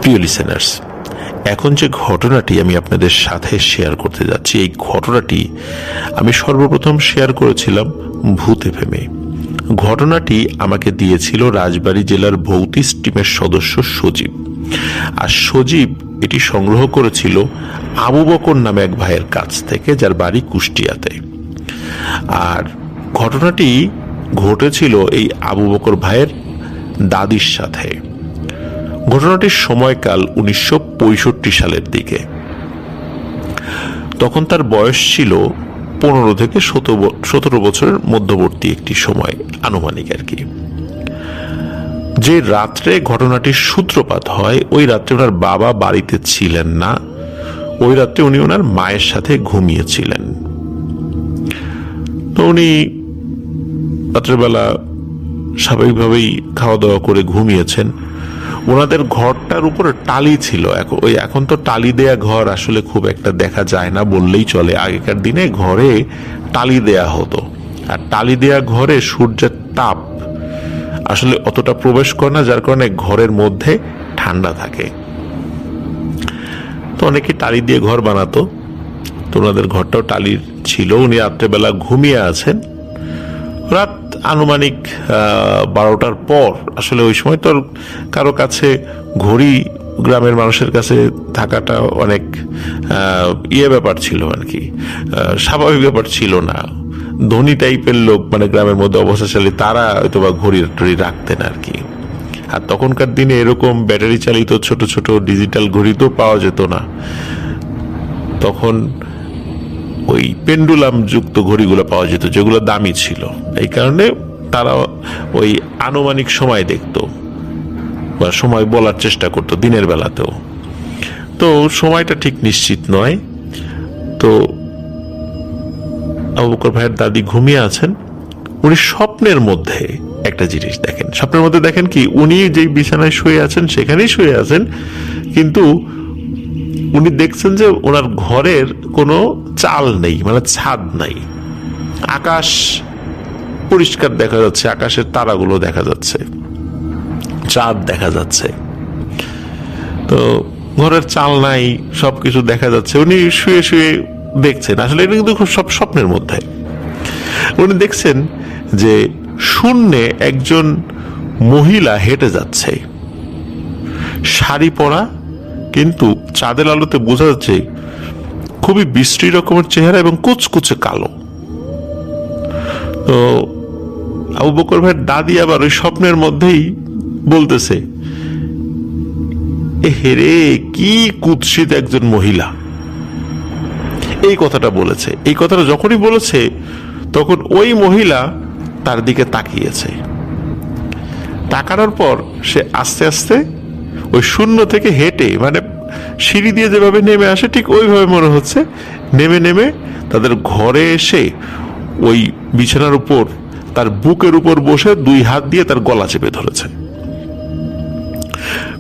প্রিয় লিসেনার্স, এখন যে ঘটনাটি আমি আপনাদের সাথে শেয়ার করতে যাচ্ছি, এই ঘটনাটি আমি সর্বপ্রথম শেয়ার করেছিলাম ভূত এফএমে। ঘটনাটি আমাকে দিয়েছিল রাজবাড়ী জেলার ভৌতিস টিমের সদস্য সজীব। আর সজীব এটি সংগ্রহ করেছিল আবু বকর নামে এক ভাইয়ের কাছ থেকে, যার বাড়ি কুষ্টিয়াতে। আর ঘটনাটি ঘটেছিল এই আবু বকর ভাইয়ের দাদির সাথে। ঘটনাটির সময়কাল 1965 সালের দিকে। তখন তার বয়স ছিল 15 থেকে 17 বছরের মধ্যবর্তী একটি সময়, আনুমানিক আর কি। যে রাত্রে ঘটনাটির সূত্রপাত হয়, ওই রাত্রে ওনার বাবা বাড়িতে ছিলেন না। ওই রাত্রে উনি ওনার মায়ের সাথে ঘুমিয়েছিলেন। তো উনি রাত্রেবেলা স্বাভাবিকভাবেই খাওয়া দাওয়া করে ঘুমিয়েছেন। ওনাদের ঘরটার উপরে টালি ছিল। এখন তো টালি দেয়া ঘর আসলে খুব একটা দেখা যায় না বললেই চলে। আগেকার দিনে ঘরে টালি দেয়া হতো, আর টালি দেয়া ঘরে সূর্যের তাপ আসলে অতটা প্রবেশ করে না, যার কারণে ঘরের মধ্যে ঠান্ডা থাকে। তো অনেকে টালি দিয়ে ঘর বানাতো। তো ওনাদের ঘরটাও টালির ছিল। উনি রাত্রেবেলা ঘুমিয়ে আছেন। রাত আনুমানিক 12টার পর। আসলে ওই সময় তো কারো কাছে ঘড়ি, গ্রামের মানুষের কাছে থাকাটা অনেক ব্যাপার ছিল আর কি, স্বাভাবিক ব্যাপার ছিল না। ধনী টাইপের লোক, মানে গ্রামের মধ্যে অবস্থাশালী, তারা হয়তো বা ঘড়ি টড়ি রাখতেন আর কি। আর তখনকার দিনে এরকম ব্যাটারি চালিত ছোট ছোট ডিজিটাল ঘড়ি তো পাওয়া যেত না। তখন ওই পেন্ডুলাম যুক্ত ঘড়িগুলো পাওয়া যেত, যেগুলো দামি ছিল। এই কারণে তারা ওই আনুমানিক সময় দেখতো বা সময় বলার চেষ্টা করতো দিনের বেলাতেও। তো সময়টা ঠিক নিশ্চিত নয়। তো আবু বকর ভাইয়ের দাদি ঘুমিয়ে আছেন। উনি স্বপ্নের মধ্যে একটা জিনিস দেখেন। স্বপ্নের মধ্যে দেখেন কি, উনি যেই বিছানায় শুয়ে আছেন সেখানেই শুয়ে আছেন, কিন্তু উনি দেখছেন যে ওনার ঘরের কোনো চাল নেই, মানে ছাদ নাই। আকাশ পরিষ্কার দেখা যাচ্ছে, আকাশের তারাগুলো দেখা যাচ্ছে, চাঁদ দেখা যাচ্ছে। তো ঘরের চাল নাই, সবকিছু দেখা যাচ্ছে। উনি শুয়ে শুয়ে দেখছেন। আসলে এটা কিন্তু খুব সব স্বপ্নের মধ্যে। উনি দেখছেন যে শূন্যে একজন মহিলা হেঁটে যাচ্ছে, শাড়ি পরা, কিন্তু চাঁদের আলোতে বোঝা যাচ্ছে খুবই বিশ্রী রকমের চেহারা এবং কুচকুচে কালো। তো আবু বকর ভাইয়ের দাদি আবার ওই স্বপ্নের মধ্যেই বলতেছে, হেরে কি কুৎসিত একজন মহিলা। এই কথাটা বলেছে। এই কথাটা যখনই বলেছে, তখন ওই মহিলা তার দিকে তাকিয়েছে। তাকানোর পর সে আস্তে আস্তে ওই শূন্য থেকে হেঁটে, মানে সিঁড়ি দিয়ে যেভাবে নেমে আসে ঠিক ওইভাবে মনে হচ্ছে নেমে নেমে তাদের ঘরে এসে ওই বিছানার উপর তার বুকের উপর বসে 2 হাত দিয়ে তার গলা চেপে ধরেছে।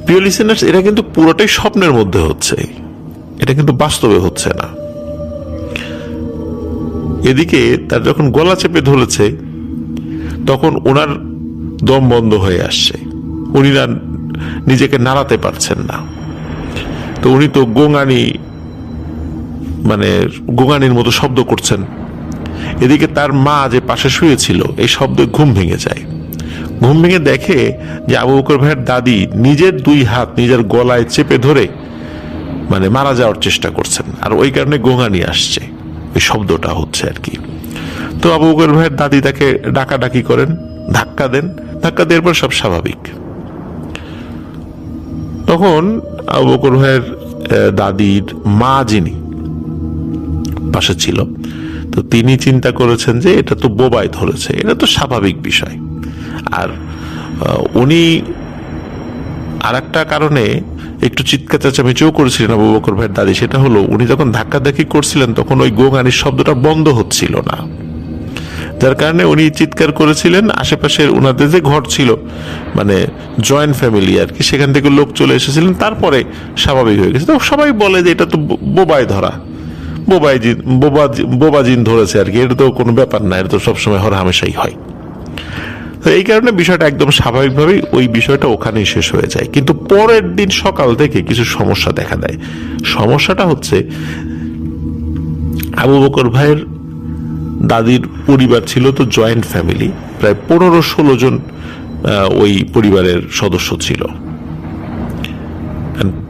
প্রিয় লিসেনার্স, এটা কিন্তু পুরোটাই স্বপ্নের মধ্যে হচ্ছে, এটা কিন্তু বাস্তবে হচ্ছে না। এদিকে তার যখন গলা চেপে ধরেছে, তখন ওনার দম বন্ধ হয়ে আসছে। উনি না নিজেকে নাড়াতে পারছেন না। তো উনি তো গোঙানির মতো শব্দ করছেন। এদিকে তার মা যে পাশে শুয়েছিল, এই শব্দে ঘুম ভেঙে যায়। ঘুম ভেঙে দেখে যে আবু বকর ভাইয়ের দাদি নিজের 2 হাত নিজের গলায় চেপে ধরে মানে মারা যাওয়ার চেষ্টা করছেন। আর ওই কারণে গোঙানি আসছে, ওই শব্দটা হচ্ছে আর কি। তো আবু বকর ভাইয়ের দাদি তাকে ডাকাডাকি করেন, ধাক্কা দেন। ধাক্কা দেওয়ার পর সব স্বাভাবিক। তখন আবু বকর ভাইয়ের দাদির মা যিনি পাশে ছিল, তো তিনি চিন্তা করেছেন যে এটা তো বোবায় ধরেছে, এটা তো স্বাভাবিক বিষয়। আর উনি আর একটা কারণে একটু চিৎকার চেঁচামেচিও করেছিলেন আবু বকর ভাইয়ের দাদি। সেটা হলো, উনি যখন ধাক্কাধাক্কি করছিলেন তখন ওই গোঙানির শব্দটা বন্ধ হচ্ছিল না, যার কারণে উনি চিৎকার করেছিলেন। আশেপাশের ওনাদের যে ঘর ছিল, মানে জয়েন্ট ফ্যামিলি আর কি, সেখান থেকে লোক চলে এসেছিলেন। তারপরে স্বাভাবিক হয়ে গেছে। তো সবাই বলে যে এটা তো বোবায় ধরা, বোবা জিন ধরেছে আর কি, এটা তো কোনো ব্যাপার না, এটা তো সবসময় হরহামেশাই হয়। তো এই কারণে বিষয়টা একদম স্বাভাবিকভাবেই ওই বিষয়টা ওখানেই শেষ হয়ে যায়। কিন্তু পরের দিন সকাল থেকে কিছু সমস্যা দেখা দেয়। সমস্যাটা হচ্ছে, আবু বকর ভাইয়ের দাদির পরিবার ছিল তো জয়েন্ট ফ্যামিলি, প্রায় 15-16 জন ওই পরিবারের সদস্য ছিল।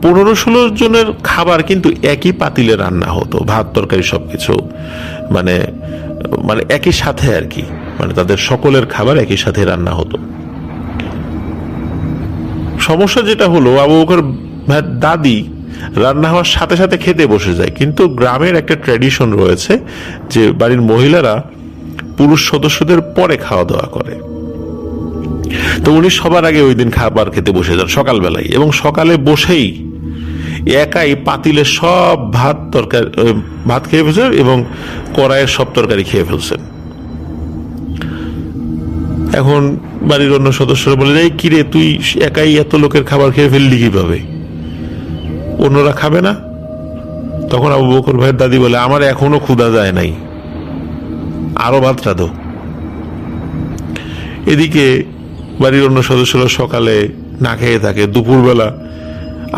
15-16 জনের খাবার কিন্তু একই পাতিলে রান্না হতো, ভাত তরকারি সবকিছু মানে মানে একই সাথে আর কি, মানে তাদের সকলের খাবার একই সাথে রান্না হতো। সমস্যা যেটা হলো, আবু বকর ভাইয়ের দাদি রান্না হওয়ার সাথে সাথে খেতে বসে যায়, কিন্তু গ্রামের একটা ট্র্যাডিশন রয়েছে যে বাড়ির মহিলারা পুরুষ সদস্যদের পরে খাওয়া দাওয়া করে। তো উনি সবার আগে ওই দিন খাবার খেতে বসে যান সকালবেলায়, এবং সকালে বসেই একাই পাতিলে সব ভাত খেয়ে ফেলছেন এবং কড়াইয়ের সব তরকারি খেয়ে ফেলছেন। এখন বাড়ির অন্য সদস্যরা বলে, এই কিরে তুই একাই এত লোকের খাবার খেয়ে ফেললি কিভাবে, অন্যরা খাবে না? তখন আবু বকর ভাইয়ের দাদি বলে, আমার এখনো ক্ষুধা যায় নাই, আরো ভাত রাঁধো। এদিকে বাড়ির অন্য সদস্যরা সকালে না খেয়ে থাকে, দুপুরবেলা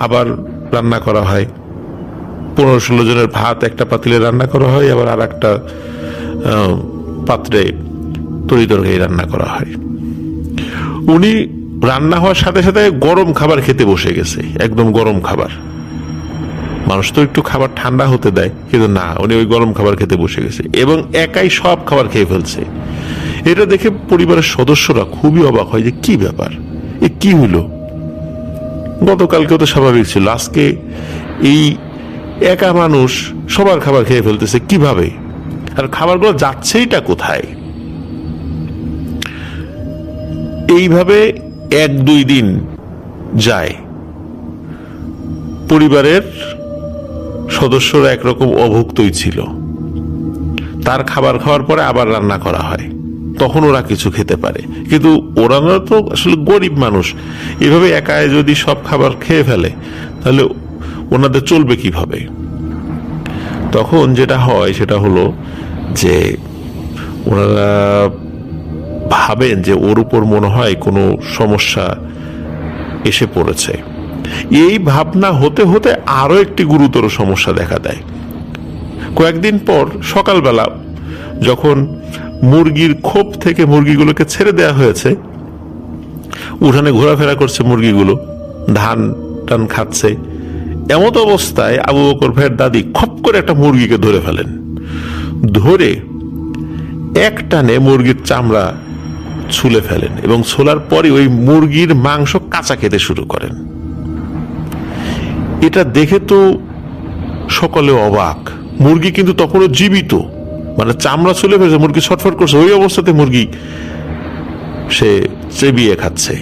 আবার রান্না করা হয়, 15-16 জনের ভাত একটা পাতিলে রান্না করা হয়, আবার আর একটা পাত্রে তরি তরকারি রান্না করা হয়। উনি রান্না হওয়ার সাথে সাথে গরম খাবার খেতে বসে গেছে, একদম গরম খাবার। মানুষ তো একটু খাবার ঠান্ডা হতে দেয়, কিন্তু না, উনি ওই গরম খাবার খেতে বসে গেছে এবং একাই সব খাবার খেয়ে ফেলছে। এটা দেখে পরিবারের সদস্যরা খুবই অবাক হয় যে কি ব্যাপার, এ কি হইল, গতকালকেও তো স্বাভাবিক ছিল, আজকে এই একা মানুষ সবার খাবার খেয়ে ফেলতেছে কিভাবে, আর খাবারগুলো যাচ্ছেইটা কোথায়? এইভাবে 1-2 দিন যায়, পরিবারের সদস্যরা একরকম অভুক্তই ছিল। তার খাবার খাওয়ার পরে আবার রান্না করা হয়, তখন ওরা কিছু খেতে পারে, কিন্তু ওরা তো আসলে গরিব মানুষ, এভাবে একাই যদি সব খাবার খেয়ে ফেলে তাহলে ওনাদের চলবে কিভাবে? তখন যেটা হয় সেটা হলো যে ওনারা ভাবেন যে ওর উপর মনে হয় কোনো সমস্যা এসে পড়েছে। এই ভাবনা হতে হতে আরো একটি গুরুতর সমস্যা দেখা দেয়। কয়েকদিন পর সকালবেলা যখন মুরগির খোপ থেকে মুরগিগুলোকে ছেড়ে দেওয়া হয়েছে, উঠানে ঘোরাফেরা করছে মুরগিগুলো, ধান টান খাচ্ছে, এমত অবস্থায় আবু বকর ভাইয়ের দাদি খপ করে একটা মুরগিকে ধরে ফেলেন। ধরে এক টানে মুরগির চামড়া ছুলে ফেলেন এবং ছোলার পরে ওই মুরগির মাংস কাঁচা খেতে শুরু করেন। এটা দেখে তো সকলে অবাক। মুরগি কিন্তু তখনও জীবিত, মানে চামড়া ছুলে ফেলেছে, মুরগি ছটফট করছে, ওই অবস্থাতে মুরগি সে চেবিয়ে খাচ্ছে।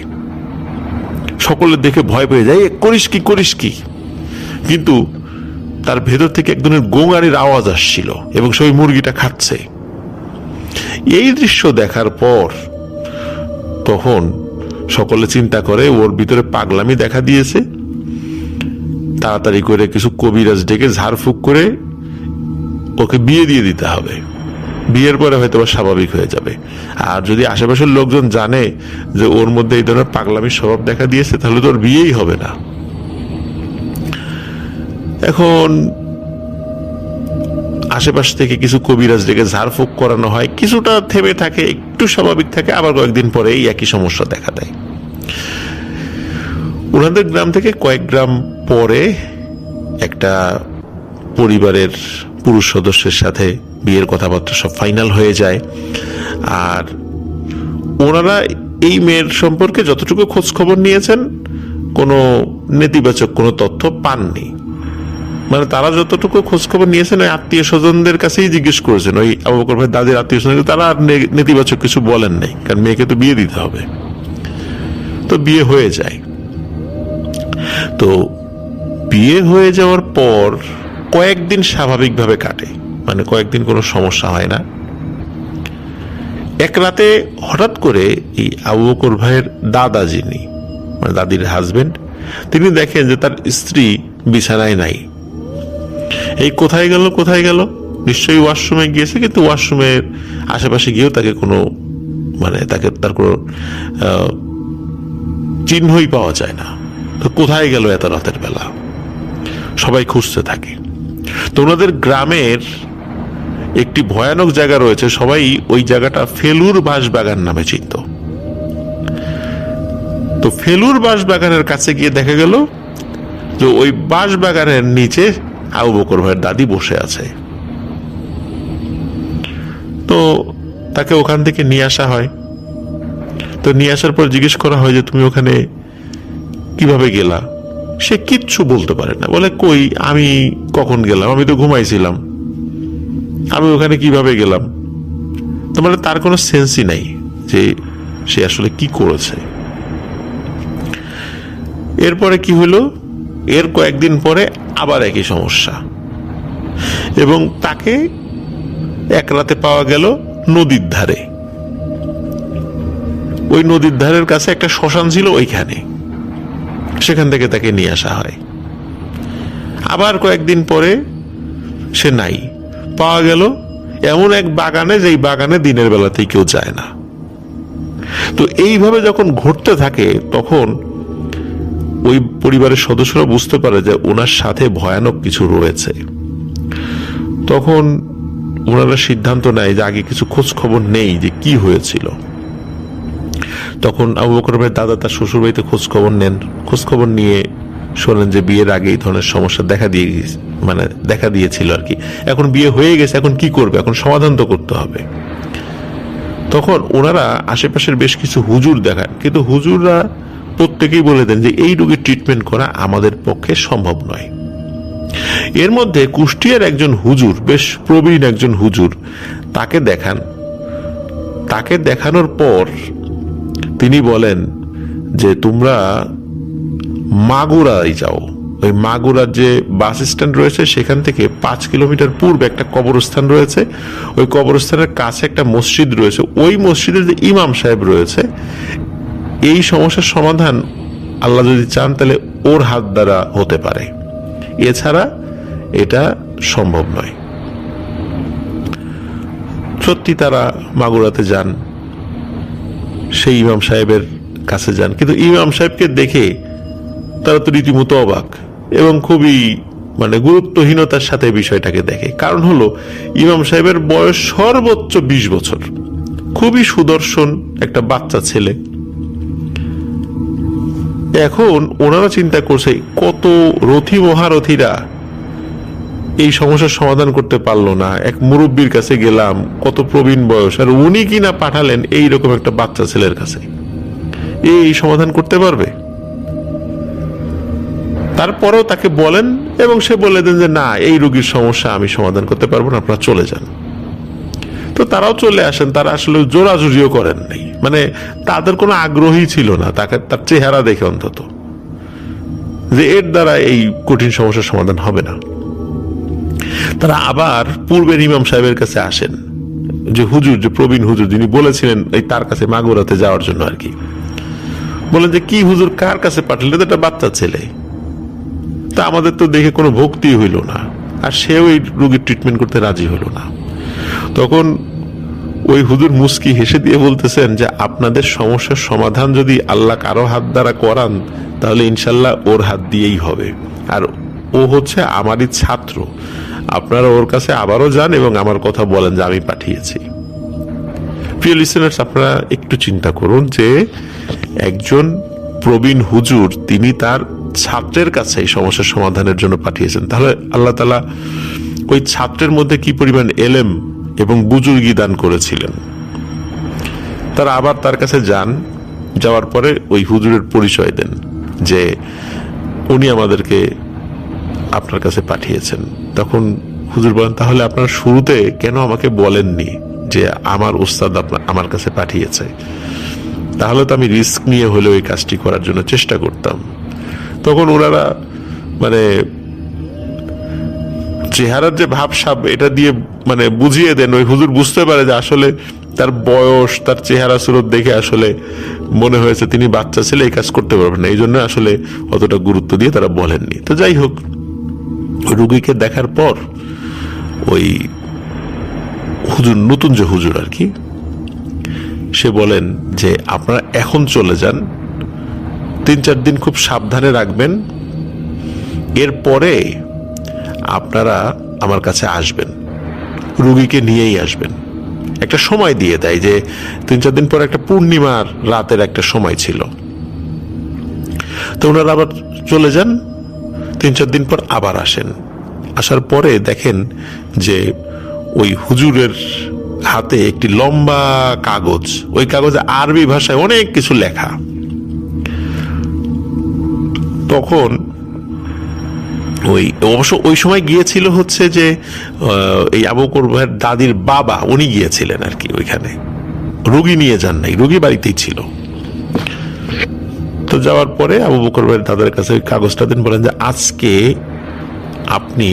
সকলে দেখে ভয় পেয়ে যায়, করিস কি করিস কি, কিন্তু তার ভেতর থেকে এক ধরনের গোঙানির আওয়াজ আসছিল এবং সেই মুরগিটা খাচ্ছে। এই দৃশ্য দেখার পর তখন সকলে চিন্তা করে ওর ভিতরে পাগলামি দেখা দিয়েছে, তাড়াতাড়ি করে কিছু কবিরাজ ডেকে ঝাড়ফুঁক করে ওকে বিয়ে দিয়ে দিতে হবে, বিয়ের পরে হয়তো স্বাভাবিক হয়ে যাবে। আর যদি আশেপাশের লোকজন জানে যে ওর মধ্যে এই ধরনের পাগলামির স্বভাব দেখা দিয়েছে, তাহলে তো ওর বিয়েই হবে না। এখন আশেপাশ থেকে কিছু কবিরাজ ডেকে ঝাড়ফুঁক করানো হয়, কিছুটা থেমে থাকে, একটু স্বাভাবিক থাকে, আবার কয়েকদিন পরে এই একই সমস্যা দেখা দেয়। ওনাদের গ্রাম থেকে কয়েক গ্রাম পরে একটা পরিবারের পুরুষ সদস্যের সাথে বিয়ের কথাবার্তা সব ফাইনাল হয়ে যায়। আর ওনারা এই মেয়ের সম্পর্কে যতটুকু খোঁজ খবর নিয়েছেন, কোনো নেতিবাচক কোনো তথ্য পাননি। মানে তারা যতটুকু খোঁজ খবর নিয়েছেন ওই আত্মীয় স্বজনদের কাছেই জিজ্ঞেস করেছেন, ওই আবু বকর ভাই দাদির আত্মীয় স্বজন, তারা আর নেতিবাচক কিছু বলেন নাই, কারণ মেয়েকে তো বিয়ে দিতে হবে। তো বিয়ে হয়ে যায়। তো বিয়ে হয়ে যাওয়ার পর কয়েকদিন স্বাভাবিকভাবে কাটে, মানে কয়েকদিন কোনো সমস্যা হয় না। এক রাতে হঠাৎ করে এই আবু বকর ভাইয়ের দাদা, যিনি মানে দাদির হাজবেন্ড, তিনি দেখেন যে তার স্ত্রী বিছানায় নাই। এই কোথায় গেল, নিশ্চয়ই ওয়াশরুমে গিয়েছে, কিন্তু ওয়াশরুমের আশেপাশে গিয়েও তাকে কোনো মানে তার কোনো চিহ্নই পাওয়া যায় না। তো কোথায় গেল এত রাতের বেলা? সবাই খুঁজতে থাকে। তো ওনাদের গ্রামের একটি ভয়ানক জায়গা রয়েছে, সবাই ওই জায়গাটা ফেলুর বাঁশবাগান নামে চিনত। তো ফেলুর বাঁশবাগানের কাছে গিয়ে দেখা গেল যে ওই বাঁশবাগানের নিচে আবু বকর ভাইয়ের দাদি বসে আছে। তো তাকে ওখান থেকে নিয়ে আসা হয়। তো নিয়ে আসার পর জিজ্ঞেস করা হয় যে তুমি ওখানে কিভাবে গেলা? সে কিচ্ছু বলতে পারে না, বলে কই আমি কখন গেলাম, আমি তো ঘুমাইছিলাম, আমি ওখানে কিভাবে গেলাম? তো মানে তার কোনো সেন্সই নাই যে সে আসলে কি করেছে। এরপরে কি হলো, এর কয়েকদিন পরে আবার একই সমস্যা, এবং তাকে এক রাতে পাওয়া গেল নদীর ধারে। ওই নদীর ধারের কাছে একটা শ্মশান ছিল, ওইখানে, সেখান থেকে তাকে নিয়ে আসা হয়। আবার কয়েকদিন পরে সে নাই, পাওয়া গেল এমন এক বাগানে, যেই বাগানে দিনের বেলাতেই কেউ যায় না। তো এইভাবে যখন ঘটতে থাকে তখন ওই পরিবারের সদস্যরা বুঝতে পারে যে ওনার সাথে ভয়ানক কিছু রয়েছে। তখন ওনারা সিদ্ধান্ত নেয় যে আগে কিছু খোঁজ খবর নেই যে কি হয়েছিল। তখন আবু বকর ভাইয়ের দাদা তার শ্বশুর বাড়িতে খোঁজ খবর নেন। খোঁজ খবর নিয়ে শোনেন যে বিয়ের আগে এই ধরনের সমস্যা দেখা দিয়েছিল আর কি। এখন বিয়ে হয়ে গেছে, এখন কি করবে? এখন সমাধান তো করতে হবে। তখন ওনারা আশেপাশের বেশ কিছু হুজুর দেখান, কিন্তু হুজুররা প্রত্যেকেই বলে দেন যে এই রোগীর ট্রিটমেন্ট করা আমাদের পক্ষে সম্ভব নয়। এর মধ্যে কুষ্টিয়ার একজন হুজুর, বেশ প্রবীণ একজন হুজুর, তাকে দেখান। তাকে দেখানোর পর তিনি বলেন যে তোমরা মাগুরায় যাও। ওই মাগুরার যে বাস স্ট্যান্ড রয়েছে সেখান থেকে 5 কিলোমিটার পূর্বে একটা কবরস্থান রয়েছে। ওই কবরস্থানের কাছে একটা মসজিদ রয়েছে। ওই মসজিদের যে ইমাম সাহেব রয়েছে, এই সমস্যার সমাধান আল্লাহ যদি চান তাহলে ওর হাত দ্বারা হতে পারে, এছাড়া এটা সম্ভব নয়। সত্যি তারা মাগুরাতে যান, সেই ইমাম সাহেবের কাছে যান, কিন্তু ইমাম সাহেবকে দেখে তারা তো রীতিমতো অবাক এবং খুবই গুরুত্বহীনতার সাথে বিষয়টাকে দেখে। কারণ হলো ইমাম সাহেবের বয়স সর্বোচ্চ 20 বছর, খুবই সুদর্শন একটা বাচ্চা ছেলে। এখন ওনারা চিন্তা করছে কত রথী মহারথীরা এই সমস্যার সমাধান করতে পারলো না, এক মুরব্বীর কাছে গেলাম, কত প্রবীণ বয়স, আর উনি কিনা পাঠালেন এইরকম একটা বাচ্চা ছেলের কাছে, এই সমাধান করতে পারবে? তারপরেও তাকে বলেন এবং সে বলে দেন যে না, এই রোগীর সমস্যা আমি সমাধান করতে পারবো না, আপনারা চলে যান। তো তারাও চলে আসেন। তারা আসলে জোরাজুরিও করেন নাই, তাদের কোনো আগ্রহই ছিল না তাকে, তার চেহারা দেখে অন্তত, যে এর দ্বারা এই কঠিন সমস্যার সমাধান হবে না। তারা আবার পূর্বের ইমাম সাহেবের কাছে আসেন, যে হুজুর, যে প্রবীণ হুজুর যিনি বলেছিলেন এই তার কাছে মাগুরাতে যাওয়ার জন্য আর কি। বলেন যে কি হুজুর, কার কাছে পাঠালেন? এটা বাচ্চা ছেলে। তা আমাদের তো দেখে কোনো ভক্তি হইল না, আর সেও এই রোগীর ট্রিটমেন্ট করতে রাজি হলো না। তখন ওই হুজুর মুস্কি হেসে দিয়ে বলতেছেন যে আপনাদের সমস্যার সমাধান যদি আল্লাহ কারো হাত দ্বারা করান তাহলে ইনশাল্লাহ ওর হাত দিয়েই হবে, আর ও হচ্ছে আমারই ছাত্র। আপনারা ওর কাছে আবারও যান এবং আমার কথা বলেন যে আমি পাঠিয়েছি। প্রিয় লিসেনার্স, আপনারা একটু চিন্তা করুন যে একজন প্রবীণ হুজুর তিনি তার ছাত্রের কাছে এই সমস্যার সমাধানের জন্য পাঠিয়েছেন, তাহলে আল্লাহ তাআলা ওই ছাত্রের মধ্যে কি পরিমাণ এলেম এবং বুজুর্গি দান করেছিলেন। তারা আবার তার কাছে যান, যাওয়ার পরে ওই হুজুরের পরিচয় দেন যে উনি আমাদেরকে আপনার কাছে পাঠিয়েছেন। তখন হুজুর বলেন, তাহলে আপনার শুরুতে কেন আমাকে বলেননি যে আমার উস্তাদ আমার কাছে পাঠিয়েছে? তাহলে তো আমি রিস্ক নিয়ে হলেও এই কাজটি করার জন্য চেষ্টা করতাম। তখন ওনারা চেহারার যে ভাবসাব এটা দিয়ে বুঝিয়ে দেন। ওই হুজুর বুঝতে পারে যে আসলে তার বয়স, তার চেহারা সুরত দেখে আসলে মনে হয়েছে তিনি বাচ্চা ছেলে, এই কাজ করতে পারবেন না, এই জন্য আসলে অতটা গুরুত্ব দিয়ে তারা বলেননি। তো যাই হোক, রোগীকে দেখার পর ওই হুজুর, নতুন যে হুজুর আর কি, সে বলেন যে আপনারা এখন চলে যান, 3-4 দিন খুব সাবধানে রাখবেন, এরপরে আপনারা আমার কাছে আসবেন, রুগীকে নিয়েই আসবেন। একটা সময় দিয়ে দেয় যে 3-4 দিন পর একটা পূর্ণিমার রাতের একটা সময় ছিল। তো ওনারা আবার চলে যান, 3-4 দিন পর আবার আসেন। আসার পরে দেখেন যে ওই হুজুরের হাতে একটি লম্বা কাগজ, ওই কাগজে আরবি ভাষায় অনেক কিছু লেখা। তখন অবশ্য ওই সময় গিয়েছিল হচ্ছে যে এই আবু বকর ভাইয়ের দাদির বাবা, উনি গিয়েছিলেন আর কি ওইখানে, রুগী নিয়ে যান নাই, রুগী বাড়িতেই ছিল। তো যাওয়ার পরে আবু বকর ভাইয়ের দাদার কাছে ওই কাগজটা দিন, বলেন যে আজকে আপনি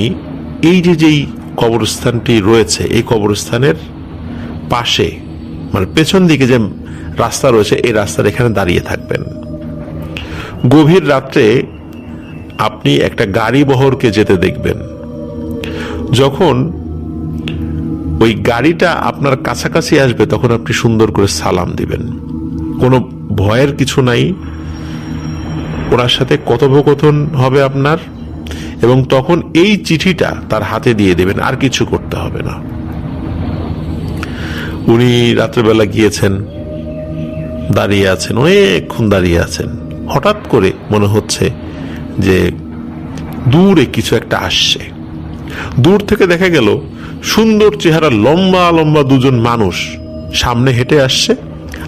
এই যেই কবরস্থানটি রয়েছে, এই কবরস্থানের পাশে মানে পেছন দিকে যে রাস্তা রয়েছে, এই রাস্তার এখানে দাঁড়িয়ে থাকবেন। গভীর রাত্রে আপনি একটা গাড়ি বহরকে যেতে দেখবেন। যখন ওই গাড়িটা আপনার কাছাকাছি আসবে তখন আপনি সুন্দর করে সালাম দিবেন। কোনো ভয়ের কিছু নাই, ওনার সাথে কথোপকথন হবে আপনার, এবং তখন এই চিঠিটা তার হাতে দিয়ে দেবেন, আর কিছু করতে হবে না। উনি রাত্রেবেলা গিয়েছেন, দাঁড়িয়ে আছেন, অনেকক্ষণ দাঁড়িয়ে আছেন। হঠাৎ করে মনে হচ্ছে যে দূরে কিছু একটা আসছে। দূর থেকে দেখা গেল সুন্দর চেহারা, লম্বা লম্বা দুজন মানুষ সামনে হেঁটে আসছে,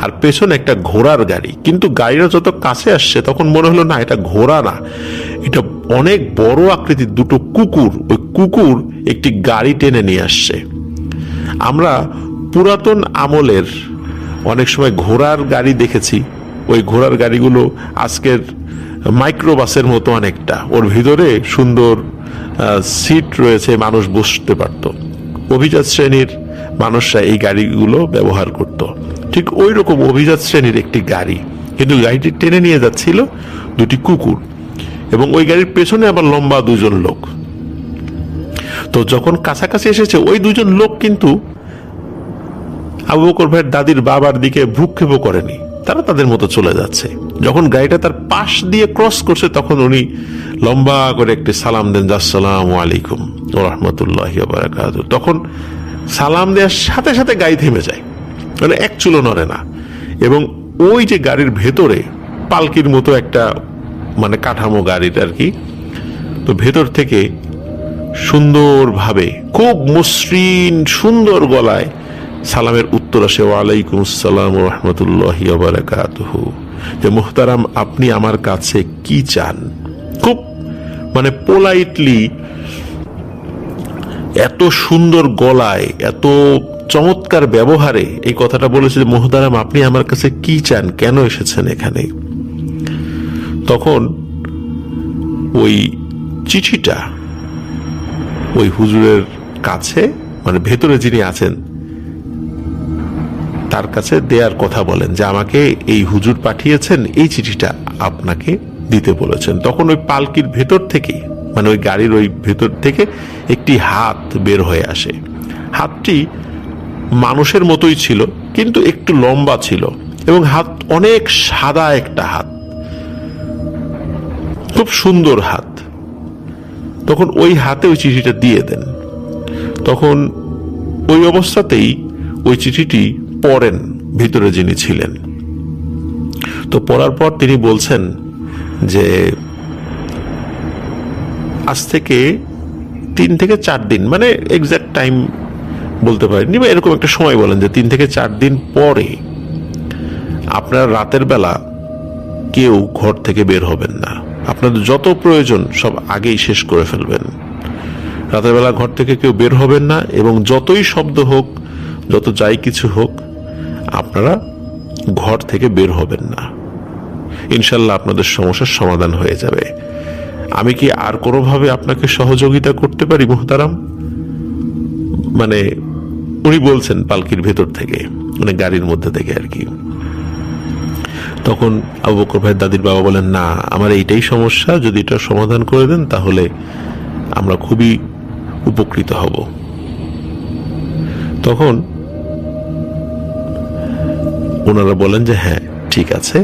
আর পেছনে একটা ঘোড়ার গাড়ি। কিন্তু গাড়িটা যত কাছে আসছে তখন মনে হলো না, এটা ঘোড়া না, এটা অনেক বড় আকৃতির দুটো কুকুর। ওই কুকুর একটি গাড়ি টেনে নিয়ে আসছে। আমরা পুরাতন আমলের অনেক সময় ঘোড়ার গাড়ি দেখেছি। ওই ঘোড়ার গাড়িগুলো আজকের মাইক্রোবাসের মতো অনেকটা, ওর ভিতরে সুন্দর সিট রয়েছে, মানুষ বসতে পারত। অভিজাত শ্রেণীর মানুষরা এই গাড়িগুলো ব্যবহার করত। ঠিক ওই রকম অভিজাত শ্রেণীর একটি গাড়ি, কিন্তু গাড়িটি টেনে নিয়ে যাচ্ছিল দুটি কুকুর, এবং ওই গাড়ির পেছনে আবার লম্বা দুজন লোক। তো যখন কাছাকাছি এসেছে, ওই দুজন লোক কিন্তু আবু বকর ভাইয়ের দাদির বাবার দিকে ভ্রুক্ষেপও করেনি, তারা তাদের মতো চলে যাচ্ছে। যখন গাড়িটা তার পাশ দিয়ে ক্রস করছে তখন উনি লম্বা করে একটি সালাম দেন, আসসালামু আলাইকুম ওয়া রাহমাতুল্লাহি ওয়া বারাকাতুহু। তখন সালাম দেওয়ার সাথে সাথে গাড়ি থেমে যায়, মানে এক চুলো নড়ে না। এবং ওই যে গাড়ির ভেতরে পালকির মতো একটা মানে কাঠামো গাড়িটা আর কি, তো ভেতর থেকে সুন্দরভাবে খুব মসৃণ সুন্দর গলায় সালামের উত্তর আসে, ওয়ালাইকুম আসসালাম ওয়া রাহমাতুল্লাহি ওয়া বারাকাতুহু। যে মুহতারাম, আপনি আমার কাছে কি চান? খুব মানে পোলাইটলি, এত সুন্দর গলায়, এত চমৎকার ব্যবহারে এই কথাটা বলেছে যে মুহতারাম, আপনি আমার কাছে কি চান, কেন এসেছেন এখানে? তখন ওই চিঠিটা ওই হুজুরের কাছে, মানে ভেতরে যিনি আছেন তার কাছে দেয়ার কথা বলেন, যে আমাকে এই হুজুর পাঠিয়েছেন, এই চিঠিটা আপনাকে দিতে বলেছেন। তখন ওই পালকির ভেতর থেকে, মানে ওই গাড়ির ওই ভেতর থেকে একটি হাত বের হয়ে আসে। হাতটি মানুষের মতোই ছিল, কিন্তু একটু লম্বা ছিল, এবং হাত অনেক সাদা একটা হাত, খুব সুন্দর হাত। তখন ওই হাতে ওই চিঠিটা দিয়ে দেন। তখন ওই অবস্থাতেই ওই চিঠিটি পড়েন ভিতরে যিনি ছিলেন। তো পড়ার পর তিনি বলছেন যে আজ থেকে 3 থেকে 4 দিন, মানে এক্সাক্ট টাইম বলতে পারেননি, বা এরকম একটা সময় বলেন যে 3 থেকে 4 দিন পরে আপনারা রাতের বেলা কেউ ঘর থেকে বের হবেন না। আপনাদের যত প্রয়োজন সব আগেই শেষ করে ফেলবেন। রাতের বেলা ঘর থেকে কেউ বের হবেন না, এবং যতই শব্দ হোক, যত যাই কিছু হোক, আপনারা ঘর থেকে বের হবেন না। ইনশাল্লাহ আপনাদের সমস্যার সমাধান হয়ে যাবে। আমি কি আর কোনোভাবে আপনাকে সহযোগিতা করতে পারি মুহতারাম? মানে উনি বলছেন পালকির ভেতর থেকে, মানে গাড়ির মধ্যে থেকে আর কি। তখন আবু বকর ভাইয়ের দাদির বাবা বলেন, না, আমার এইটাই সমস্যা, যদি এটা সমাধান করে দেন তাহলে আমরা খুবই উপকৃত হব। তখন ওনারা বলেন যে হ্যাঁ ঠিক আছে,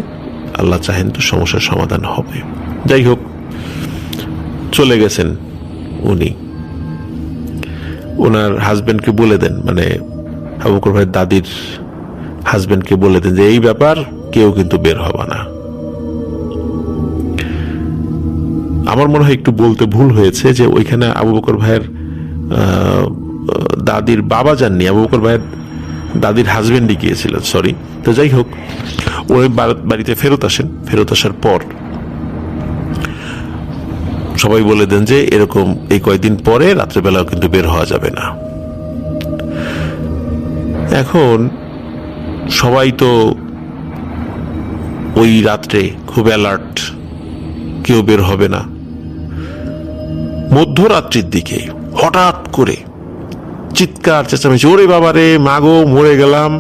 আল্লাহ চাহেন তো সমস্যার সমাধান হবে। যাই হোক, চলে গেছেন উনি। ওনার হাজবেন্ডকে বলে দেন, মানে আবু বকর ভাইয়ের দাদির হাজবেন্ডকে বলে দেন যে এই ব্যাপার, কেউ কিন্তু বের হবে না। আমার মনে হয় একটু বলতে ভুল হয়েছে যে ওইখানে আবু বকর ভাইয়ের দাদির বাবা যাননি, আবু বকর ভাইয়ের দাদির হাজবেন্ডই গিয়েছিলেন, সরি। তো যাই হোক, ওই বাড়িতে ফেরত আসেন। ফেরত আসার পর সবাই বলে দেন যে এরকম এই কয়েকদিন পরে রাত্রেবেলাও কিন্তু বের হওয়া যাবে না। এখন সবাই তো ওই রাত্রে খুব অ্যালার্ট, কেউ বের হবে না। মধ্যরাত্রির দিকে হঠাৎ করে চিৎকার চেঁচামেচি, ওরে বাবারে, মাগো মরে গেলাম।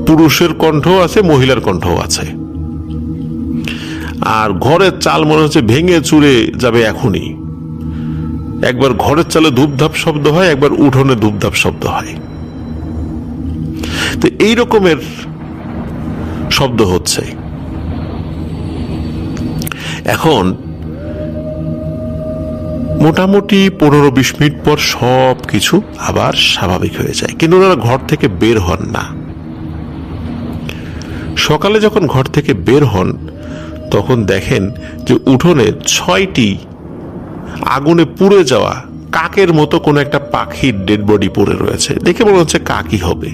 পুরুষের কণ্ঠ আছে, মহিলার কণ্ঠ আছে, আর ঘরের চাল মনে হচ্ছে ভেঙে চুরে যাবে এখনই। একবার ঘরের চালে ধূপধাপ শব্দ হয়, একবার উঠোনে ধূপধাপ শব্দ হয়। তো এই রকমের শব্দ হচ্ছে। এখন মোটামুটি 15-20 মিনিট পর সব কিছু আবার স্বাভাবিক হয়ে যায়, কিন্তু ওনারা ঘর থেকে বের হন না। সকালে যখন ঘর থেকে বের হন তখন দেখেন যে উঠোনে 6টি আগুনে পুড়ে যাওয়া কাকের মতো কোন একটা পাখির ডেড বডি পড়ে রয়েছে। দেখে মনে হচ্ছে কাকই হবে।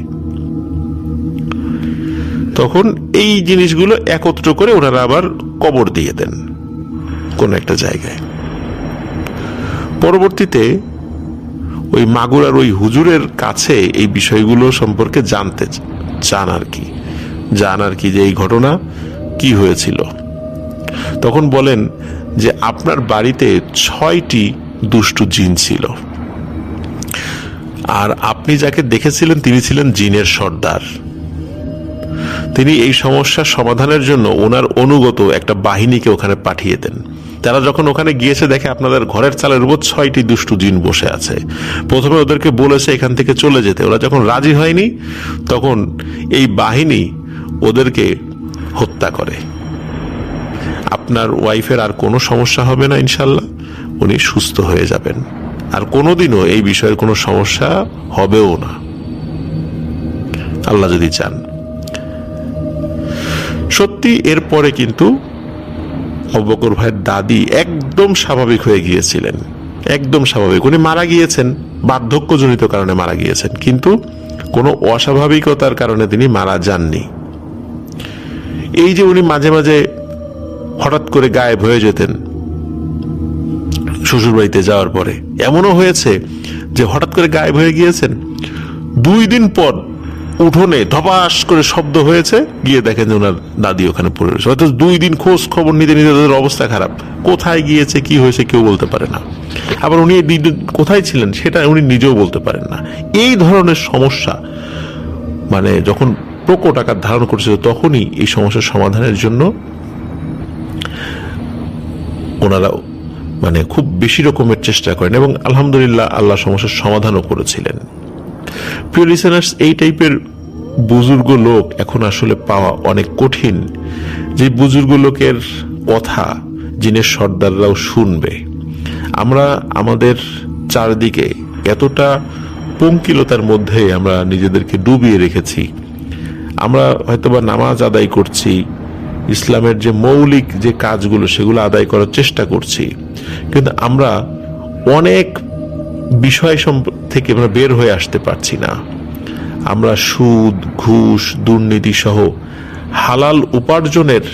তখন এই জিনিসগুলো একত্র করে ওনারা আবার কবর দিয়ে দেন কোন একটা জায়গায়। পরবর্তীতে ওই মাগুরার ওই হুজুরের কাছে এই বিষয়গুলো সম্পর্কে জানতে চান আর কি যে এই ঘটনা কি হয়েছিল। তখন বলেন যে আপনার বাড়িতে 6টি দুষ্টু জিন ছিল, আর আপনি যাকে দেখেছিলেন তিনি ছিলেন জিনের সর্দার। তিনি এই সমস্যার সমাধানের জন্য ওনার অনুগত একটা বাহিনীকে ওখানে পাঠিয়ে দেন। তারা যখন ওখানে গিয়েছে দেখে আপনাদের ঘরের চালের উপর 6টি দুষ্টু জিন বসে আছে। প্রথমে ওদেরকে বলেছে এখান থেকে চলে যেতে, ওরা যখন রাজি হয়নি তখন এই বাহিনী ওদেরকে হত্যা করে। আপনার ওয়াইফের আর কোনো সমস্যা হবে না ইনশাল্লাহ, উনি সুস্থ হয়ে যাবেন, আর কোনোদিনও এই বিষয়ের কোনো সমস্যা হবেও না, আল্লাহ যদি চান। সত্যি এরপরে কিন্তু আবু বকর ভাইয়ের দাদি একদম স্বাভাবিক হয়ে গিয়েছিলেন, একদম স্বাভাবিক। উনি মারা গিয়েছেন বার্ধক্যজনিত কারণে মারা গিয়েছেন, কিন্তু কোনো অস্বাভাবিকতার কারণে তিনি মারা যাননি। এই যে উনি মাঝে মাঝে হঠাৎ করে গায়েব হয়ে যেতেন শ্বশুর বাড়িতে যাওয়ার পরে, এমনও হয়েছে যে হঠাৎ করে গায়েব হয়ে গিয়েছেন, 2 দিন পর উঠোনে ধপাস করে শব্দ হয়েছে, গিয়ে দেখেন যে ওনার দাদি ওখানে পড়ে রয়েছে। হয়তো 2 দিন খোঁজ খবর নিতে নিতে তাদের অবস্থা খারাপ, কোথায় গিয়েছে কি হয়েছে কেউ বলতে পারে না। আবার উনি কোথায় ছিলেন সেটা উনি নিজেও বলতে পারেন না। এই ধরনের সমস্যা মানে যখন প্রকট আকার ধারণ করছিল তখনই এই সমস্যার সমাধানের জন্য ওনারা মানে খুব বেশি রকমের চেষ্টা করেন, এবং আলহামদুলিল্লাহ আল্লাহ সমস্যার সমাধানও করেছিলেন। প্রিয় লিসেনার্স, এই টাইপের বুজুর্গ লোক এখন আসলে পাওয়া অনেক কঠিন, যে বুজুর্গ লোকের কথা জিনের সর্দাররাও শুনবে। আমরা আমাদের চারদিকে এতটা পঙ্কিলতার মধ্যে আমরা নিজেদেরকে ডুবিয়ে রেখেছি। আমরা হয়তোবা নামাজ আদায় করছি, ইসলামের যে মৌলিক যে কাজগুলো সেগুলো আদায় করার চেষ্টা করছি, কিন্তু আমরা অনেক বিষয় থেকে আমরা বের হয়ে আসতে পারছি না। আমরা সুদ, ঘুষ, দুর্নীতি সহ হালাল উপার্জনের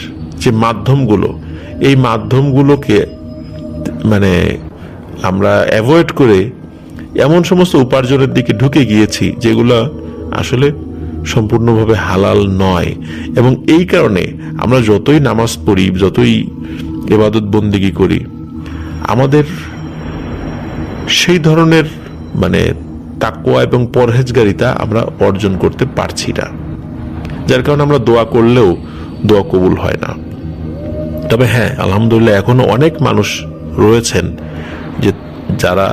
যে মাধ্যমগুলো, এই মাধ্যমগুলোকে মানে আমরা অ্যাভয়েড করে এমন সমস্ত উপার্জনের দিকে ঢুকে গিয়েছি যেগুলো আসলে সম্পূর্ণভাবে হালাল নয়। এবং এই কারণে আমরা যতই নামাজ পড়ি, যতই ইবাদত বন্দেগী করি, আমাদের সেই ধরনের মানে তাকওয়া এবং পরহেজগারিতা আমরা অর্জন করতে পারছি না, যার কারণে আমরা দোয়া করলেও দোয়া কবুল হয় না। তবে হ্যাঁ, আলহামদুলিল্লাহ এখনো অনেক মানুষ রয়েছেন যে যারা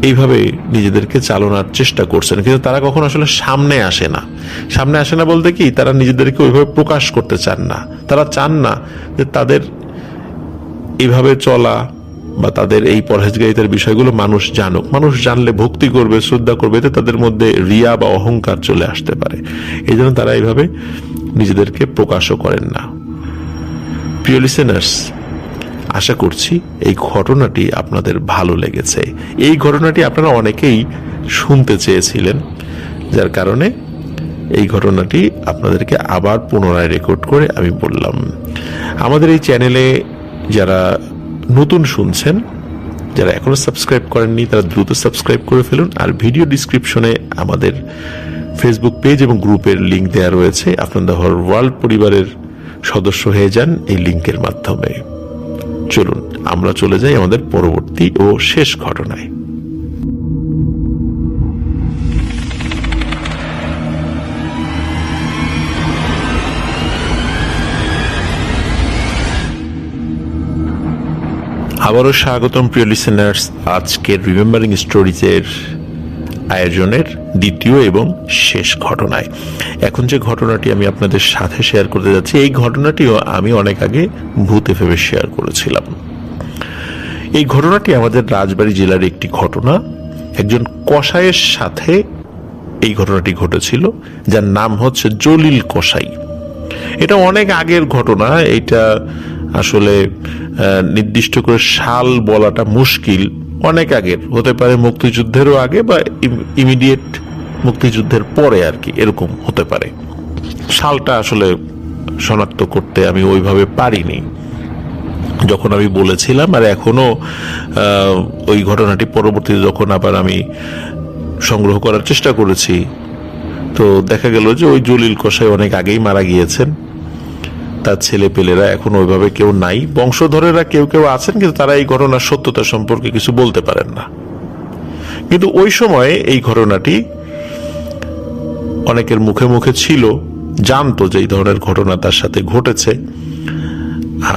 এইভাবে নিজেদেরকে চালানোর চেষ্টা করছেন, কিন্তু তারা কখনো আসলে সামনে আসে না বলতে কি, তারা নিজেদেরকে ওইভাবে প্রকাশ করতে চান না। তারা চান না যে তাদের এইভাবে চলা বা তাদের এই পরহেজগারিতার বিষয়গুলো মানুষ জানুক। মানুষ জানলে ভক্তি করবে, শ্রদ্ধা করবে, এতে তাদের মধ্যে রিয়া বা অহংকার চলে আসতে পারে। এই জন্য তারা এইভাবে নিজেদেরকে প্রকাশও করেন না। প্রিয় লিসেনার্স, আশা করছি এই ঘটনাটি আপনাদের ভালো লেগেছে। এই ঘটনাটি আপনারা অনেকেই শুনতে চেয়েছিলেন, যার কারণে এই ঘটনাটি আপনাদেরকে আবার পুনরায় রেকর্ড করে আমি বললাম। আমাদের এই চ্যানেলে যারা নতুন শুনছেন, যারা এখনো সাবস্ক্রাইব করেননি, তারা দ্রুত সাবস্ক্রাইব করে ফেলুন। আর ভিডিও ডিসক্রিপশনে আমাদের ফেসবুক পেজ এবং গ্রুপের লিঙ্ক দেওয়া রয়েছে। আপনারা ওয়ার্ল্ড পরিবারের সদস্য হয়ে যান এই লিঙ্কের মাধ্যমে। চলুন আমরা চলে যাই আমাদের পরবর্তী ও শেষ ঘটনায়। আবারও স্বাগতম প্রিয় লিসেনার্স আজকের রিমেম্বারিং স্টোরিজের আয়োজনের দ্বিতীয় এবং শেষ ঘটনায়। এখন যে ঘটনাটি আমি আপনাদের সাথে শেয়ার করতে যাচ্ছি, এই ঘটনাটিও আমি অনেক আগে ভূতে ভেবে শেয়ার করেছিলাম। এই ঘটনাটি আমাদের রাজবাড়ী জেলার একটি ঘটনা। একজন কসাইয়ের সাথে এই ঘটনাটি ঘটেছিল, যার নাম হচ্ছে জলিল কসাই। এটা অনেক আগের ঘটনা। এটা আসলে নির্দিষ্ট করে সাল বলাটা মুশকিল। অনেক আগের হতে পারে, মুক্তিযুদ্ধেরও আগে বা ইমিডিয়েট মুক্তিযুদ্ধের পরে আর কি, এরকম হতে পারে। সালটা আসলে শনাক্ত করতে আমি ওইভাবে পারিনি যখন আমি বলেছিলাম। আর এখনো ওই ঘটনাটি পরবর্তীতে যখন আবার আমি সংগ্রহ করার চেষ্টা করেছি, তো দেখা গেল যে ওই জলিল কসাই অনেক আগেই মারা গিয়েছেন। তার ছেলে পেলেরা এখন ওইভাবে কেউ নাই। বংশধরেরা কেউ কেউ আছেন, কিন্তু তারা এই ঘটনার সত্যতা সম্পর্কে কিছু বলতে পারেন না। কিন্তু ওই সময়ে এই ঘটনাটি অনেকের মুখে মুখে ছিল, জানতো যে এই ধরনের ঘটনা তার সাথে ঘটেছে।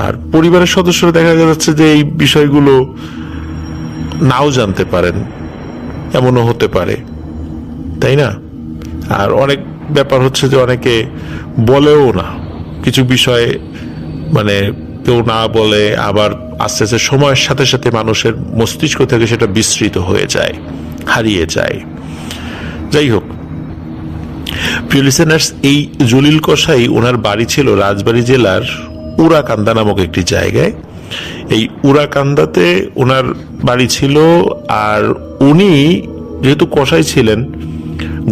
আর পরিবারের সদস্যরা দেখা যাচ্ছে যে এই বিষয়গুলো নাও জানতে পারেন, এমনও হতে পারে, তাই না? আর অনেক ব্যাপার হচ্ছে যে অনেকে বলেও না কিছু বিষয়ে, মানে কেউ না বলে, আবার আস্তে আস্তে সময়ের সাথে সাথে মানুষের মস্তিষ্ক থেকে সেটা বিস্মৃত হয়ে যায়, হারিয়ে যায়। যাই হোক প্রিয় লিসেনার্স, এই জলিল কসাই, ওনার বাড়ি ছিল রাজবাড়ী জেলার উড়াকান্দা নামক একটি জায়গায়। এই উড়াকান্দাতে ওনার বাড়ি ছিল। আর উনি যেহেতু কসাই ছিলেন,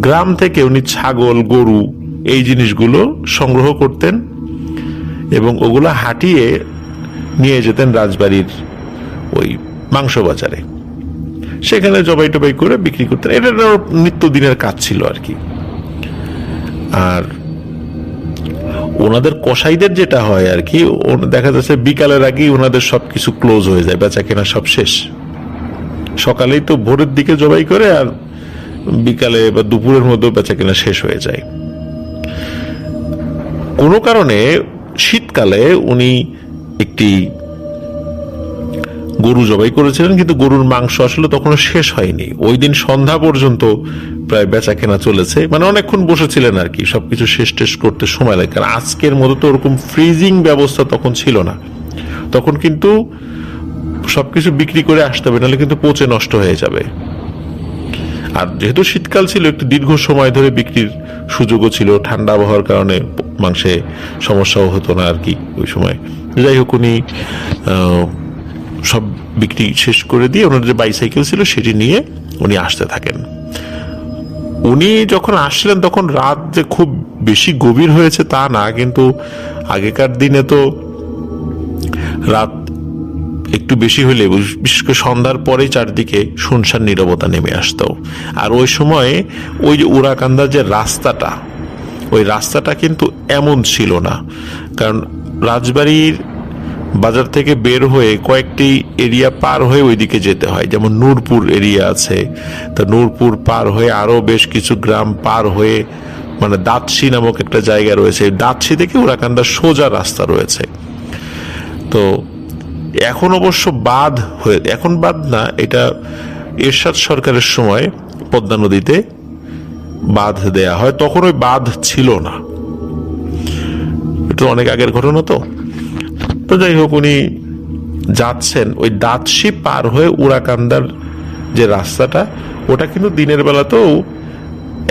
গ্রাম থেকে উনি ছাগল, গরু এই জিনিসগুলো সংগ্রহ করতেন এবং ওগুলো হাঁটিয়ে নিয়ে যেতেন রাজবাড়ির ওই মাংস বাজারে। সেখানে জবাই টবাই করে বিক্রি করতেন। এটা নিত্যদিনের কাজ ছিল আর কি। আর ওনাদের কসাইদের যেটা হয় আর কি, দেখা যাচ্ছে বিকালের আগেই ওনাদের সবকিছু ক্লোজ হয়ে যায়, বেচা কেনা সব শেষ। সকালেই তো ভোরের দিকে জবাই করে, আর বিকালে বা দুপুরের মধ্যে বেচা কেনা শেষ হয়ে যায়। কোনো কারণে শীতকালে উনি একটি গরু জবাই করেছিলেন, কিন্তু গরুর মাংস আসলে তখনও শেষ হয়নি। ওই দিন সন্ধ্যা পর্যন্ত প্রায় বেচা কেনা চলেছে, মানে অনেকক্ষণ বসেছিলেন আর কি, সবকিছু শেষ টেস্ট করতে সময় লাগে। কারণ আজকের মতো তো ওরকম ফ্রিজিং ব্যবস্থা তখন ছিল না। তখন কিন্তু সবকিছু বিক্রি করে আসতে হবে, নাহলে কিন্তু পচে নষ্ট হয়ে যাবে। আর যেহেতু শীতকাল ছিল, একটু দীর্ঘ সময় ধরে বিক্রির সুযোগও ছিল, ঠান্ডা আবহাওয়ার কারণে মাংসে সমস্যাও হতো না আর কি ওই সময়। যাই হোক, উনি সব বিক্রি শেষ করে দিয়ে ওনার যে বাইসাইকেল ছিল সেটি নিয়ে উনি আসতে থাকেন। উনি যখন আসছিলেন তখন রাত যে খুব বেশি গভীর হয়েছে তা না, কিন্তু আগেকার দিনে তো রাত একটু বেশি হলে, বিশেষ করে সন্ধ্যার পরে চারদিকে শুনশান নীরবতা নেমে আসতো। আর ওই সময় ওই যে উড়াকান্দার যে রাস্তাটা, ওই রাস্তাটা কিন্তু এমন ছিল না। কারণ রাজবাড়ির বাজার থেকে বের হয়ে কয়েকটি এরিয়া পার হয়ে ওইদিকে যেতে হয়। যেমন নূরপুর এরিয়া আছে, তা নূরপুর পার হয়ে আরো বেশ কিছু গ্রাম পার হয়ে, মানে দাঁতশি নামক একটা জায়গা রয়েছে, দাঁতশি থেকে উড়াকান্দার সোজা রাস্তা রয়েছে। তো এখন অবশ্য বাঁধ হয়ে, এখন বাঁধ না, এটা এরশাদ সরকারের সময় পদ্মা নদীতে বাঁধ দেয়া হয়। তখন ওই বাঁধ ছিল না, এটা অনেক আগের ঘটনা। তো যাই হোক, উনি যাচ্ছেন ওই দাঁতশি পার হয়ে উড়াকান্দার যে রাস্তাটা, ওটা কিন্তু দিনের বেলাতেও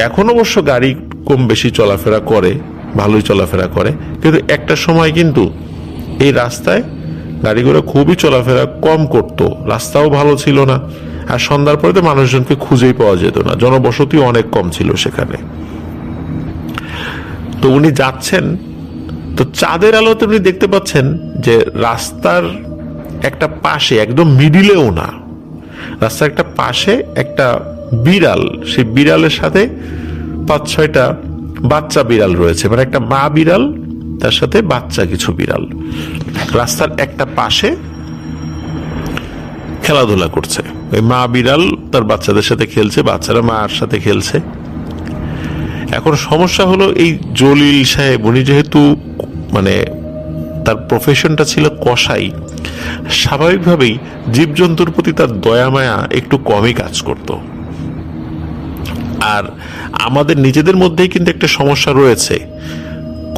এখন অবশ্য গাড়ি কম বেশি চলাফেরা করে, ভালোই চলাফেরা করে, কিন্তু একটা সময় কিন্তু এই রাস্তায় গাড়িগুলো খুবই চলাফেরা কম করতো, রাস্তাও ভালো ছিল না, আর সন্ধ্যার পরে তো মানুষজনকে খুঁজেই পাওয়া যেত না, জনবসতি অনেক কম ছিল সেখানে। তো উনি যাচ্ছেন, তো চাঁদের আলোতে উনি দেখতে পাচ্ছেন যে রাস্তার একটা পাশে, একদম মিডিলেও না, রাস্তার একটা পাশে একটা বিড়াল, সেই বিড়ালের সাথে 5-6টা বাচ্চা বিড়াল রয়েছে, মানে একটা মা বিড়াল তার সাথে বাচ্চা কিছু বিড়াল রাস্তার একটা পাশে খেলাধুলা করছে। ওই মা বিড়াল তার বাচ্চাদের সাথে খেলছে, বাচ্চারা মার সাথে খেলছে। এখন সমস্যা হলো, এই জলিল সাহেব উনি যেহেতু মানে তার প্রফেশনটা ছিল কসাই, স্বাভাবিকভাবেই জীবজন্তুর প্রতি তার দয়া মায়া একটু কমই কাজ করত। আর আমাদের নিজেদের মধ্যেই কিন্তু একটা সমস্যা রয়েছে,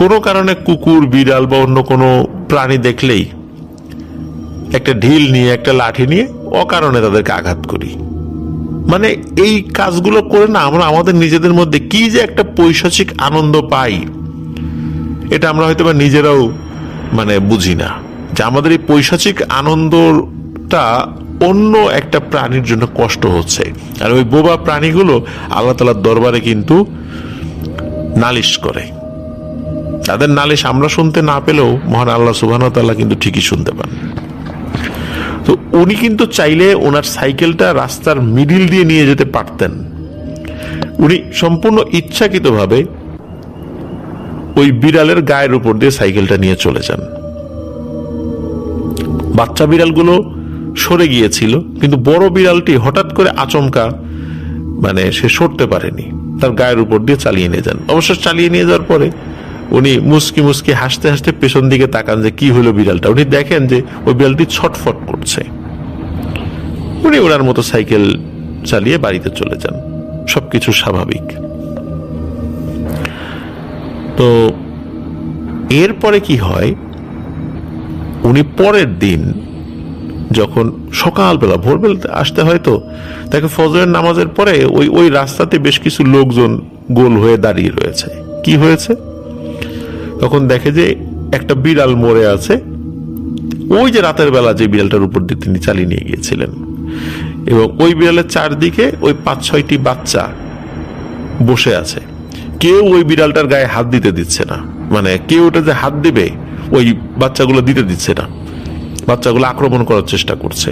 কোনো কারণে কুকুর বিড়াল বা অন্য কোনো প্রাণী দেখলেই একটা ঢিল নিয়ে, একটা লাঠি নিয়ে অকারণে তাদেরকে আঘাত করি। মানে এই কাজগুলো করে না আমরা আমাদের নিজেদের মধ্যে কি যে একটা পৈশাচিক আনন্দ পাই, এটা আমরা হয়তো বা নিজেরাও মানে বুঝি না, যে আমাদের এই পৈশাচিক আনন্দটা অন্য একটা প্রাণীর জন্য কষ্ট হচ্ছে। আর ওই বোবা প্রাণীগুলো আল্লাহ তাআলার দরবারে কিন্তু নালিশ করে, তাদের নালিশ আমরা শুনতে না পেলেও মহান আল্লাহ সুবহানাহু ওয়া তাআলা কিন্তু ঠিকই শুনতে পান। তো উনি কিন্তু চাইলে ওনার সাইকেলটা রাস্তার মিডিল দিয়ে নিয়ে যেতে পারতেন। উনি সম্পূর্ণ ইচ্ছাকৃতভাবে ওই বিড়ালের গায়ের উপর দিয়ে সাইকেলটা নিয়ে চলে যান। বাচ্চা বিড়ালগুলো সরে গিয়েছিল, কিন্তু বড় বিড়ালটি হঠাৎ করে আচমকা মানে সে সরতে পারেনি, তার গায়ের উপর দিয়ে চালিয়ে নিয়ে যান। অবশ্য চালিয়ে নিয়ে যাওয়ার পরে উনি মুস্কি মুস্কি হাসতে হাসতে পেছন দিকে তাকান যে কি হলো বিড়ালটা। উনি দেখেন যে ওই বিড়ালটি ছটফট করছে। উনি ওনার মতো সাইকেল চালিয়ে বাড়িতে চলে যান, সবকিছু স্বাভাবিক। তো এরপরে কি হয়, উনি পরের দিন যখন সকালবেলা ভোরবেলা আসতে হয়, তো তাকে ফজরের নামাজের পরে ওই ওই রাস্তাতে বেশ কিছু লোকজন গোল হয়ে দাঁড়িয়ে রয়েছে। কি হয়েছে, তখন দেখে যে একটা বিড়াল মরে আছে, ওই যে রাতের বেলা যে বিড়ালটার উপর দিয়ে তিনি চালিয়ে নিয়ে গিয়েছিলেন, এবং ওই বিড়ালের চারদিকে ওই 5-6টি বাচ্চা বসে আছে। কেউ ওই বিড়ালটার গায়ে হাত দিতে দিচ্ছে না, মানে কেউ ওটা যে হাত দিবে ওই বাচ্চাগুলো দিতে দিচ্ছে না, বাচ্চাগুলো আক্রমণ করার চেষ্টা করছে।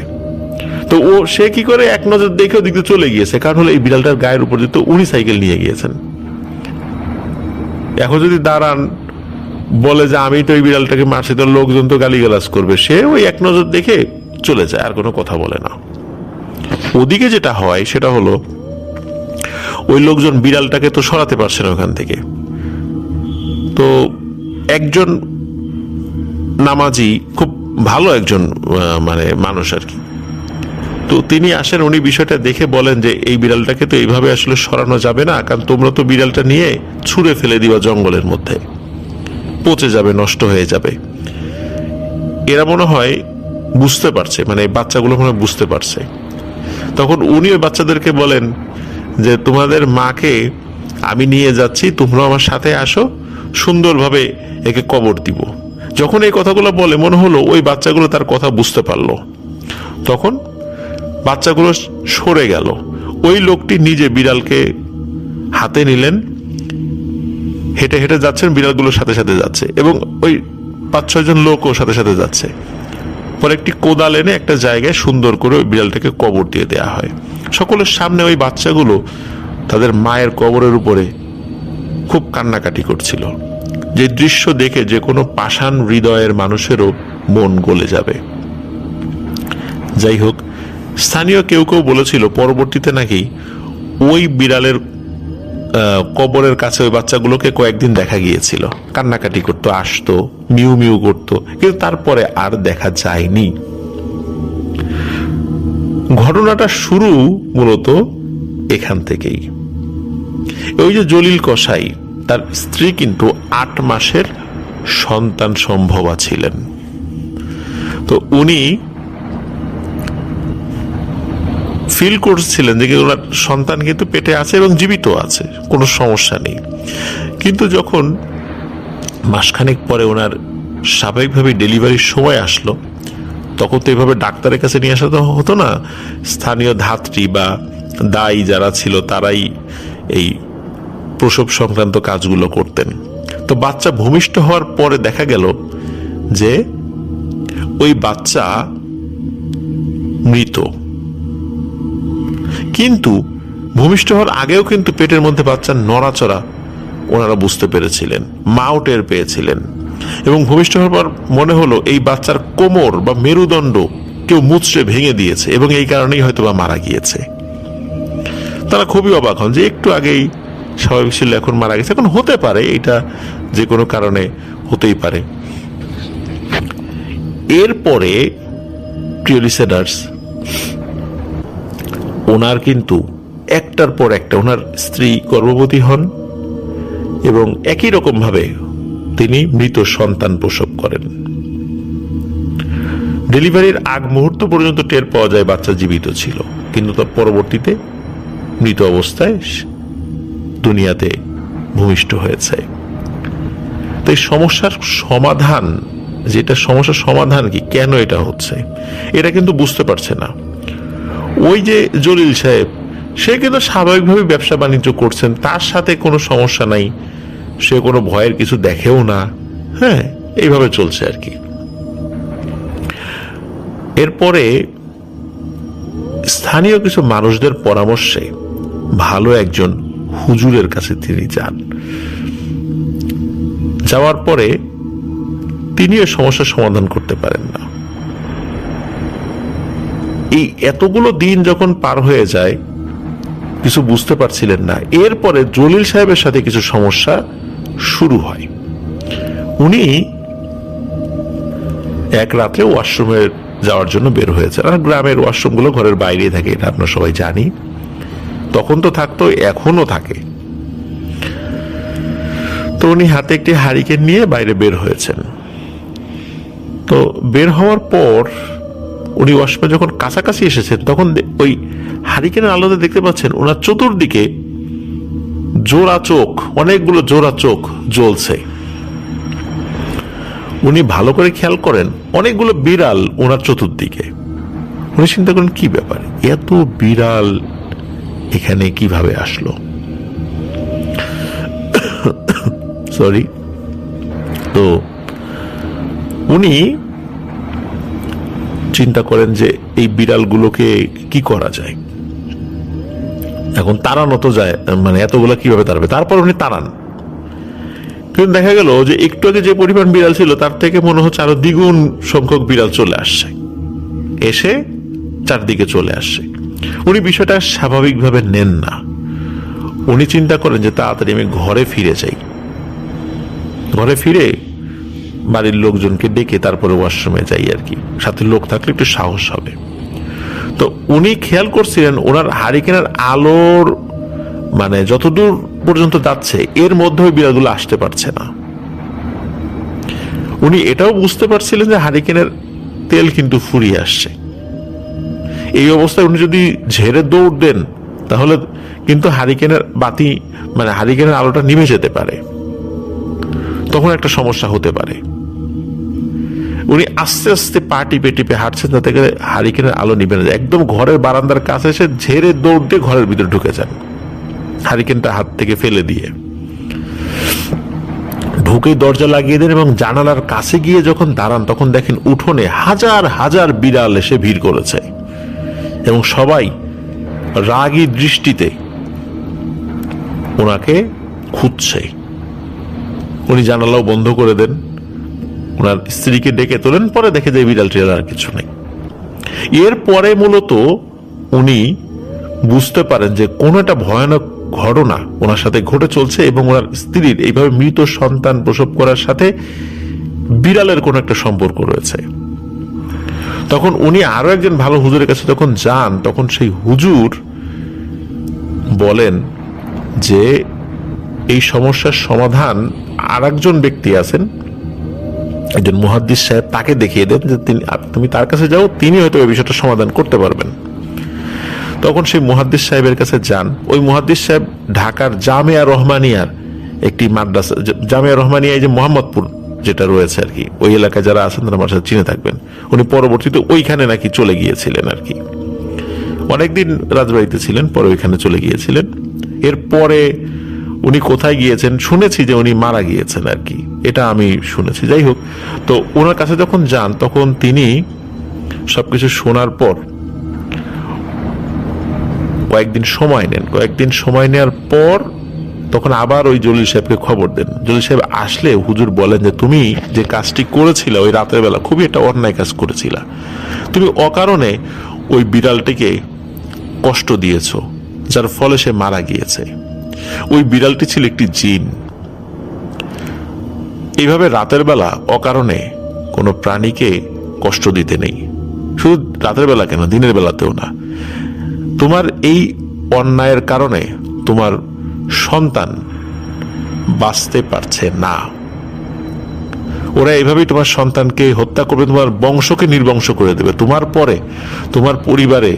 তো সে কি করে, এক নজর দেখে ওদিকে চলে গিয়েছে, কারণ হলো এই বিড়ালটার গায়ের উপর দিয়ে তো উনি সাইকেল নিয়ে গিয়েছেন। এখন যদি দাঁড়ান বলে যে আমি তো এই বিড়ালটাকে মারছি, তো লোকজন তো গালিগালাজ করবে, সে ওই এক নজর দেখে চলে যায়, আর কোনো কথা বলে না। ওদিকে যেটা হয় সেটা হলো, ওই লোকজন বিড়ালটাকে তো সরাতে পারছে না ওখান থেকে। তো একজন নামাজি, খুব ভালো একজন মানে মানুষ আর কি, তো তিনি আসেন, উনি বিষয়টা দেখে বলেন যে এই বিড়ালটাকে তো এইভাবে আসলে সরানো যাবে না, কারণ তোমরা তো বিড়ালটা নিয়ে ছুঁড়ে ফেলে দিবা জঙ্গলের মধ্যে, পচে যাবে, নষ্ট হয়ে যাবে। এরা মনে হয় বুঝতে পারছে, মানে বাচ্চাগুলো মনে হয় বুঝতে পারছে। তখন উনি ওই বাচ্চাদেরকে বলেন যে তোমাদের মাকে আমি নিয়ে যাচ্ছি, তোমরা আমার সাথে আসো, সুন্দরভাবে একে কবর দিব। যখন এই কথাগুলো বলে, মনে হলো ওই বাচ্চাগুলো তার কথা বুঝতে পারলো। তখন বাচ্চাগুলো সরে গেল, ওই লোকটি নিজে বিড়ালকে হাতে নিলেন, হেঁটে হেঁটে যাচ্ছেন, বিড়ালগুলোর সাথে সাথে যাচ্ছে, এবং ওই 5-6 জন লোকও সাথে সাথে যাচ্ছে। পরে একটি কোদাল এনে একটা জায়গায় সুন্দর করে ওই বিড়ালটাকে কবর দিয়ে দেয়া হয়। সকলের সামনে ওই বাচ্চাগুলো তাদের মায়ের কবরের উপরে খুব কান্নাকাটি করছিল, যে দৃশ্য দেখে যে কোনো পাষাণ হৃদয়ের মানুষেরও মন গলে যাবে। যাই হোক, স্থানীয় কেউ কেউ বলেছিল পরবর্তীতে নাকি ওই বিড়ালের কবরের কাছে ওই বাচ্চাগুলোকে কয়েকদিন দেখা গিয়েছিল, কান্নাকাটি করতো, আসতো, মিউ মিউ করতো, কিন্তু তারপরে আর দেখা যায়নি। ঘটনাটা শুরু মূলত এখান থেকেই। ওই যে জলিল কসাই, তার স্ত্রী কিন্তু 8 মাসের সন্তান সম্ভবা ছিলেন। তো উনি ফিল করছিলেন যে ওনার সন্তান কিন্তু পেটে আছে এবং জীবিত আছে, কোনো সমস্যা নেই। কিন্তু যখন মাসখানেক পরে ওনার স্বাভাবিকভাবে ডেলিভারির সময় আসলো, তখন তো এভাবে ডাক্তারের কাছে নিয়ে আসা তো হতো না। স্থানীয় ধাত্রী বা দায়ী যারা ছিল তারাই এই প্রসব সংক্রান্ত কাজগুলো করতেন। তো বাচ্চা ভূমিষ্ঠ হওয়ার পরে দেখা গেল যে ওই বাচ্চা মৃত। কিন্তু ভূমিষ্ঠ হওয়ার আগেও কিন্তু পেটের মধ্যে বাচ্চার নড়াচড়া ওনারা বুঝতে পেরেছিলেন, মাও টের পেয়েছিলেন। এবং ভূমিষ্ঠ হওয়ার পর মনে হলো এই বাচ্চার কোমর বা মেরুদণ্ড কেউ মুচড়ে ভেঙে দিয়েছে এবং এই কারণেই হয়তো বা মারা গিয়েছে। তারা খুবই অবাক হন যে একটু আগেই স্বাভাবিক ছিল, এখন মারা গেছে। এখন হতে পারে, এটা যে কোনো কারণে হতেই পারে। এরপরে প্রিয় লিসেনার্স, ওনার কিন্তু একটার পর একটা ওনার স্ত্রী গর্ভবতী হন এবং একই রকম ভাবে তিনি মৃত সন্তান প্রসব করেন। ডেলিভারির আগ মুহূর্ত পর্যন্ত টের পাওয়া যায় বাচ্চা জীবিত ছিল, কিন্তু তার পরবর্তীতে মৃত অবস্থায় দুনিয়াতে ভূমিষ্ঠ হয়েছে। তো এই সমস্যার সমাধান, যেটা সমস্যার সমাধান কি, কেন এটা হচ্ছে, এটা কিন্তু বুঝতে পারছে না। ওই যে জলিল সাহেব, সে কিন্তু স্বাভাবিকভাবে ব্যবসা বাণিজ্য করছেন, তার সাথে কোনো সমস্যা নাই, সে কোনো ভয়ের কিছু দেখেও না। হ্যাঁ, এইভাবে চলছে আর কি। এরপরে স্থানীয় কিছু মানুষদের পরামর্শে ভালো একজন হুজুরের কাছে তিনি যান। যাওয়ার পরে তিনি এই সমস্যার সমাধান করতে পারেন না। এই এতগুলো দিন যখন পার হয়ে যায়, কিছু বুঝতে পারছিলেন না। এরপরে জলিল সাহেবের সাথে কিছু সমস্যা শুরু হয়। উনি এক রাতে ওয়াশরুমে যাওয়ার জন্য বের হয়েছেন। আর গ্রামের ওয়াশরুমগুলো ঘরের বাইরে থাকে, এটা আমরা সবাই জানি। তখন তো থাকতো, এখনো থাকে। তো উনি হাতে একটি হারিকেন নিয়ে বাইরে বের হয়েছেন। তো বের হওয়ার পর উনি ওয়াশরুমে যখন কাছাকাছি এসেছেন, তখন ওই হারিকেনের আলোতে দেখতে পাচ্ছেন ওনার চতুর্দিকে জোড়া চোখ, অনেকগুলো জোড়া চোখ জ্বলছে। উনি ভালো করে খেয়াল করেন, অনেকগুলো বিড়াল ওনার চতুর্দিকে। উনি চিন্তা করেন কি ব্যাপার, এত বিড়াল এখানে কিভাবে আসলো। সরি। তো উনি চিন্তা করেন যে এই বিড়ালগুলোকে কি করা যায়। এখন তাড়ানো তো যায়, মানে এতগুলো কিভাবে তাড়াবে। তারপর উনি তাড়ান, কিন্তু দেখা গেল যে একটু আগে যে পরিমাণ বিড়াল ছিল তার থেকে মনে হচ্ছে আরো দ্বিগুণ সংখ্যক বিড়াল চলে আসছে, এসে চারদিকে চলে আসছে। উনি বিষয়টা স্বাভাবিকভাবে নেন না। উনি চিন্তা করেন যে তাড়াতাড়ি আমি ঘরে ফিরে যাই, ঘরে ফিরে বাড়ির লোকজনকে ডেকে তারপরে ওয়াশরুমে যাই আর কি, সাথে লোক থাকলে একটু সাহস হবে। তো উনি খেয়াল করছিলেন ওনার হারিকেনের আলোর মানে যতদূর পর্যন্ত যাচ্ছে এর মধ্যে ওই বিড়ালগুলো আসতে পারছে না। উনি এটাও বুঝতে পারছিলেন যে হারিকেনের তেল কিন্তু ফুরিয়ে আসছে। এই অবস্থায় উনি যদি ঝেড়ে দৌড় দেন তাহলে কিন্তু হারিকেনের বাতি মানে হারিকেনের আলোটা নিভে যেতে পারে, তখন একটা সমস্যা হতে পারে। উনি আস্তে আস্তে পা টিপে টিপে হাঁটছেন যাতে করে হারিকেনের আলো নিভে না যায়। একদম ঘরের বারান্দার কাছে এসে ঝেড়ে দৌড় দিয়ে ঘরের ভিতরে ঢুকে যান, হারিকেনটা হাত থেকে ফেলে দিয়ে। ঢুকে দরজা লাগিয়ে দেন এবং জানালার কাছে গিয়ে যখন দাঁড়ান তখন দেখেন উঠোনে হাজার হাজার বিড়াল এসে ভিড় করেছে এবং সবাই রাগী দৃষ্টিতে ওনাকে খুঁজছে। উনি জানালাও বন্ধ করে দেন, ওনার স্ত্রীকে ডেকে তোলেন, পরে দেখে যে বিড়াল টিড়াল আর কিছু নেই। এরপরে মূলত উনি বুঝতে পারেন যে কোন একটা ভয়ানক ঘটনা ওনার সাথে ঘটে চলছে এবং ওনার স্ত্রীর এইভাবে মৃত সন্তান প্রসব করার সাথে বিড়ালের কোন একটা সম্পর্ক রয়েছে। তখন উনি আরো একজন ভালো হুজুরের কাছে যখন যান, তখন সেই হুজুর বলেন যে এই সমস্যার সমাধান আর একজন ব্যক্তি আছেন, একজন মুহাদ্দিস সাহেব, তাকে দেখিয়ে দেন যে তুমি তার কাছে যাও, তিনি হয়তো এই বিষয়টা সমাধান করতে পারবেন। তখন সেই মুহাদ্দিস সাহেবের কাছে যান। ওই মুহাদ্দিস সাহেব ঢাকার জামিয়া রহমানিয়ার একটি মাদ্রাসা, জামিয়া রহমানিয়া এই যে মোহাম্মদপুর যেটা রয়েছে আর কি, ওই এলাকায় যারা আছেন তারা আমার সাথে চিনে থাকবেন। উনি পরবর্তীতে ওইখানে নাকি চলে গিয়েছিলেন আর কি, অনেকদিন রাজবাড়িতে ছিলেন, পরে ওইখানে চলে গিয়েছিলেন। এরপরে উনি কোথায় গিয়েছেন শুনেছি যে উনি মারা গিয়েছেন আর কি, এটা আমি শুনেছি। যাই হোক, তো ওনার কাছে যখন যান তখন তিনি সবকিছু শোনার পর কয়েকদিন সময় নেন। কয়েকদিন সময় নেওয়ার পর তখন আবার ওই জলিল সাহেবকে খবর দেন। জলিল সাহেব আসলে হুজুর বলেন যে তুমি যে কাজটি করেছিলে ওই রাতের বেলা, খুবই একটা অন্যায় কাজ করেছিল। তুমি অকারণে ওই বিড়ালটিকে কষ্ট দিয়েছ, যার ফলে সে মারা গিয়েছে। ওই বিড়ালটি ছিল একটি জিন। এইভাবে রাতের বেলা অকারণে কোনো প্রাণীকে কষ্ট দিতে নেই, শুধু রাতের বেলা কেন, দিনের বেলাতেও না। তোমার এই অন্যায়ের কারণে তোমার সন্তান বাঁচতে পারছে না, ওরা এইভাবেই তোমার সন্তানকে হত্যা করবে, তোমার বংশকে নির্বংশ করে দেবে, তোমার পরে তোমার পরিবারে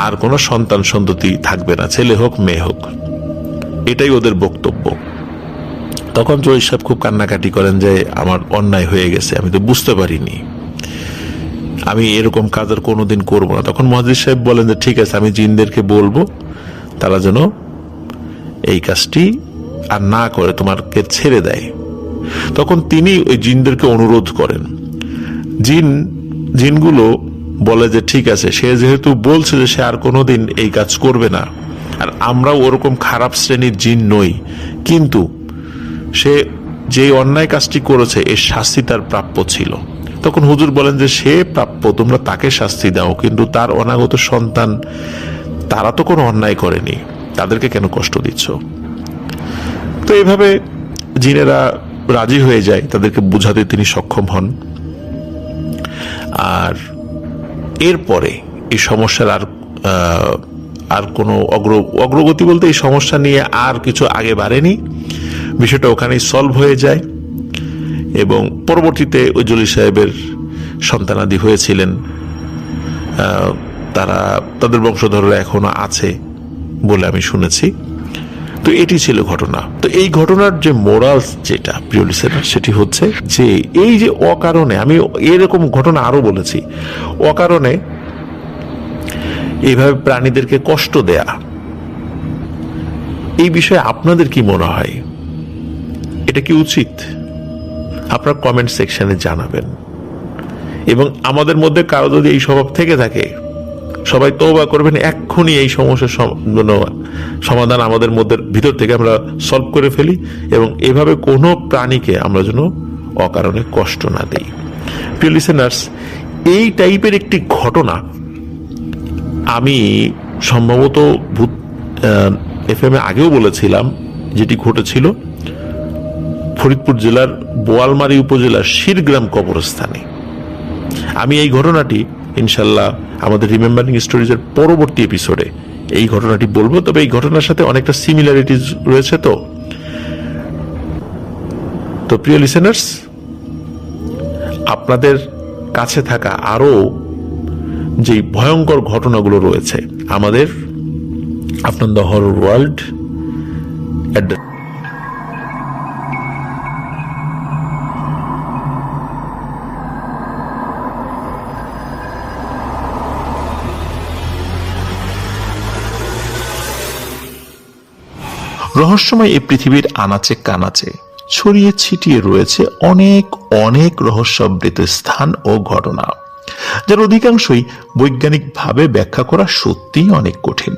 আর কোনো সন্তান সন্ততি থাকবে না, ছেলে হোক মেয়ে হোক। এটাই ওদের বক্তব্য। তখন জহির সাহেব খুব কান্নাকাটি করেন যে আমার অন্যায় হয়ে গেছে, আমি তো বুঝতে পারিনি, আমি এরকম কাজ আর কোনোদিন করবো না। তখন মুহাদ্দিস সাহেব বলেন যে ঠিক আছে, আমি জিনদেরকে বলবো তারা যেন এই কাজটি আর না করে তোমাকে ছেড়ে দেয়। তখন তিনি ওই জিনদেরকে অনুরোধ করেন। জিনগুলো বলে যে ঠিক আছে, সে যেহেতু বলছে যে সে আর কোনোদিন এই কাজ করবে না, আর আমরাও ওরকম খারাপ শ্রেণীর জিন নই, কিন্তু সে যে অন্যায় কাজটি করেছে এর শাস্তি তার প্রাপ্য ছিল। তখন হুজুর বলেন যে সে প্রাপ্য, তোমরা তাকে শাস্তি দাও, কিন্তু তার অনাগত সন্তান তারা তো কোনো অন্যায় করেনি, তাদেরকে কেন কষ্ট দিচ্ছ? তো এইভাবে জিনেরা রাজি হয়ে যায়, তাদেরকে বুঝাতে তিনি সক্ষম হন। আর এরপরে এই সমস্যার আর কোনো অগ্রগতি বলতে এই সমস্যা নিয়ে আর কিছু আগে বাড়েনি, বিষয়টা ওখানেই সলভ হয়ে যায়। এবং পরবর্তীতে ওই জলিল সাহেবের সন্তানাদি হয়েছিলেন, তাদের বংশধররা এখনো আছে বলে আমি শুনেছি। তো এটি ছিল ঘটনা। তো এই ঘটনার যে মোরালস যেটা প্রিয় লিসেনার, সেটি হচ্ছে যে এই যে অকারণে, আমি এরকম ঘটনা আরো বলেছি, অকারণে এইভাবে প্রাণীদেরকে কষ্ট দেয়া, এই বিষয়ে আপনাদের কি মনে হয়? এটা কি উচিত? আপনার কমেন্ট সেকশনে জানাবেন। এবং আমাদের মধ্যে কারো যদি এই স্বভাব থেকে থাকে, সবাই তওবা করবেন, এক্ষুনি এই সমস্যার সমাধান আমাদের মধ্যে ভিতর থেকে আমরা সলভ করে ফেলি, এবং এভাবে কোনো প্রাণীকে আমরা যেন অকারণে কষ্ট না দেই। প্রিয় লিসেনার্স, এই টাইপের একটি ঘটনা আমি সম্ভবত এফএম এ আগেও বলেছিলাম, যেটি ঘটেছিল ফরিদপুর জেলার বোয়ালমারী উপজেলার শিরগ্রাম কবরস্থানে। আমি এই ঘটনাটি ইনশাল্লাহ আমাদের রিমেম্বারিং স্টোরিজের পরবর্তী এপিসোডে এই ঘটনাটি বলবো। তবে এই ঘটনার সাথে অনেকটা সিমিলারিটিজ রয়েছে। তো প্রিয় লিসেনার্স, আপনাদের কাছে থাকা আরো যে ভয়ঙ্কর ঘটনাগুলো রয়েছে আমাদের আপনার দ্য হরর ওয়ার্ল্ড রহস্যময় এই পৃথিবীর আনাচে কানাচে ছড়িয়ে ছিটিয়ে রয়েছে অনেক অনেক রহস্যাবৃত স্থান ও ঘটনা, যার অধিকাংশই বৈজ্ঞানিকভাবে ব্যাখ্যা করা সত্যিই অনেক কঠিন,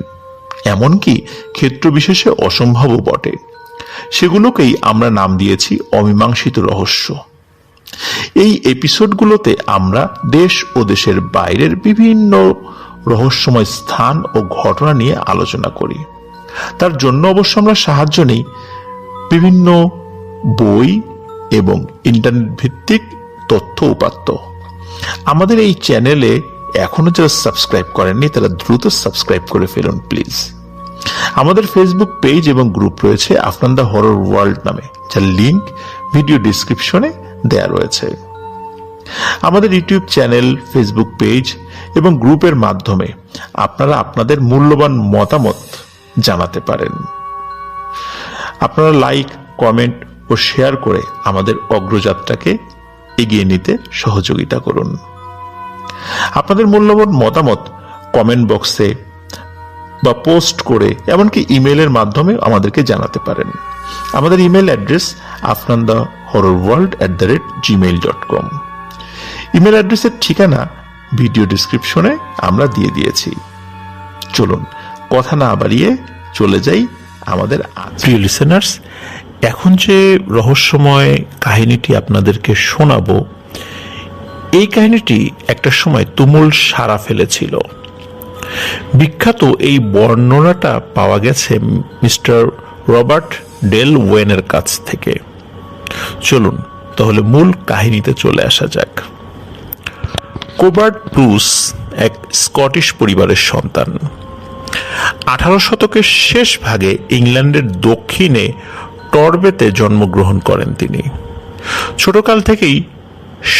এমনকি ক্ষেত্র বিশেষে অসম্ভবও বটে। সেগুলোকেই আমরা নাম দিয়েছি অমীমাংসিত রহস্য। এই এপিসোডগুলোতে আমরা দেশ ও দেশের বাইরের বিভিন্ন রহস্যময় স্থান ও ঘটনা নিয়ে আলোচনা করি। তার জন্য অবশ্য আমরা সাহায্য নেই বিভিন্ন বই এবং ইন্টারনেট ভিত্তিক তথ্য উপাত্ত। আমাদের এই চ্যানেলে এখনো যারা সাবস্ক্রাইব করেননি তারা দ্রুত সাবস্ক্রাইব করে ফেলুন প্লিজ। আমাদের ফেসবুক পেজ এবং গ্রুপ রয়েছে আফরান দ্য হরর ওয়ার্ল্ড নামে, যার লিংক ভিডিও ডিসক্রিপশনে দেয়া রয়েছে। আমাদের ইউটিউব চ্যানেল, ফেসবুক পেজ এবং গ্রুপের মাধ্যমে আপনারা আপনাদের মূল্যবান মতামত জানাতে পারেন। আপনারা লাইক, কমেন্ট ও শেয়ার করে আমাদের অগ্রযাত্রাকে এগিয়ে নিতে সহযোগিতা করুন। আপনাদের মূল্যবান মতামত কমেন্ট বক্সে বা পোস্ট করে এমনকি ইমেলের মাধ্যমে আমাদেরকে জানাতে পারেন। আমাদের ইমেল অ্যাড্রেস afnandahorrorworld@gmail.com। ইমেল অ্যাড্রেসের ঠিকানা ভিডিও ডিসক্রিপশনে আমরা দিয়ে দিয়েছি। চলুন কথা না বাড়িয়ে চলে যাই আমাদের প্রিয় লিসেনার্স। এখন যে রহস্যময় কাহিনীটি আপনাদেরকে শোনাবো, এই কাহিনীটি একটা সময় তুমুল সাড়া ফেলেছিল। বিখ্যাত এই বর্ণনাটা পাওয়া গেছে মিস্টার রবার্ট ডেল ওয়েনের কাছ থেকে। চলুন তাহলে মূল কাহিনীতে চলে আসা যাক। কোবার্ট ব্রুস এক স্কটিশ পরিবারের সন্তান। 18 শতকের শেষ ভাগে ইংল্যান্ডের দক্ষিণে টরবেতে জন্মগ্রহণ করেন তিনি। ছোটকাল থেকেই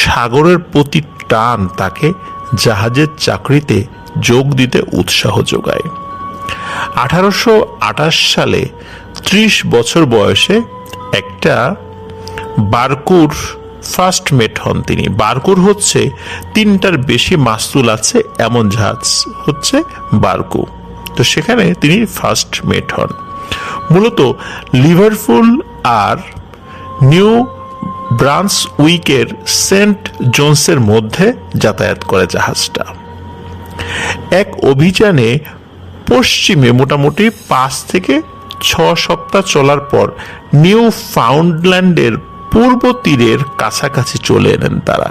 সাগরের প্রতি টান তাকে জাহাজের চাকরিতে যোগ দিতে উৎসাহ যোগায়। 1828 সালে 30 বছর বয়সে একটা বারকুর ফার্স্ট মেট হন তিনি। বারকুর হচ্ছে 3টার বেশি মাস্তুল আছে এমন জাহাজ হচ্ছে বারকু। তো সেখানে তিনি ফার্স্ট মেট হন। মূলত লিভারপুল আর নিউ ব্রান্সউইকের সেন্ট জোন্সের মধ্যে যাতায়াত করে জাহাজটা। এক অভিযানে পশ্চিমে মোটামুটি 5 থেকে 6 সপ্তাহ চলার পর নিউ ফাউন্ডল্যান্ডের পূর্ব তীরের কাছাকাছি চলে এলেন তারা।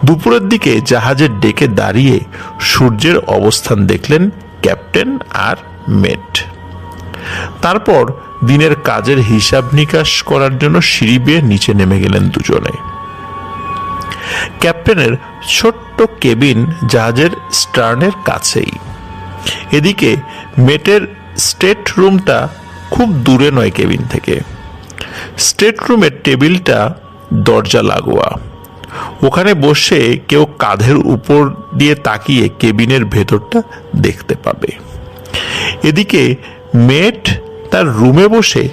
দুপুরের দিকে জাহাজের ডেকে দাঁড়িয়ে সূর্যের অবস্থান দেখলেন ক্যাপ্টেন আর মেট। তারপর দিনের কাজের হিসাব নিকাশ করার জন্য সিঁড়ি বেয়ে নিচে নেমে গেলেন দুজনে। ক্যাপ্টেনের ছোট্ট কেবিন জাহাজের স্টার্নের কাছেই। এদিকে মেটের স্টেট রুমটা খুব দূরে নয় কেবিন থেকে। স্টেট রুমের টেবিলটা দরজা লাগোয়া। ওখানে বসে কেউ কাঁধের উপর দিয়ে তাকিয়ে কেবিনের ভেতরটা দেখতে পাবে। এদিকে মেট তার রুমে বসে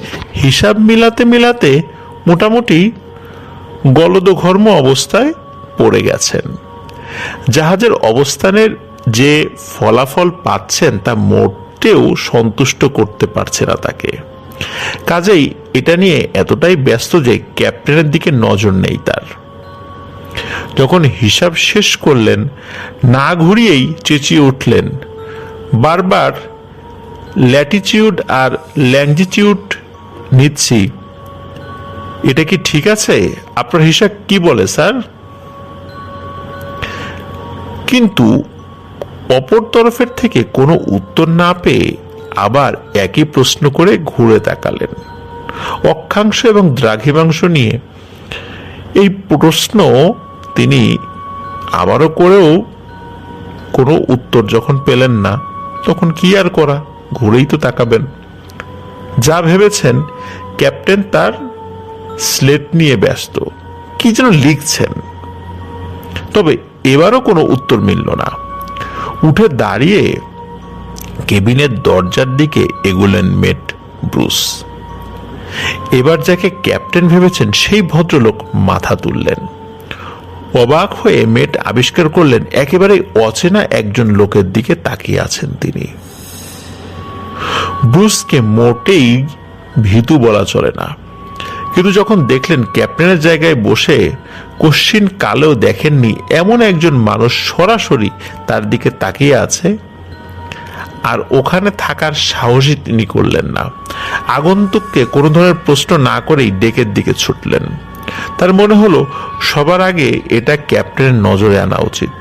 হিসাব মিলাতে মিলাতে মোটামুটি গলদঘর্ম অবস্থায় পড়ে গেছেন। জাহাজের অবস্থানের যে ফলাফল পাচ্ছেন তা মোটেও সন্তুষ্ট করতে পারছে না তাকে। কাজেই এটা নিয়ে এতটাই ব্যস্ত যে ক্যাপ্টেনের দিকে নজর নেই তার। যখন হিসাব শেষ করলেন, না ঘুরিয়েই চেঁচিয়ে উঠলেন, বারবার ল্যাটিটিউড আর ল্যাঙ্গিটিউড নিচ্ছি, এটা কি ঠিক আছে? আপনার হিসাব কি বলে স্যার? কিন্তু অপর তরফের থেকে কোনো উত্তর না পেয়ে আবার একই প্রশ্ন করে ঘুরে তাকালেন। অক্ষাংশ এবং দ্রাঘিমাংশ নিয়ে এই প্রশ্ন তিনি আবারও করেও কোনো উত্তর যখন পেলেন না, তখন কি আর করা, ঘুরেই তো তাকাবেন। যা ভেবেছেন, ক্যাপ্টেন তার স্লেট নিয়ে ব্যস্ত, কি যেন লিখছেন। তবে এবারও কোনো উত্তর মিলল না। উঠে দাঁড়িয়ে কেবিনের দরজার দিকে এগোলেন মেট ব্রুস। এবার যাকে ক্যাপ্টেন ভেবেছেন সেই ভদ্রলোক মাথা তুললেন। অবাক হয়ে মেট আবিষ্কার করলেন একেবারে অচেনা একজন লোকের দিকে তাকিয়ে আছেন তিনি। ব্রুসকে মোটেই ভীতু বলা চলে না, কিন্তু যখন দেখলেন ক্যাপ্টেনের জায়গায় বসে কশ্চিন কালেও দেখেননি এমন একজন মানুষ সরাসরি তার দিকে তাকিয়ে আছে, আর ওখানে থাকার সাহসই তিনি করলেন না। আগন্তুককে কোনো ধরনের প্রশ্ন না করেই ডেকের দিকে ছুটলেন। তার মনে হলো সবার আগে এটা ক্যাপ্টেনের নজরে আনা উচিত।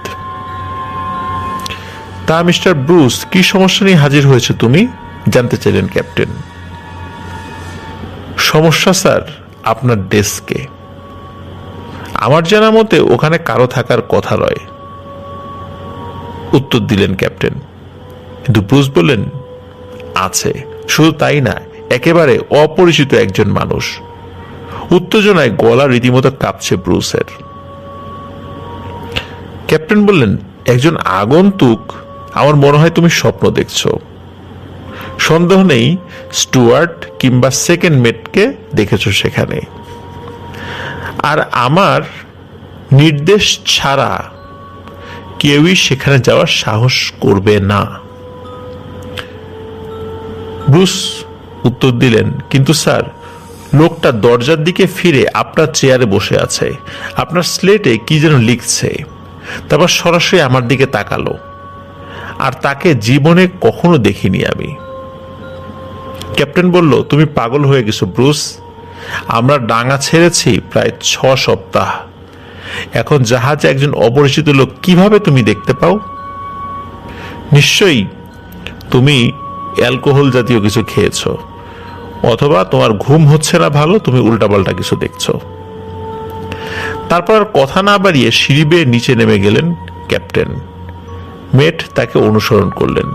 তা মিস্টার ব্রুস, কি সমস্যা নিয়ে হাজির হয়েছে তুমি? জানতে চাইলেন ক্যাপ্টেন। সমস্যা স্যার আপনার ডেস্কে। আমার জানা মতে ওখানে কারো থাকার কথা নয়, উত্তর দিলেন ক্যাপ্টেন। কিন্তু ব্রুস বললেন, আছে, শুধু তাই না, একেবারে অপরিচিত একজন মানুষ। উত্তেজনায় গলা রীতিমতো কাঁপছে ব্রুসের। ক্যাপ্টেন বললেন, একজন আগন্তুক? আমার মনে হয় তুমি স্বপ্ন দেখছো। সন্দেহ নেই স্টুয়ার্ট কিংবা সেকেন্ড মেটকে দেখেছো সেখানে, আর আমার নির্দেশ ছাড়া কেউই সেখানে যাওয়ার সাহস করবে না। ব্রুস উত্তর দিলেন, কিন্তু স্যার, লোকটা দরজার দিকে ফিরে আপনার চেয়ারে বসে আছে, আপনার স্লেটে কি যেন লিখছে, তারপর সরাসরি আমার দিকে তাকালো, আর তাকে জীবনে কখনো দেখিনি আমি। ক্যাপ্টেন বলল, তুমি পাগল হয়ে গেছো ব্রুস। আমরা ডাঙা ছেড়েছি প্রায় 6 সপ্তাহ। এখন জাহাজে একজন অপরিচিত লোক কিভাবে তুমি দেখতে পাও? নিশ্চয়ই তুমি অ্যালকোহল জাতীয় কিছু খেয়েছো, অথবা তোমার ঘুম হচ্ছে না ভালো, তুমি উল্টাপাল্টা কিছু দেখছো। তারপর আর কথা না বাড়িয়ে সিঁড়ি বেয়ে নিচে নেমে গেলেন ক্যাপ্টেন। মেট তাকে অনুসরণ করলেন,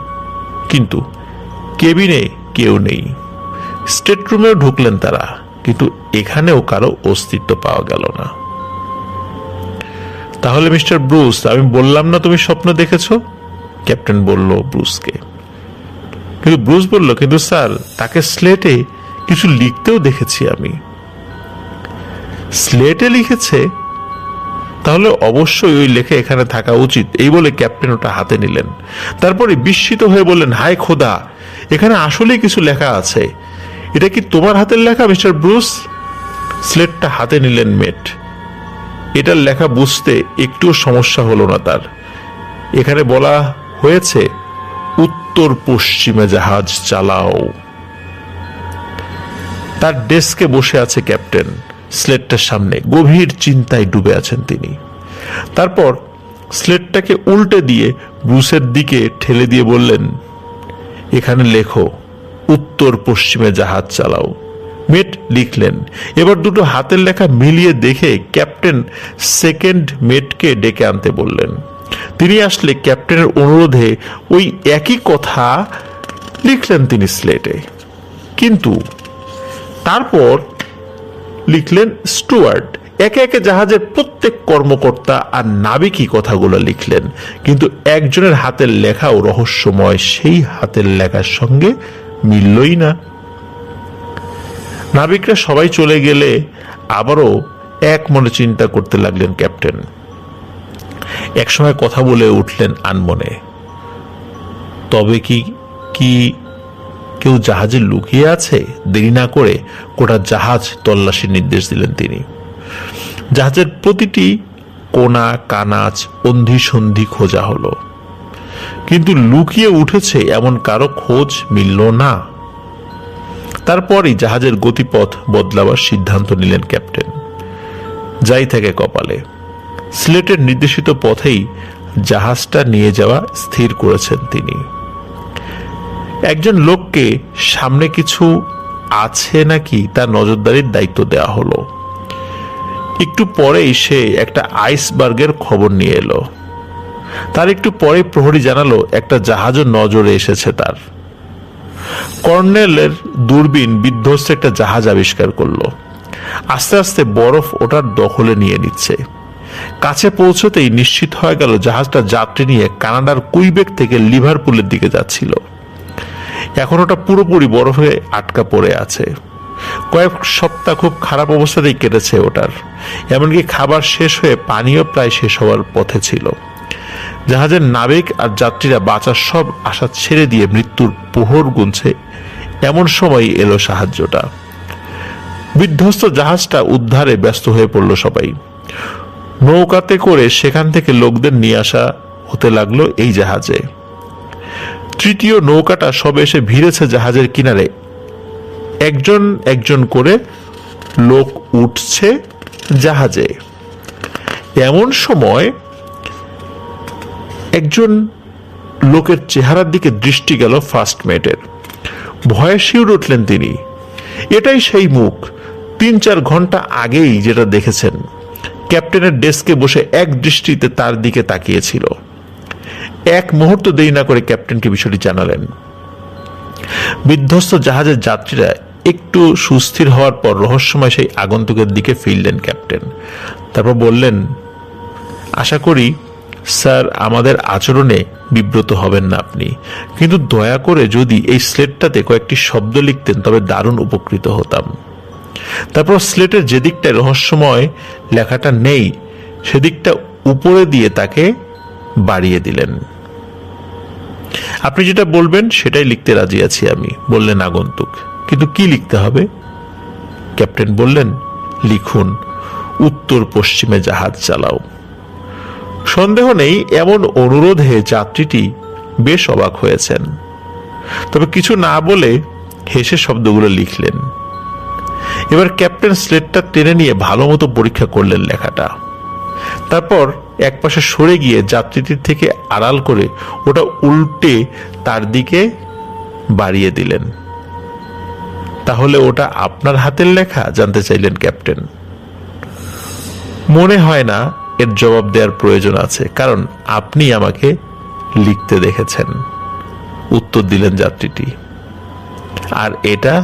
কিন্তু কেবিনে কেউ নেই। স্টেটরুমেও ঢুকলেন তারা, কিন্তু এখানেও কারো অস্তিত্ব পাওয়া গেল না। তাহলে মিস্টার ব্রুস, আমি বললাম না তুমি স্বপ্ন দেখেছো? ক্যাপ্টেন বলল ব্রুসকে। কিন্তু ব্রুস বলল, কিন্তু স্যার, তাকে স্লেটে কিছু লিখতেও দেখেছি আমি। স্লেটে লিখেছে? তাহলে অবশ্যই ওই লেখা এখানে থাকা উচিত। এই বলে ক্যাপ্টেন ওটা হাতে নিলেন। তারপরে বিস্মিত হয়ে বললেন, হায় খোদা, এখানে আসলেই কিছু লেখা আছে। এটা কি তোমার হাতের লেখা মিস্টার ব্রুস? স্লেটটা হাতে নিলেন মেট। এটার লেখা বুঝতে একটুও সমস্যা হলো না তার। এখানে বলা হয়েছে, উত্তর পশ্চিমে জাহাজ চালাও। তার ডেস্কে বসে আছে ক্যাপ্টেন, স্লেটটার সামনে গভীর চিন্তায় ডুবে আছেন তিনি। তারপর স্লেটটাকে উল্টে দিয়ে ব্রুসের দিকে ঠেলে দিয়ে বললেন, এখানে লেখো, উত্তর পশ্চিমে জাহাজ চালাও। মেট লিখলেন। এবার দুটো হাতের লেখা মিলিয়ে দেখে ক্যাপ্টেন সেকেন্ড মেটকে ডেকে আনতে বললেন। তিনি আসলে ক্যাপ্টেনের অনুরোধে ওই একই কথা লিখলেন তিনি স্লেটে, কিন্তু তারপর লিখলেন স্টুয়ার্ট। একে একে জাহাজের প্রত্যেক কর্মকর্তা আর নাবিকই কথাগুলো লিখলেন, কিন্তু একজনের হাতের লেখাও রহস্যময়, সেই হাতের লেখার সঙ্গে মিললই না। নাবিকরা সবাই চলে গেলে আবারও এক মনে চিন্তা করতে লাগলেন ক্যাপ্টেন। একসময় কথা বলে উঠলেন আনমনে, তবে কি কি কেউ জাহাজে লুকিয়ে আছে? দেরি না করে গোটা জাহাজ তল্লাশির নির্দেশ দিলেন তিনি। জাহাজের প্রতিটি কোনা কানাচ অন্ধি সন্ধি খোঁজা হলো, কিন্তু লুকিয়ে উঠেছে এমন কারো খোঁজ মিলল না। তারপরই জাহাজের গতিপথ বদলাবার সিদ্ধান্ত নিলেন ক্যাপ্টেন। যাই থাকে কপালে, স্লেটের নির্দেশিত পথেই জাহাজটা নিয়ে যাওয়া স্থির করেছেন তিনি। একজন লোককে সামনে কিছু আছে নাকি তার নজরদারির দায়িত্ব দেওয়া হলো। একটু পরেই সে একটা আইসবার্গের খবর নিয়ে এলো। তার একটু পরে প্রহরী জানালো একটা জাহাজও নজরে এসেছে তার। কর্নেলের দূরবীন বিধ্বস্ত একটা জাহাজ আবিষ্কার করলো। আস্তে আস্তে বরফ ওটার দখলে নিয়ে নিচ্ছে। কাছে পৌঁছতেই নিশ্চিত হয়ে গেল জাহাজটা যাত্রী নিয়ে কানাডার কুইবেক থেকে লিভারপুলের দিকে যাচ্ছিল। এখন ওটা পুরোপুরি বরফে আটকা পড়ে আছে। কয়েক সপ্তাহ খুব খারাপ অবস্থাতেই কেটেছে ওটার। এমনকি খাবার শেষ হয়ে পানিও প্রায় শেষ হওয়ার পথে ছিল। জাহাজের নাবিক আর যাত্রীরা বাঁচার সব আশা ছেড়ে দিয়ে মৃত্যুর প্রহর গুনছে। এমন সময় এলো সাহায্যটা। বিধ্বস্ত জাহাজটা উদ্ধারে ব্যস্ত হয়ে পড়ল সবাই। নৌকাতে করে সেখান থেকে লোকদের নিয়ে আসা হতে লাগলো এই জাহাজে। তৃতীয় নৌকাটা সবে এসে ভিড়েছে জাহাজের কিনারে। একজন একজন করে লোক উঠছে জাহাজে। এমন সময় একজন লোকের চেহারার দিকে দৃষ্টি গেল ফার্স্ট মেটের। ভয়ে শিউরে উঠলেন তিনি। এটাই সেই মুখ, 3-4 ঘন্টা আগেই যেটা দেখেছেন। ক্যাপ্টেনের ডেস্কে বসে এক দৃষ্টিতে তার দিকে তাকিয়েছিল। এক মুহূর্ত দেরি না করে ক্যাপ্টেনকে বিষয়টি জানালেন। বিধ্বস্ত জাহাজের যাত্রীরা একটু সুস্থির হওয়ার পর রহস্যময় সেই আগন্তুকের দিকে ফিরলেন ক্যাপ্টেন। তারপর বললেন, আশা করি স্যার আমাদের আচরণে বিব্রত হবেন না আপনি, কিন্তু দয়া করে যদি এই স্লেটটাতে কয়েকটি শব্দ লিখতেন তবে দারুণ উপকৃত হতাম। তারপর স্লেটের যে দিকটায় রহস্যময় লেখাটা নেই সেদিকটা উপরে দিয়ে তাকে বাড়িয়ে দিলেন। আপনি যেটা বলবেন সেটাই লিখতে রাজি আছি আমি, বললেন আগন্তুক। কিন্তু কি লিখতে হবে? ক্যাপ্টেন বললেন, লিখুন, উত্তর পশ্চিমে জাহাজ চালাও। সন্দেহ নেই এমন অনুরোধে যাত্রীটি বেশ অবাক হয়েছেন, তবে কিছু না বলে হেসে শব্দগুলো লিখলেন। এবার ক্যাপ্টেন স্লেটটা টেনে নিয়ে ভালো মতো পরীক্ষা করলেন লেখাটা। তারপর একপাশে সরে গিয়ে যাত্রীটির থেকে আড়াল করে ওটা উল্টে তার দিকে বাড়িয়ে দিলেন। তাহলে ওটা আপনার হাতের লেখা? জানতে চাইলেন ক্যাপ্টেন। মনে হয় না এর জবাব দেওয়ার প্রয়োজন আছে, কারণ আপনি আমাকে লিখতে দেখেছেন, উত্তর দিলেন যাত্রীটি। আর এটা?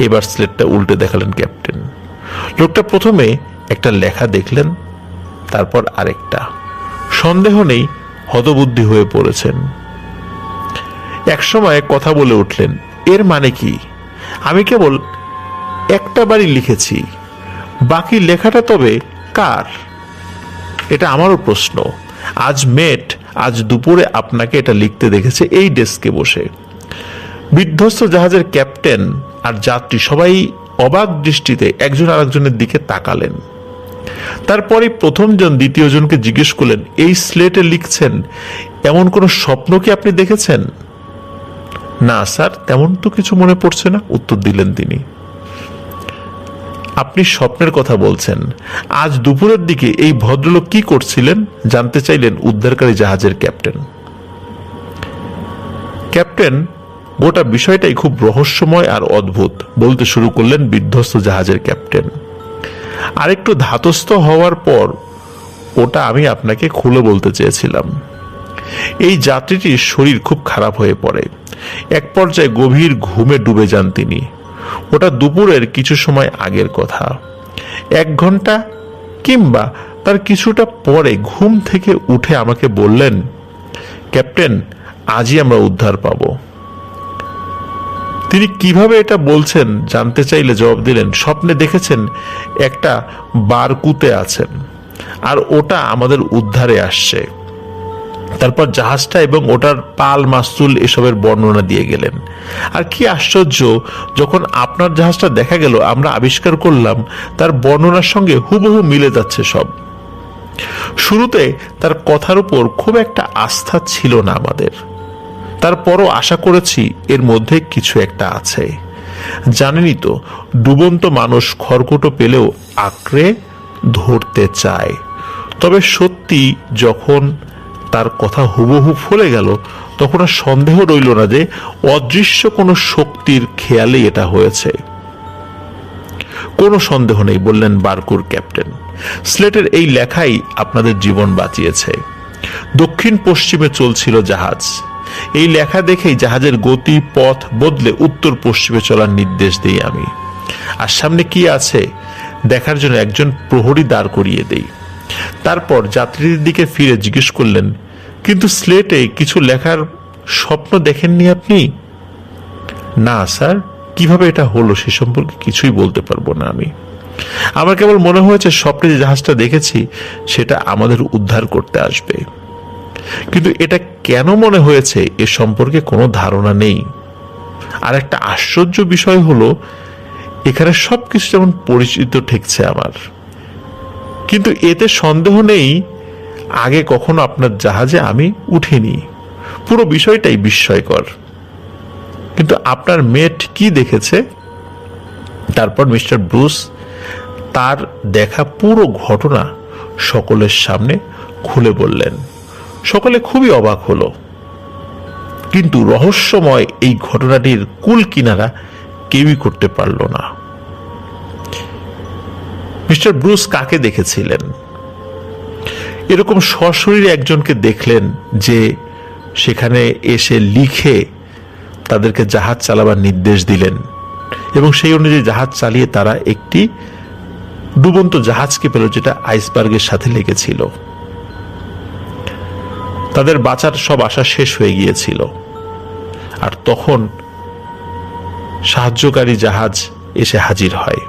এবার স্লেটটা উল্টে দেখালেন ক্যাপ্টেন। লোকটা প্রথমে একটা লেখা দেখলেন, তারপর আরেকটা। সন্দেহ নেই হতবুদ্ধি হয়ে পড়েছেন। একসময় কথা বলে উঠলেন, এর মানে কি? আমি কেবল একটা বাড়ি লিখেছি, বাকি লেখাটা তবে কার? এটা আমারও প্রশ্ন। আজ দুপুরে আপনাকে এটা লিখতে দেখেছে এই ডেস্কে বসে। বিধ্বস্ত জাহাজের ক্যাপ্টেন আর যাত্রী সবাই অবাক দৃষ্টিতে একজন আরেকজনের দিকে তাকালেন। তারপরে প্রথমজন দ্বিতীয়জনকে জিজ্ঞেস করলেন, এই স্লেটে লিখছেন এমন কোন স্বপ্ন কি আপনি দেখেছেন? না স্যার, তেমন তো কিছু মনে পড়ছে না, উত্তর দিলেন তিনি। আপনি স্বপ্নের কথা বলছেন। আজ দুপুরের দিকে এই ভদ্রলোক কি করছিলেন? জানতে চাইলেন উদ্ধারকারী জাহাজের ক্যাপ্টেন। ক্যাপ্টেন গোটা বিষয়টাই খুব রহস্যময় আর অদ্ভুত বলতে শুরু করলেন বিধ্বস্ত জাহাজের ক্যাপ্টেন। আরেকটু ধাতস্থ হওয়ার পর ওটা আমি আপনাকে খুলে বলতে চেয়েছিলাম। এই যাত্রীটির শরীর খুব খারাপ হয়ে পড়ে, এক পর্যায়ে গভীর ঘুমে ডুবে যান তিনি। ওটা দুপুরের কিছু সময় আগের কথা। 1 ঘন্টা কিংবা তার কিছুটা পরে ঘুম থেকে উঠে আমাকে বললেন, ক্যাপ্টেন আজই আমরা উদ্ধার পাবো। তিনি কিভাবে এটা বলছেন জানতে চাইলে জবাব দিলেন, স্বপ্নে দেখেছেন একটা বারকুতে আছেন আর ওটা আমাদের উদ্ধারে আসছে। তারপর জাহাজটা এবং ওটার পাল মাস্তুল এসবের বর্ণনা দিয়ে গেলেন। আর কি আশ্চর্য, যখন আপনার জাহাজটা দেখা গেল আমরা আবিষ্কার করলাম তার বর্ণনার সঙ্গে হুবহু মিলে যাচ্ছে সব। শুরুতে তার কথার উপর খুব একটা আস্থা ছিল না আমাদের, তারপরও আশা করেছি এর মধ্যে কিছু একটা আছে। জানেনই তো, ডুবন্ত মানুষ খড়কুটো পেলেও আঁকড়ে ধরতে চায়। তবে সত্যি যখন তার কথা হুবহু ফলে গেল তখন আর সন্দেহ রইল না যে অদৃশ্য কোনো শক্তির খেয়ালেই এটা হয়েছে। কোনো সন্দেহ নেই, বললেন বারকুর ক্যাপ্টেন। স্লেটের এই লেখাই আপনাদের জীবন বাঁচিয়েছে। দক্ষিণ পশ্চিমে চলছিল জাহাজ। এই লেখা দেখেই জাহাজের গতি পথ বদলে উত্তর পশ্চিমে চলার নির্দেশ দিই আমি। আর সামনে কি আছে দেখার জন্য একজন প্রহরী দাঁড় করিয়ে দেই। তারপর যাত্রীদের দিকে ফিরে জিজ্ঞেস করলেন, কিন্তু স্লেটে কিছু লেখার স্বপ্ন দেখেননি আপনি? না স্যার, কিভাবে এটা হলো সে সম্পর্কে কিছুই বলতে পারবো না আমি। আমার কেবল মনে হয়েছে স্বপ্নে যে জাহাজটা দেখেছি সেটা আমাদের উদ্ধার করতে আসবে, কিন্তু এটা কেন মনে হয়েছে এ সম্পর্কে কোনো ধারণা নেই। আর একটা আশ্চর্য বিষয় হলো এখানে সবকিছু যেমন পরিচিত ঠেকছে আমার, কিন্তু এতে সন্দেহ নেই আগে কখনো আপনার জাহাজে আমি উঠিনি। পুরো বিষয়টাই বিস্ময়কর। কিন্তু আপনার মেট কি দেখেছে? তারপর মিস্টার ব্রুস তার দেখা পুরো ঘটনা সকলের সামনে খুলে বললেন। সকলে খুবই অবাক হলো, কিন্তু রহস্যময় এই ঘটনাটির কুল কিনারা কেউই করতে পারল না। মিস্টার ব্রুস কাকে দেখেছিলেন? এরকম সশরীরে একজনকে দেখলেন যে সেখানে এসে লিখে তাদেরকে জাহাজ চালাবার নির্দেশ দিলেন এবং সেই অনুযায়ী জাহাজ চালিয়ে তারা একটি ডুবন্ত জাহাজকে পেল, যেটা আইসবার্গের সাথে লেগেছিল। তাদের বাঁচার সব আশা শেষ হয়ে গিয়েছিল, আর তখন সাহায্যকারী জাহাজ এসে হাজির হয়।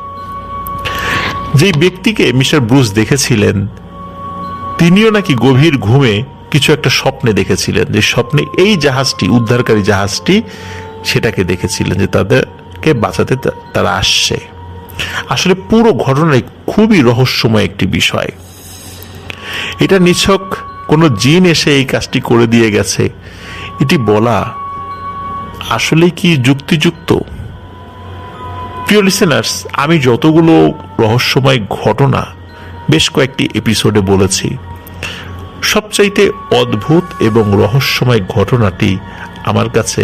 যেই ব্যক্তিকে মিস্টার ব্রুস দেখেছিলেন তিনিও নাকি গভীর ঘুমে কিছু একটা স্বপ্নে দেখেছিলেন, যে স্বপ্নে এই জাহাজটি, উদ্ধারকারী জাহাজটি, সেটাকে দেখেছিলেন যে তাদেরকে বাঁচাতে তারা আসছে। আসলে পুরো ঘটনায় খুবই রহস্যময় একটি বিষয়। এটা নিছক কোনো জিন এসে এই কাজটি করে দিয়ে গেছে এটি বলা আসলে কি যুক্তিযুক্ত? প্রিয় লিসেনার্স, আমি যতগুলো রহস্যময় ঘটনা বেশ কয়েকটি এপিসোডে বলেছি, সবচাইতে অদ্ভুত এবং রহস্যময় ঘটনাটি আমার কাছে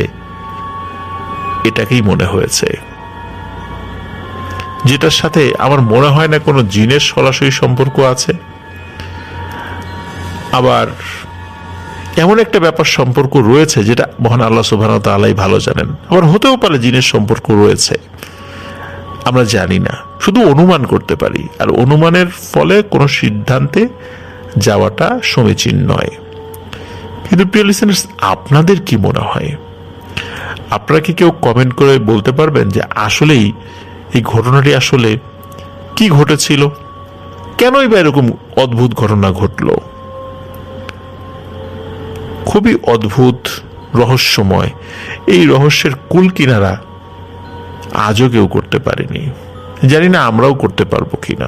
এটাকেই মনে হয়েছে, যেটার সাথে আমার মনে হয় না কোনো জিনের সরাসরি সম্পর্ক আছে, আবার এমন একটা ব্যাপার সম্পর্ক রয়েছে যেটা মহান আল্লাহ সুবহানাহু ওয়া তাআলাই ভালো জানেন। আবার হতেও পারে জিনের সম্পর্ক রয়েছে, আমরা জানি না, শুধু অনুমান করতে পারি, আর অনুমানের ফলে কোনো সিদ্ধান্তে যাওয়াটা সমীচীন নয়। কিন্তু প্রিয় লিসেনার্স, আপনাদের কি মনে হয়? আপনারা কি কেউ কমেন্ট করে বলতে পারবেন যে আসলেই এই ঘটনাটি আসলে কি ঘটেছিল? কেনই বা এরকম অদ্ভুত ঘটনা ঘটল? খুবই অদ্ভুত, রহস্যময়। এই রহস্যের কুল কিনারা আজও কেউ করতে পারেনি, জানি না আমরাও করতে পারবো কিনা।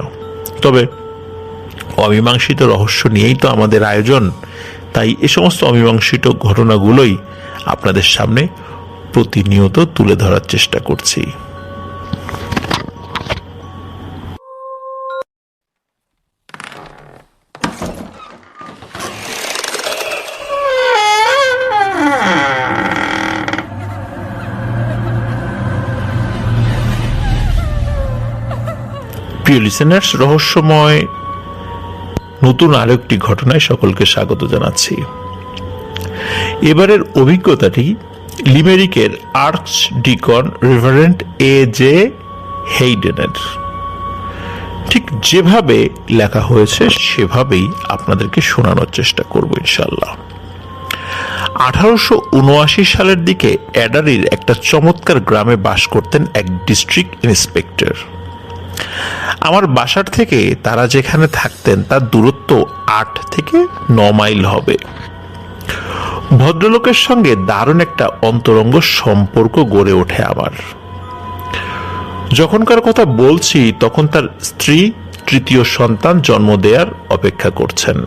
তবে অমীমাংসিত রহস্য নিয়েই তো আমাদের আয়োজন, তাই এ সমস্ত অমীমাংসিত ঘটনাগুলোই আপনাদের সামনে প্রতিনিয়ত তুলে ধরার চেষ্টা করছি। প্রিয় লিসেনার্স, রহস্যময় নতুন আরেকটি ঘটনায় সকলকে স্বাগত জানাচ্ছি। এবারের অভিজ্ঞতাটি লিমেরিকের আর্চ ডিকন রেভারেন্ড A.J. হেইডেনের। ঠিক যেভাবে লেখা হয়েছে সেভাবেই আপনাদেরকে শোনানোর চেষ্টা করব ইনশাল্লাহ। 1879 সালের দিকে অ্যাডারির একটা চমৎকার গ্রামে বাস করতেন এক ডিস্ট্রিক্ট ইন্সপেক্টর। আমার বাসার থেকে তারা যেখানে থাকতেন তার দূরত্ব 8 থেকে 9 মাইল হবে। ভদ্রলোকের সঙ্গে দারুণ একটা অন্তরঙ্গ সম্পর্ক গড়ে ওঠে আমার। যখনকার কথা বলছি তখন তার স্ত্রী তৃতীয় সন্তান জন্ম দেওয়ার অপেক্ষা করছেন।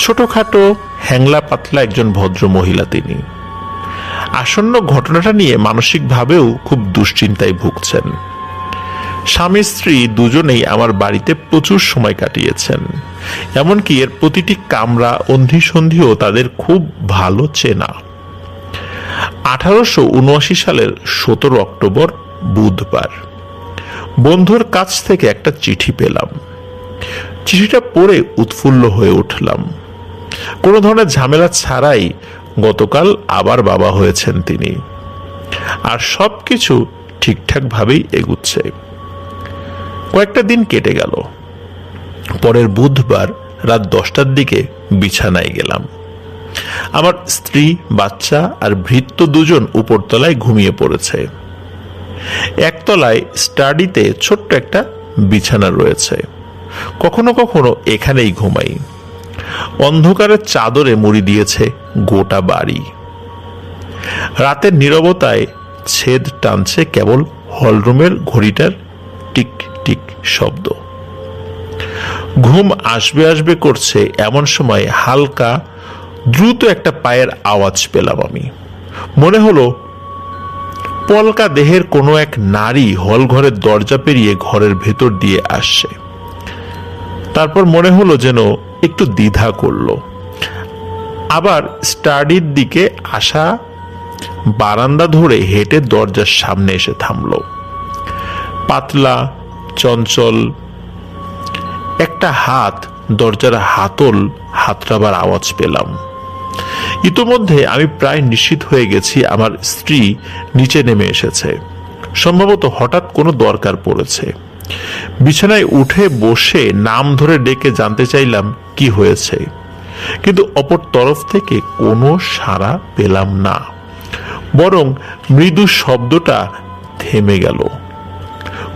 ছোটখাটো হ্যাংলা পাতলা একজন ভদ্র মহিলা তিনি। আসন্ন ঘটনাটা নিয়ে মানসিকভাবেও খুব দুশ্চিন্তায় ভুগছেন। স্বামী স্ত্রী দুজনেই আমার বাড়িতে প্রচুর সময় কাটিয়েছেন, এমনকি এর প্রতিটি কামরা অন্ধিসন্ধিও তাদের খুব ভালো চেনা। 1879 সালের 17 অক্টোবর বুধবার বন্ধুর কাছ থেকে একটা চিঠি পেলাম। চিঠিটা পড়ে উৎফুল্ল হয়ে উঠলাম। কোনো ধরনের ঝামেলা ছাড়াই গতকাল আবার বাবা হয়েছেন তিনি, আর সবকিছু ঠিকঠাক ভাবেই এগুচ্ছে। কয়েকটা দিন কেটে গেল। পরের বুধবার রাত 10টার দিকে বিছানায় গেলাম। আমার স্ত্রী, বাচ্চা আর ভৃত্য দুজন উপরতলায় ঘুমিয়ে পড়েছে। একতলায় স্টাডিতে ছোট্ট একটা বিছানা রয়েছে। কখনো কখনো এখানেই ঘুমাই। অন্ধকারের চাদরে মুড়ি দিয়েছে গোটা বাড়ি। রাতের নীরবতায় ছেদ টানছে কেবল হলরুমের ঘড়িটার টিক টিক শব্দ। ঘুম আসবে আসবে করছে, এমন সময় হালকা দ্রুত একটা পায়ের আওয়াজ পেলাম আমি। মনে হলো পলকা দেহের কোনো এক নারী হল ঘরের দরজা পেরিয়ে ঘরের ভেতর দিয়ে আসছে। তারপর মনে হলো যেন একটু দ্বিধা করলো, আবার স্টাডির দিকে আসা বারান্দা ধরে হেঁটে দরজার সামনে এসে থামলো। পাতলা চঞ্চল। একটা হাত দরজার হাতল হাতড়াবার আওয়াজ পেলাম। ইতোমধ্যে আমি প্রায় নিশ্চিত হয়ে গেছি আমার স্ত্রী নিচে নেমে এসেছে। সম্ভবত হঠাৎ কোনো দরকার পড়েছে। বিছানায় উঠে বসে নাম ধরে ডেকে জানতে চাইলাম কি হয়েছে, কিন্তু অপর তরফ থেকে কোনো সাড়া পেলাম না, বরং মৃদু শব্দটা থেমে গেল।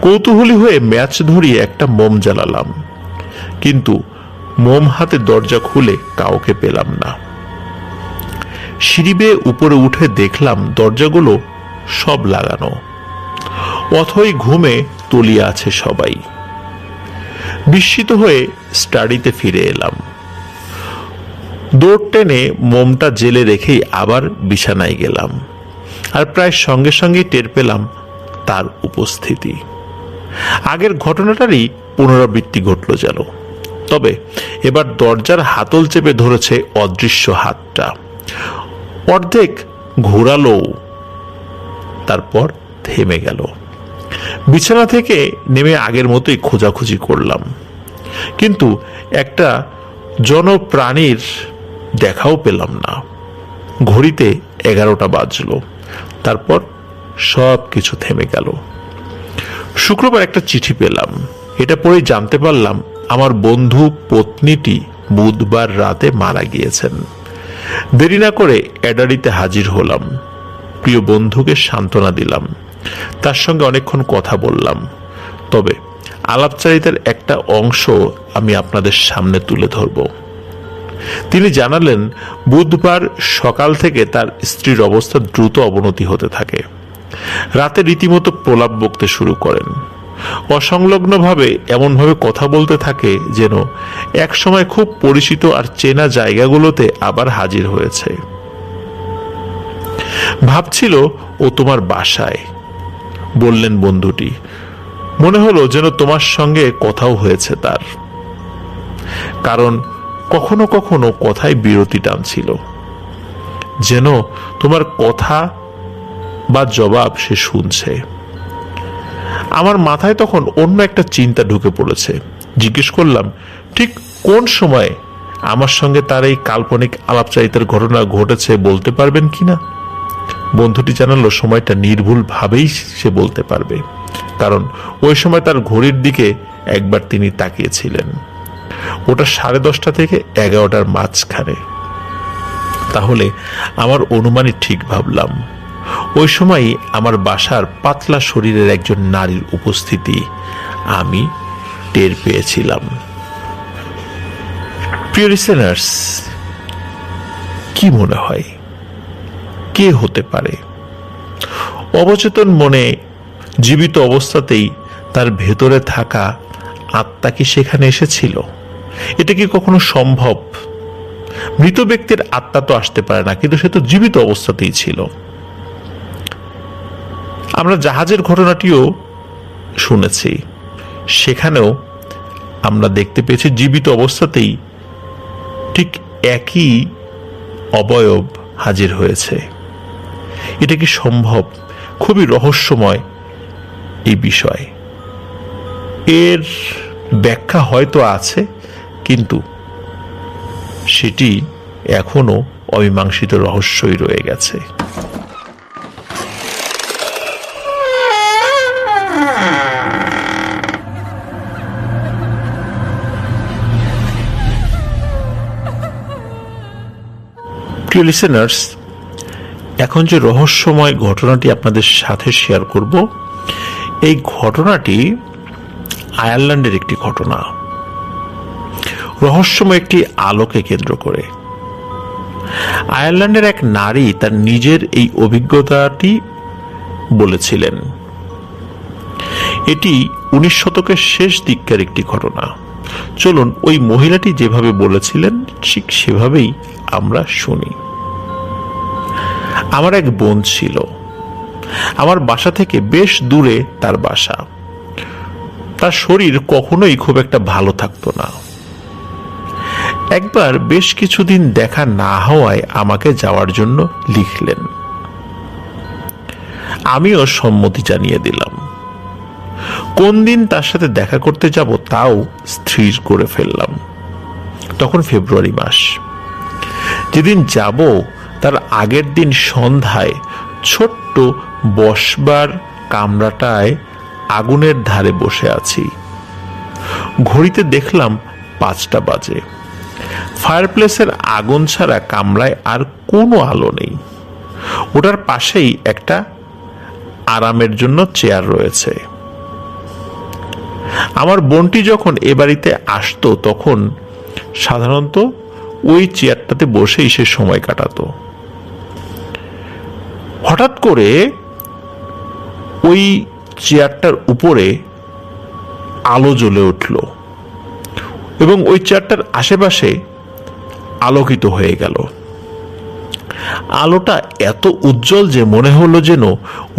কৌতূহলী হয়ে ম্যাচ ধরিয়ে একটা মোম জ্বালালাম, কিন্তু মোম হাতে দরজা খুলে কাউকে পেলাম না। সিঁড়ি বেয়ে উপরে উঠে দেখলাম দরজাগুলো সব লাগানো, অথই ঘুমে তলিয়ে আছে সবাই। বিস্মিত হয়ে স্টাডিতে ফিরে এলাম। দৌড় টেনে মোমটা জেলে রেখেই আবার বিছানায় গেলাম, আর প্রায় সঙ্গে সঙ্গে টের পেলাম তার উপস্থিতি। আগের ঘটনাটারই পুনরাবৃত্তি ঘটল যেন, তবে এবার দরজার হাতল চেপে ধরেছে অদৃশ্য হাতটা। অর্ধেক ঘোরালো, তারপর থেমে গেল। বিছানা থেকে নেমে আগের মতোই খোঁজাখুঁজি করলাম, কিন্তু একটা জনপ্রাণীর দেখাও পেলাম না। ঘড়িতে 11টা বাজলো, তারপর সব কিছু থেমে গেল। শুক্রবার একটা চিঠি পেলাম। এটা পড়ে জানতে পারলাম আমার বন্ধু পত্নীটি বুধবার রাতে মারা গিয়েছেন। দেরি না করে এডারিতে হাজির হলাম। প্রিয় বন্ধুকে সান্ত্বনা দিলাম, তার সঙ্গে অনেকক্ষণ কথা বললাম। তবে আলাপচারিতার একটা অংশ আমি আপনাদের সামনে তুলে ধরব। তিনি জানালেন বুধবার সকাল থেকে তার স্ত্রীর অবস্থা দ্রুত অবনতি হতে থাকে। রাতে রীতিমতো প্রলাপ বকতে শুরু করেন। অসংলগ্নভাবে এমনভাবে কথা বলতে থাকে যেন একসময় খুব পরিচিত আর চেনা জায়গাগুলোতে আবার হাজির হয়েছে। ভাবছিল ও তোমার বাসায়, বললেন বন্ধুটি। মনে হলো যেন তোমার সঙ্গে কথাও হয়েছে তার, কারণ কখনো কখনো কথায় বিরতি টানছিল, যেন তোমার কথা বা জবাব সে শুনছে। আমার মাথায় তখন অন্য একটা চিন্তা ঢুকে পড়েছে। জিজ্ঞেস করলাম, ঠিক কোন সময় আমার সঙ্গে তার এই কাল্পনিক আলাপচারিতার ঘটনা ঘটেছে বলতে পারবেন কিনা? বন্ধুটি জানালো সময়টা নির্ভুল ভাবেই সে বলতে পারবে, কারণ ওই সময় তার ঘড়ির দিকে একবার তিনি তাকিয়েছিলেন। ওটা 10:30 থেকে 11টার মাঝখানে। তাহলে আমার অনুমানই ঠিক ভাবলাম। ওই সময় আমার বাসার পাতলা শরীরের একজন নারীর উপস্থিতি আমি টের পেয়েছিলাম। প্রিয় লিসেনার্স, কি মনে হয় কে হতে পারে? অবচেতন মনে জীবিত অবস্থাতেই তার ভেতরে থাকা আত্মা কি সেখানে এসেছিল? এটা কি কখনো সম্ভব? মৃত ব্যক্তির আত্মা তো আসতে পারে না, কিন্তু সে তো জীবিত অবস্থাতেই ছিল। আমরা জাহাজের ঘটনাটিও শুনেছি, সেখানেও আমরা দেখতে পেয়েছি জীবিত অবস্থাতেই ঠিক একই অবয়ব হাজির হয়েছে। এটা কি সম্ভব? খুবই রহস্যময় এই বিষয়। এর ব্যাখ্যা হয়তো আছে, কিন্তু সেটি এখনো অমীমাংসিত রহস্যই রয়ে গেছে। প্রিয় লিসেনার্স, এখন যে রহস্যময় ঘটনাটি আপনাদের সাথে শেয়ার করব, এই ঘটনাটি আয়ারল্যান্ডের একটি ঘটনা, রহস্যময় একটি আলোকে কেন্দ্র করে। আয়ারল্যান্ডের এক নারী তার নিজের এই অভিজ্ঞতাটি বলেছিলেন। এটি 19 শতকের শেষ দিককার একটি ঘটনা। চলুন ওই মহিলাটি যেভাবে বলেছিলেন ঠিক সেভাবেই আমরা শুনি। আমার এক বোন ছিল। আমার বাসা থেকে বেশ দূরে তার বাসা। তার শরীর কখনোই খুব একটা ভালো থাকতো না। একবার বেশ কিছুদিন দেখা না হওয়ায় আমাকে যাওয়ার জন্য লিখলেন। আমিও সম্মতি জানিয়ে দিলাম। কোন দিন তার সাথে দেখা করতে যাব তাও স্থির করে ফেললাম। তখন ফেব্রুয়ারি মাস। যেদিন যাব তার আগের দিন সন্ধ্যায় ছোট্ট বসবার কামরাটায় আগুনের ধারে বসে আছি। ঘড়িতে দেখলাম 5টা বাজে। ফায়ারপ্লেসের আগুন ছাড়া কামরায় আর কোনো আলো নেই। ওটার পাশেই একটা আরামের জন্য চেয়ার রয়েছে। আমার বোনটি যখন এ বাড়িতে আসতো তখন সাধারণত ওই চেয়ারটাতে বসেই সে সময় কাটাতো। হঠাৎ করে ওই চেয়ারটার উপরে আলো জ্বলে উঠল এবং ওই চেয়ারটার আশেপাশে আলোকিত হয়ে গেল। আলোটা এত উজ্জ্বল যে মনে হলো যেন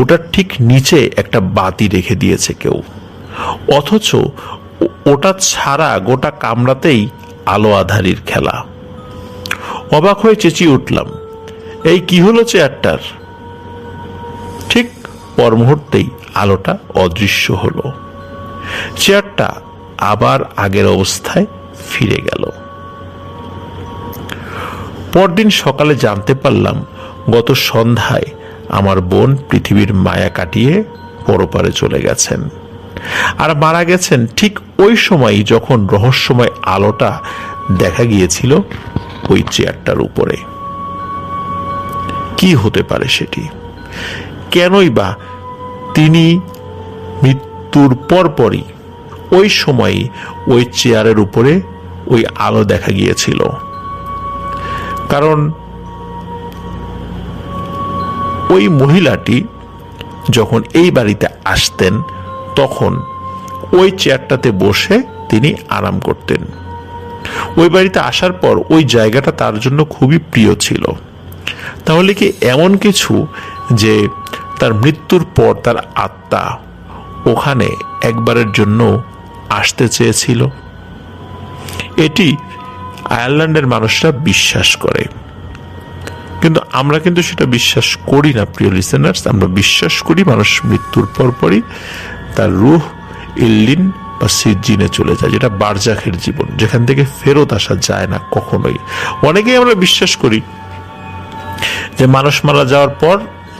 ওটার ঠিক নিচে একটা বাতি রেখে দিয়েছে কেউ, অথচ ওটা ছাড়া গোটা কামরাতেই আলো আধারির খেলা। অবাক হয়ে চেঁচিয়ে উঠলাম, এই কি হলো চেয়ারটার? ঠিক পর মুহূর্তেই আলোটা অদৃশ্য হলো। চেয়ারটা আবার আগের অবস্থায় ফিরে গেল। পরদিন সকালে জানতে পারলাম গত সন্ধ্যায় আমার বোন পৃথিবীর মায়া কাটিয়ে পরপারে চলে গেছেন, আর মারা গেছেন ঠিক ওই সময়ই যখন রহস্যময় আলোটা দেখা গিয়েছিল ওই চেয়ারটার উপরে। কি হতে পারে সেটি? কেনই বা তিনি মৃত্যুর পরপরই ওই সময়ই ওই চেয়ারের উপরে ওই আলো দেখা গিয়েছিল? কারণ ওই মহিলাটি যখন এই বাড়িতে আসতেন তখন ওই চেয়ারটাতে বসে তিনি আরাম করতেন। ওই বাড়িতে আসার পর ওই জায়গাটা তার জন্য খুবই প্রিয় ছিল। তাহলে কি এমন কিছু যে তার মৃত্যুর পর তার আত্মা ওখানে একবারের জন্য আসতে চেয়েছিল? এটি আয়ারল্যান্ডের মানুষরা বিশ্বাস করে, কিন্তু আমরা কিন্তু সেটা বিশ্বাস করি না প্রিয় লিসেনার্স। আমরা বিশ্বাস করি মানুষ মৃত্যুর পরপরই তার রূহ ইল্লিন বা সিজ্জিনে চলে যায়, যেটা বারজাখের জীবন, যেখান থেকে ফেরত আসা যায় না কখনোই। অনেকেই আমরা বিশ্বাস করি যে মানুষ মারা যাওয়ার পর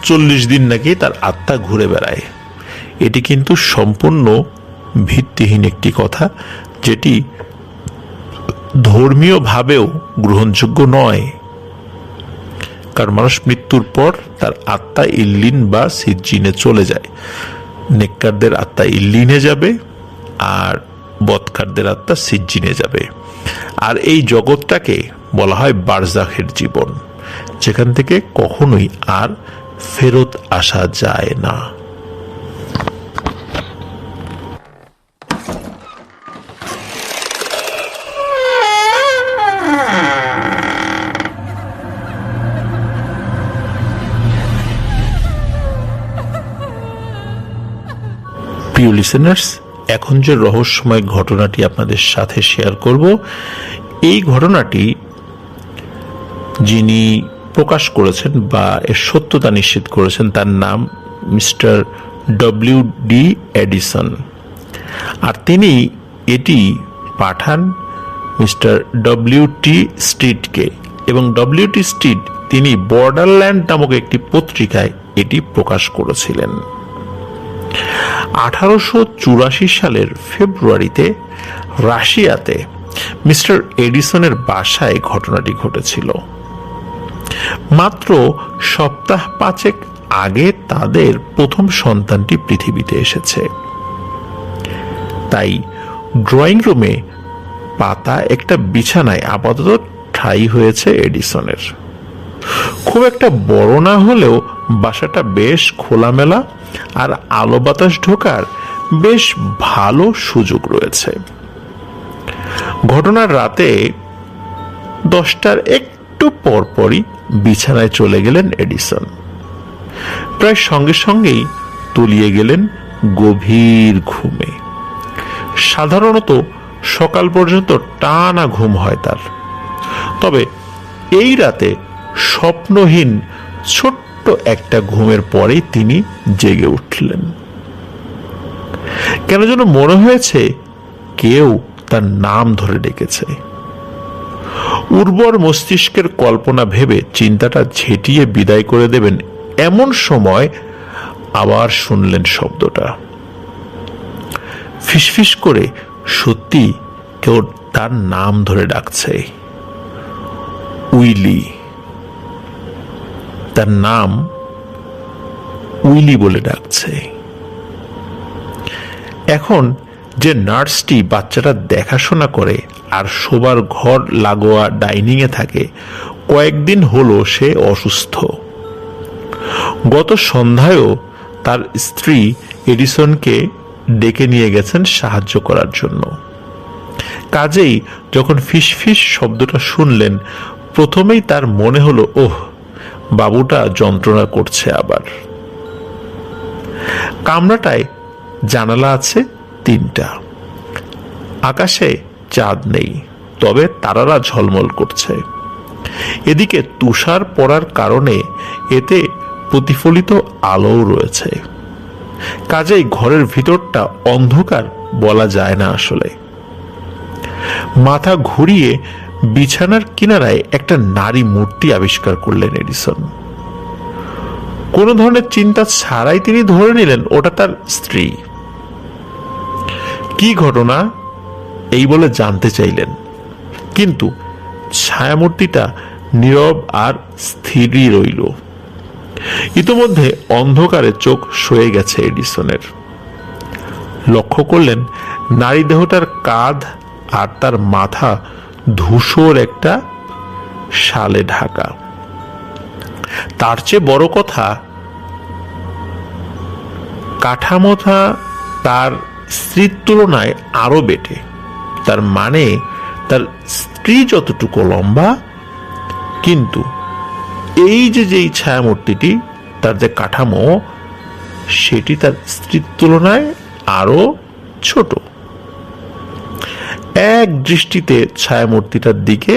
40 দিন নাকি তার আত্মা ঘুরে বেড়ায়। এটি কিন্তু সম্পূর্ণ ভিত্তিহীন একটি কথা, যেটি ধর্মীয় ভাবেও গ্রহণযোগ্য নয়। কারণ মানুষ মৃত্যুর পর তার আত্মা ইল্লিন বা সিজ্জিনে চলে যায়। নেককারদের আত্মা ইল্লিনে যাবে আর বদকারদের আত্মা সিজ্জিনে যাবে। আর এই জগৎটাকে বলা হয় বারজাখের জীবন, যেখান থেকে কখনোই আর ফেরত আসা যায় না। প্রিয় লিসেনার্স, এখন যে রহস্যময় ঘটনাটি আপনাদের সাথে শেয়ার করব, এই ঘটনাটি যিনি প্রকাশ করেছেন বা এর সত্যতা নিশ্চিত করেছেন তার নাম মিস্টার ডব্লিউ.ডি. এডিসন, আর তিনি এটি পাঠান মিস্টার ডব্লিউ.টি. স্ট্রিটকে। এবং ডব্লিউ.টি. স্ট্রিট তিনি বর্ডারল্যান্ড নামক একটি পত্রিকায় এটি প্রকাশ করেছিলেন। 1884 সালের ফেব্রুয়ারিতে রাশিয়াতে মিস্টার এডিসনের বাসায় ঘটনাটি ঘটেছিল। মাত্র সপ্তাহ 5 আগে তাদের প্রথম সন্তানটি পৃথিবীতে এসেছে। তাই ড্রয়িং রুমে পাতা একটা বিছানায় আপাতত ঠাঁই হয়েছে এডিসনের। খুব একটা বড় না হলেও বাসাটা বেশ খোলামেলা আর আলো বাতাস ঢোকার বেশ ভালো সুযোগ রয়েছে। ঘটনার রাতে 10টার একটু পরপরই বিছানায় চলে গেলেন এডিসন। প্রায় সঙ্গে সঙ্গেই তলিয়ে গেলেন গভীর ঘুমে। সাধারণত সকাল পর্যন্ত টানা ঘুম হয় তার, তবে এই রাতে স্বপ্নহীন ছোট্ট একটা ঘুমের পরেই তিনি জেগে উঠলেন। কেন যেন মনে হয়েছে কেউ তার নাম ধরে ডেকেছে। উর্বর মস্তিষ্কের কল্পনা ভেবে চিন্তাটা ঝেঁটিয়ে বিদায় করে দেবেন এমন সময় আবার শুনলেন শব্দটা। ফিসফিস করে সত্যি কেউ তার নাম ধরে ডাকছে, উইলি। তার নাম উইলি বলে ডাকছে। এখন যে নার্সটি বাচ্চাটা দেখাশোনা করে আর শোবার ঘর লাগোয়া ডাইনিং এ থাকে, কয়েকদিন হলো সে অসুস্থ। গত সন্ধ্যায়ও তার স্ত্রী এডিসনকে ডেকে নিয়ে গেছেন সাহায্য করার জন্য। কাজেই যখন ফিসফিস শব্দটা শুনলেন, প্রথমেই তার মনে হলো, ওহ, বাবুটা যন্ত্রণা করছে আবার। কামরাটায় জানালা আছে 3টা। আকাশে চাঁদ নেই, তবে তারারা ঝলমল করছে। এদিকে তুষার পড়ার কারণে এতে প্রতিফলিত আলোও রয়েছে। কাজেই ঘরের ভিতরটা অন্ধকার বলা যায় না আসলে। মাথা ঘুরিয়ে বিছানার কিনারায় একটা নারী মূর্তি আবিষ্কার করলেন এডিসন। কোনো ধরনের চিন্তা ছাড়াই তিনি ধরে নিলেন ওটা তার স্ত্রী। কি ঘটনা এই বলে জানতে চাইলেন, কিন্তু ছায়ামূর্তিটা নীরব আর স্থিরই রইল। ইতোমধ্যে অন্ধকারে চোখ সয়ে গেছে এডিসনের। লক্ষ্য করলেন নারী দেহটার কাঁধ আর তার মাথা ধূসর একটা শালে ঢাকা। তার চেয়ে বড় কথা, কাঠামোটা তার স্ত্রীর তুলনায় আরো বেটে। তার মানে তার স্ত্রী যতটুকু লম্বা, কিন্তু এই যেই ছায়ামূর্তিটি, তার যে কাঠামো, সেটি তার স্ত্রীর তুলনায় আরো ছোট। এক দৃষ্টিতে ছায়ামূর্তিটার দিকে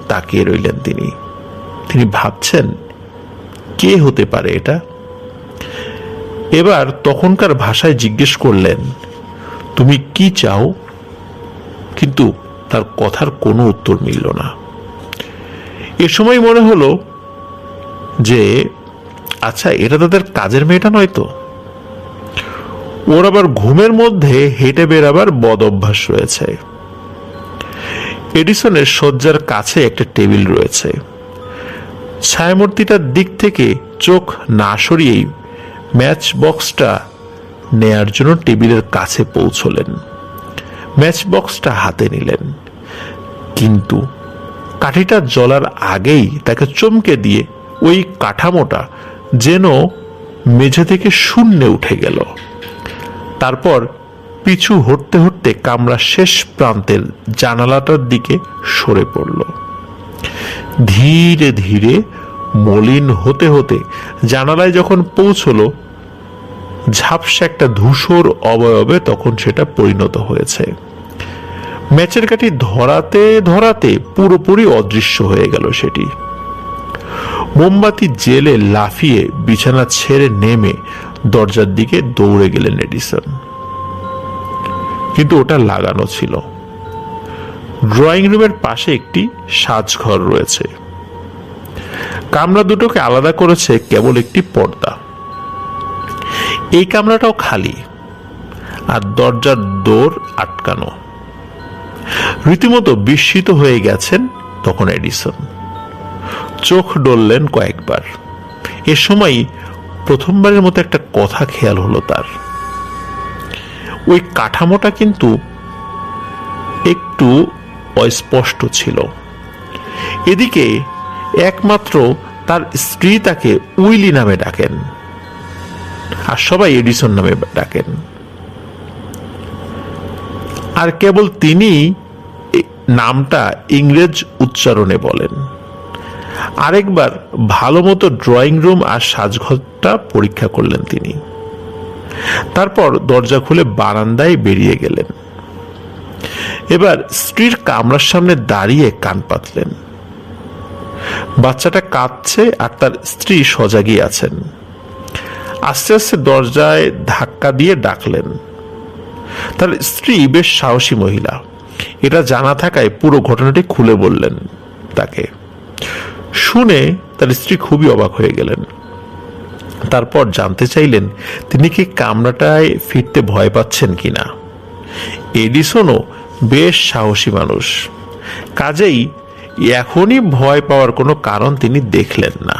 তাকিয়ে রইলেন তিনি ভাবছেন, কে হতে পারে এটা? এবার তখনকার ভাষায় জিজ্ঞেস করলেন, তুমি কি চাও? কিন্তু তার কথার কোনো উত্তর মিলল না। এ সময় মনে হলো যে আচ্ছা, এটা তাদের কাজের মেয়েটা নয় তো? ওর আবার ঘুমের মধ্যে হেঁটে বেরাবার বদ অভ্যাস রয়েছে। এডিসনের শয্যার কাছে একটা টেবিল রয়েছে। ছায়ামূর্তিটার দিক থেকে চোখ না সরিয়েই ম্যাচ বক্সটা নেয়ার জন্য টেবিলের কাছে পৌঁছলেন। ম্যাচ বক্সটা হাতে নিলেন, কিন্তু কাঠিটা জ্বলার আগেই তাকে চমকে দিয়ে ওই কাঠামোটা যেন মেঝে থেকে শূন্যে উঠে গেল। তারপর পিছু হটতে হটতে কামরার শেষ প্রান্তের জানালাটার দিকে সরে পড়ল। ধীরে ধীরে মলিন হতে হতে জানালায় যখন পৌঁছল, ঝাপসা একটা ধূসর অবয়বে তখন সেটা পরিণত হয়েছে। ম্যাচের কাঠি ধরাতে ধরাতে পুরোপুরি অদৃশ্য হয়ে গেল সেটি। মোমবাতি জেলে লাফিয়ে বিছানা ছেড়ে নেমে দরজার দিকে দৌড়ে গেলেন এডিসন, কিন্তু ওটা লাগানো ছিল। ড্রয়িং রুমের পাশে একটি সাজঘর রয়েছে। কামরা দুটোকে আলাদা করেছে কেবল একটি পর্দা। এই কামরাটাও খালি, আর দরজার দোর আটকানো। রীতিমতো বিস্মিত হয়ে গেছেন তখন এডিসন। চোখ ডললেন কয়েকবার। এ সময় প্রথমবারের মতো একটা কথা খেয়াল হলো তার। ওই কাঠামোটা কিন্তু একটু অস্পষ্ট ছিল। এদিকে একমাত্র তার স্ত্রী তাকে উইলি নামে ডাকেন, আর সবাই এডিসন নামে ডাকেন। আর কেবল তিনি নামটা ইংরেজ উচ্চারণে বলেন। আরেকবার ভালো মতো ড্রয়িং রুম আর সাজঘরটা পরীক্ষা করলেন তিনি। তারপর দরজা খুলে বারান্দায় বেরিয়ে গেলেন। এবার স্ত্রীর কামরার সামনে দাঁড়িয়ে কান পাতলেন। বাচ্চাটা কাঁদছে আর তার স্ত্রী সজাগই আছেন। আস্তে আস্তে দরজায় ধাক্কা দিয়ে ডাকলেন, তার স্ত্রী বেশ সাহসী মহিলা, এটা জানা থাকায় পুরো ঘটনাটি খুলে বললেন তাকে। শুনে তার স্ত্রী খুবই অবাক হয়ে গেলেন। তারপর জানতে চাইলেন তিনি কি কামরাটায় ফিরতে ভয় পাচ্ছেন কিনা। এডিসনও বেশ সাহসী মানুষ, কাজেই এখনই ভয় পাওয়ার কোনো কারণ তিনি দেখলেন না।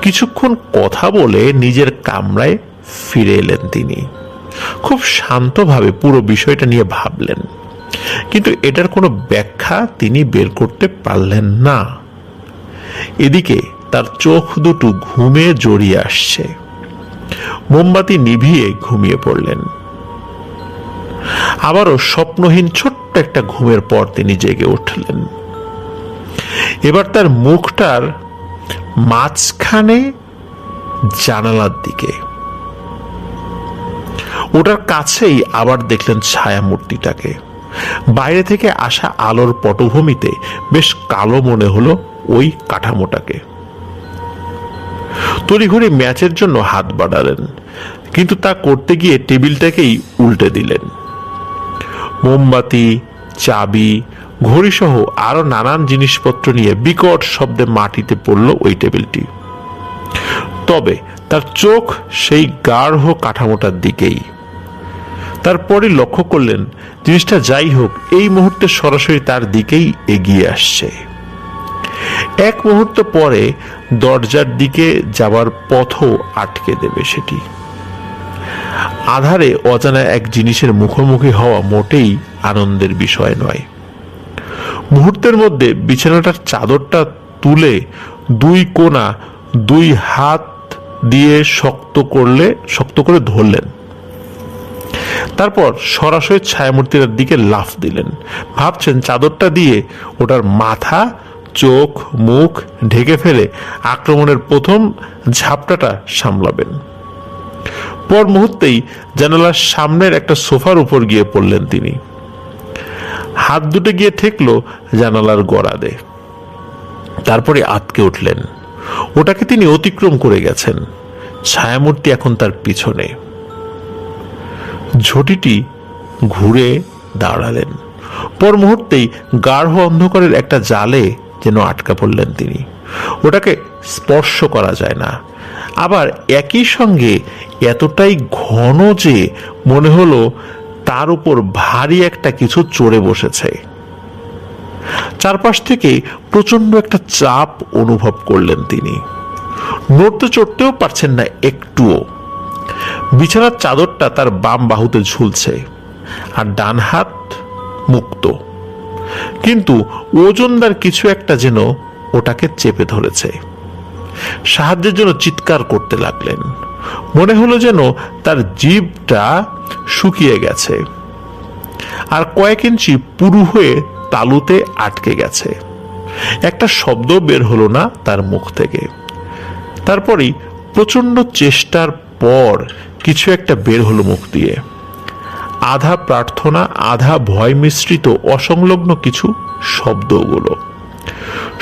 কিছুক্ষণ কথা বলে নিজের কামরায় ফিরে এলেন তিনি। খুব শান্তভাবে পুরো বিষয়টা নিয়ে ভাবলেন, কিন্তু এটার কোনো ব্যাখ্যা তিনি বের করতে পারলেন না। এদিকে তার চোখ দুটো ঘুমে জড়িয়ে আসছে। মোমবাতি নিভিয়ে ঘুমিয়ে পড়লেন। আবারও স্বপ্নহীন ছোট্ট একটা ঘুমের পর তিনি জেগে উঠলেন। এবার তার মুখটার মাঝখানে জানালার দিকে, ওটার কাছেই আবার দেখলেন ছায়ামূর্তিটাকে। বাইরে থেকে আসা আলোর পটভূমিতে বেশ কালো মনে হলো ওই কাঠামোটাকে। তড়িঘড়ি ম্যাচের জন্য হাত বাড়ালেন, কিন্তু তা করতে গিয়ে টেবিলটাকেই উল্টে দিলেন। মোমবাতি, চাবি, ঘড়ি সহ আরো নানান জিনিসপত্র নিয়ে বিকট শব্দে মাটিতে পড়ল ওই টেবিলটি। তবে তার চোখ সেই গাঢ় কাঠামোটার দিকেই। তারপরে লক্ষ্য করলেন জিনিসটা যাই হোক এই মুহূর্তে সরাসরি তার দিকেই এগিয়ে আসছে। এক মুহূর্ত পরে দরজার দিকে যাবার পথও আটকে দেবে সেটি। আধারে অজানা এক জিনিসের মুখোমুখি হওয়া মোটেই আনন্দের বিষয় নয়। মুহূর্তের মধ্যে বিছানাটার চাদরটা তুলে দুই কোণা দুই হাত দিয়ে শক্ত করে ধরলেন। তারপর সরাসরি ছায়ামূর্তির দিকে লাফ দিলেন। ভাবছেন চাদরটা দিয়ে ওটার মাথা, চোখ, মুখ ঢেকে ফেলে আক্রমণের প্রথম ঝাপটাটা সামলাবেন। পর মুহূর্তেই জানালার সামনের একটা সোফার উপর গিয়ে পড়লেন তিনি। হাত দুটো গিয়ে ঠেকল জানালার গড়াদে। তারপরে আটকে উঠলেন। ওটাকে তিনি অতিক্রম করে গেছেন। ছায়ামূর্তি এখন তার পিছনে। ঝটিটি ঘুরে দাঁড়ালেন। পর মুহূর্তেই গাঢ় অন্ধকারের একটা জালে যেন আটকা পড়লেন তিনি। ওটাকে স্পর্শ করা যায় না, আবার একই সঙ্গে এতটাই ঘন যে মনে হলো তার উপর ভারী একটা কিছু চড়ে বসেছে। চারপাশ থেকে প্রচন্ড একটা চাপ অনুভব করলেন তিনি। নড়তে চড়তেও পারছেন না একটুও। বিছানার চাদরটা তার বাম বাহুতে ঝুলছে আর ডান হাত মুক্ত, কিন্তু ওজনদার কিছু একটা যেন ওটাকে চেপে ধরেছে। সাহায্যের জন্য চিৎকার করতে লাগলেন। মনে হলো যেন তার জিভটা শুকিয়ে গেছে আর কয়েক ইঞ্চি পুরু হয়ে তালুতে আটকে গেছে। একটা শব্দ বের হলো না তার মুখ থেকে। তারপরই প্রচন্ড চেষ্টার পর কিছু একটা বের হলো মুখ দিয়ে। আধা প্রার্থনা, আধা ভয় মিশ্রিত অসংলগ্ন কিছু শব্দগুলো।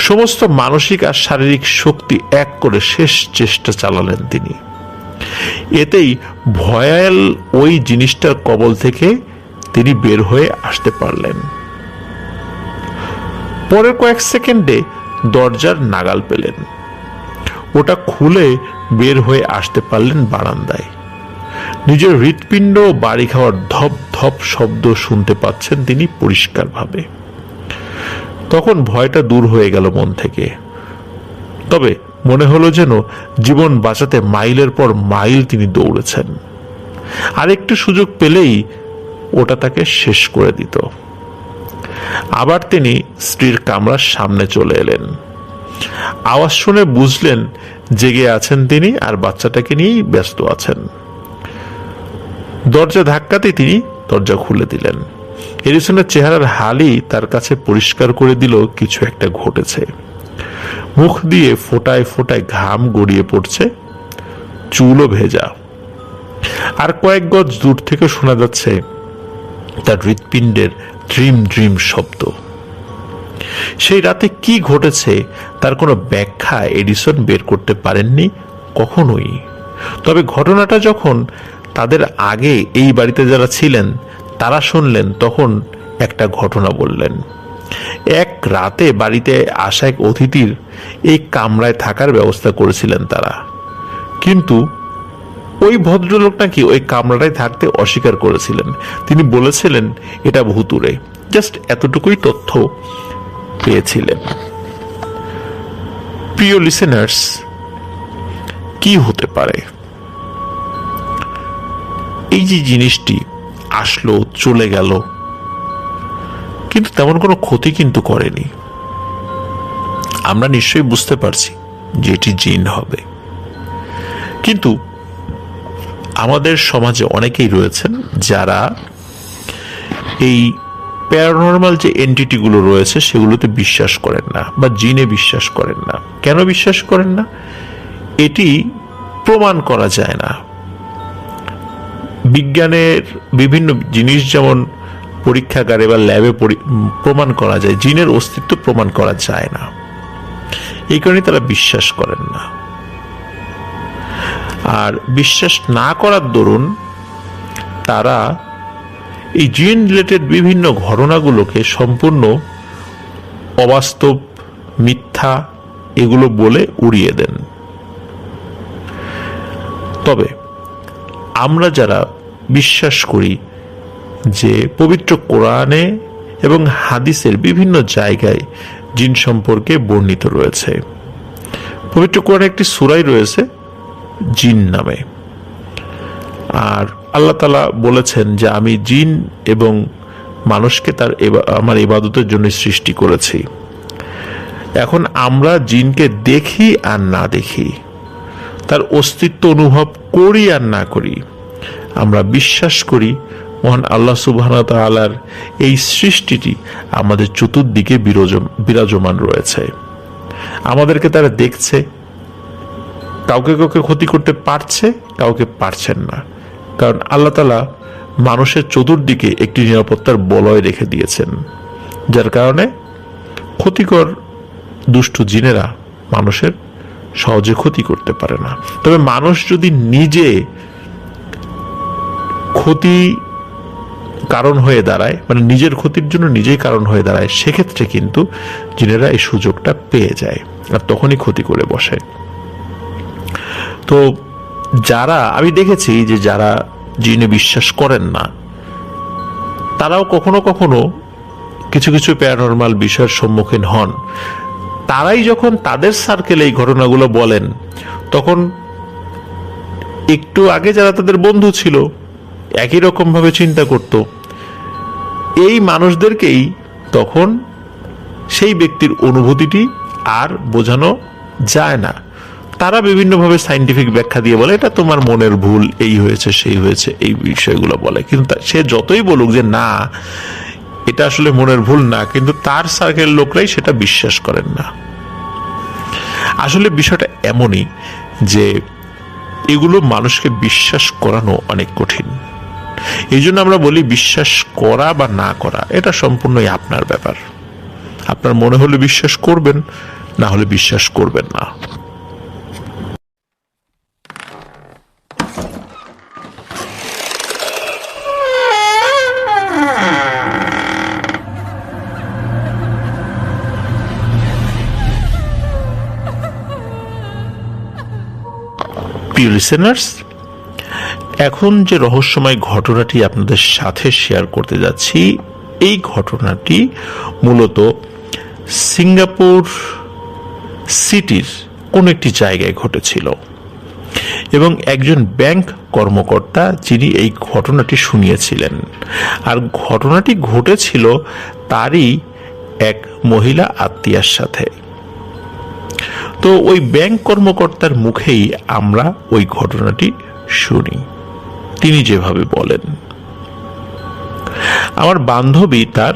সমস্ত মানসিক আর শারীরিক শক্তি এক করে শেষ চেষ্টা চালালেন তিনি। এতেই ভয়াল ওই জিনিসটার কবল থেকে তিনি বের হয়ে আসতে পারলেন। পরের কয়েক সেকেন্ডে দরজার নাগাল পেলেন। ওটা খুলে বের হয়ে আসতে পারলেন বারান্দায়। নিজের হৃৎপিণ্ড বাড়ি খাওয়ার ধপ ধপ শব্দ শুনতে পাচ্ছেন তিনি পরিষ্কারভাবে। তখন ভয়টা দূর হয়ে গেল মন থেকে। তবে মনে হলো যেন জীবন বাঁচাতে মাইলের পর মাইল তিনি দৌড়েছেন। আরেকটু সুযোগ পেলেই ওটা তাকে শেষ করে দিত। আবার তিনি স্ত্রীর কামরার সামনে চলে এলেন। আওয়াজ শুনে বুঝলেন জেগে আছেন তিনি আর বাচ্চাটাকে নিয়েই ব্যস্ত আছেন। দরজা ধাক্কাতে তিনি দরজা খুলে দিলেন। এডিসনের চেহারার হালই তার কাছে পরিষ্কার করে দিল কিছু একটা ঘটেছে। মুখ দিয়ে ফোঁটায় ফোঁটায় ঘাম গড়িয়ে পড়ছে, চুলও ভেজা। আর কয়েক গজ দূর থেকে শোনা যাচ্ছে তার হৃৎপিণ্ডের ড্রিম ড্রিম শব্দ। সেই রাতে কি ঘটেছে তার কোনো ব্যাখ্যা এডিসন বের করতে পারেননি কখনোই। তবে ঘটনাটা যখন তাদের আগে এই বাড়িতে যারা ছিলেন তারা শুনলেন, তখন একটা ঘটনা বললেন। এক রাতে বাড়িতে আসা এক অতিথির এই কামরায় থাকার ব্যবস্থা করেছিলেন তারা, কিন্তু ওই ভদ্রলোক নাকি ওই কামরাটায় থাকতে অস্বীকার করেছিলেন। তিনি বলেছিলেন এটা ভুতুড়ে। জাস্ট এতটুকুই তথ্য পেয়েছিলেন। প্রিয় লিসেনার্স, কি হতে পারে? এই যে জিনিসটি আসলো, চলে গেল, কিন্তু তেমন কোনো ক্ষতি কিন্তু করেনি। আমরা নিশ্চয়ই বুঝতে পারছি যে এটি জিন হবে, কিন্তু আমাদের সমাজে অনেকেই রয়েছেন যারা এই প্যারানর্মাল যে এন্টিটিগুলো রয়েছে সেগুলোতে বিশ্বাস করেন না, বা জিনে বিশ্বাস করেন না। কেন বিশ্বাস করেন না? এটি প্রমাণ করা যায় না। বিজ্ঞানের বিভিন্ন জিনিস যেমন পরীক্ষাগারে বা ল্যাবে প্রমাণ করা যায়, জিনের অস্তিত্ব প্রমাণ করা যায় না। এই কারণে তারা বিশ্বাস করেন না। আর বিশ্বাস না করার দরুন তারা এই জিন রিলেটেড বিভিন্ন ঘটনাগুলোকে সম্পূর্ণ অবাস্তব, মিথ্যা এগুলো বলে উড়িয়ে দেন। তবে আমরা যারা বিশ্বাস করি যে পবিত্র কোরআনে এবং হাদিসের বিভিন্ন জায়গায় জিন সম্পর্কে বর্ণিত রয়েছে, পবিত্র কোরআনে একটি সূরাই রয়েছে জিন নামে, আর আল্লাহ তাআলা বলেছেন যে আমি জিন এবং মানুষকে আমার ইবাদতের জন্য সৃষ্টি করেছি। এখন আমরা জিনকে দেখি আর না দেখি, তার অস্তিত্ব অনুভব করি আর না করি, আমরা বিশ্বাস করি মহান আল্লাহ সুবহানাহু ওয়া তাআলার এই সৃষ্টিটি আমাদের চতুর্দিকে বিরাজমান রয়েছে। আমাদেরকে তারা দেখছে, কাউকে কাউকে ক্ষতি করতে পারছে, কাউকে পারছেন না, কারণ আল্লাহ তাআলা মানুষের চতুর্দিকে একটি নিরাপত্তার বলয় রেখে দিয়েছেন, যার কারণে ক্ষতিকর দুষ্ট জিনেরা মানুষের সহজে ক্ষতি করতে পারে না। তবে মানুষ যদি নিজে ক্ষতি কারণ হয়ে দাঁড়ায়, মানে নিজের ক্ষতির জন্য নিজেই কারণ হয়ে দাঁড়ায়, সেক্ষেত্রে কিন্তু জিনেরা এই সুযোগটা পেয়ে যায় আর তখনই ক্ষতি করে বসে। তো যারা, আমি দেখেছি যে যারা জিনে বিশ্বাস করেন না, তারাও কখনো কখনো কিছু কিছু প্যারানরমাল বিষয়ের সম্মুখীন হন। তারাই যখন তাদের সার্কেলে এই ঘটনাগুলো বলেন, তখন একটু আগে যারা তাদের বন্ধু ছিল একই রকম ভাবে চিন্তা করত, এই মানুষদেরকেই তখন সেই ব্যক্তির অনুভূতিটি আর বোঝানো যায় না। তারা বিভিন্নভাবে সাইন্টিফিক ব্যাখ্যা দিয়ে বলে এটা তোমার মনের ভুল, এই হয়েছে সেই হয়েছে, এই বিষয়গুলো বলে। কিন্তু সে যতই বলুক যে না এটা আসলে মনের ভুল না, কিন্তু তার সার্কেলের লোকরাই সেটা বিশ্বাস করেন না। আসলে বিষয়টা এমনই যে এগুলো মানুষকে বিশ্বাস করানো অনেক কঠিন। এই জন্য আমরা বলি বিশ্বাস করা বা না করা এটা সম্পূর্ণই আপনার ব্যাপার। আপনার মনে হলে বিশ্বাস করবেন, না হলে বিশ্বাস করবেন না। প্রিয় লিসেনার্স, এখন যে রহস্যময় ঘটনাটি আপনাদের সাথে শেয়ার করতে যাচ্ছি, এই ঘটনাটি মূলত সিঙ্গাপুর সিটির কোন একটি জায়গায় ঘটেছিল এবং একজন ব্যাংক কর্মকর্তা যিনি এই ঘটনাটি শুনিয়েছিলেন, আর ঘটনাটি ঘটেছিল তারই এক মহিলা আত্মীয়ার সাথে। তো ওই ব্যাংক কর্মকর্তার মুখেই আমরা ওই ঘটনাটি শুনি। তিনি যেভাবে বলেন, আমার বান্ধবী তার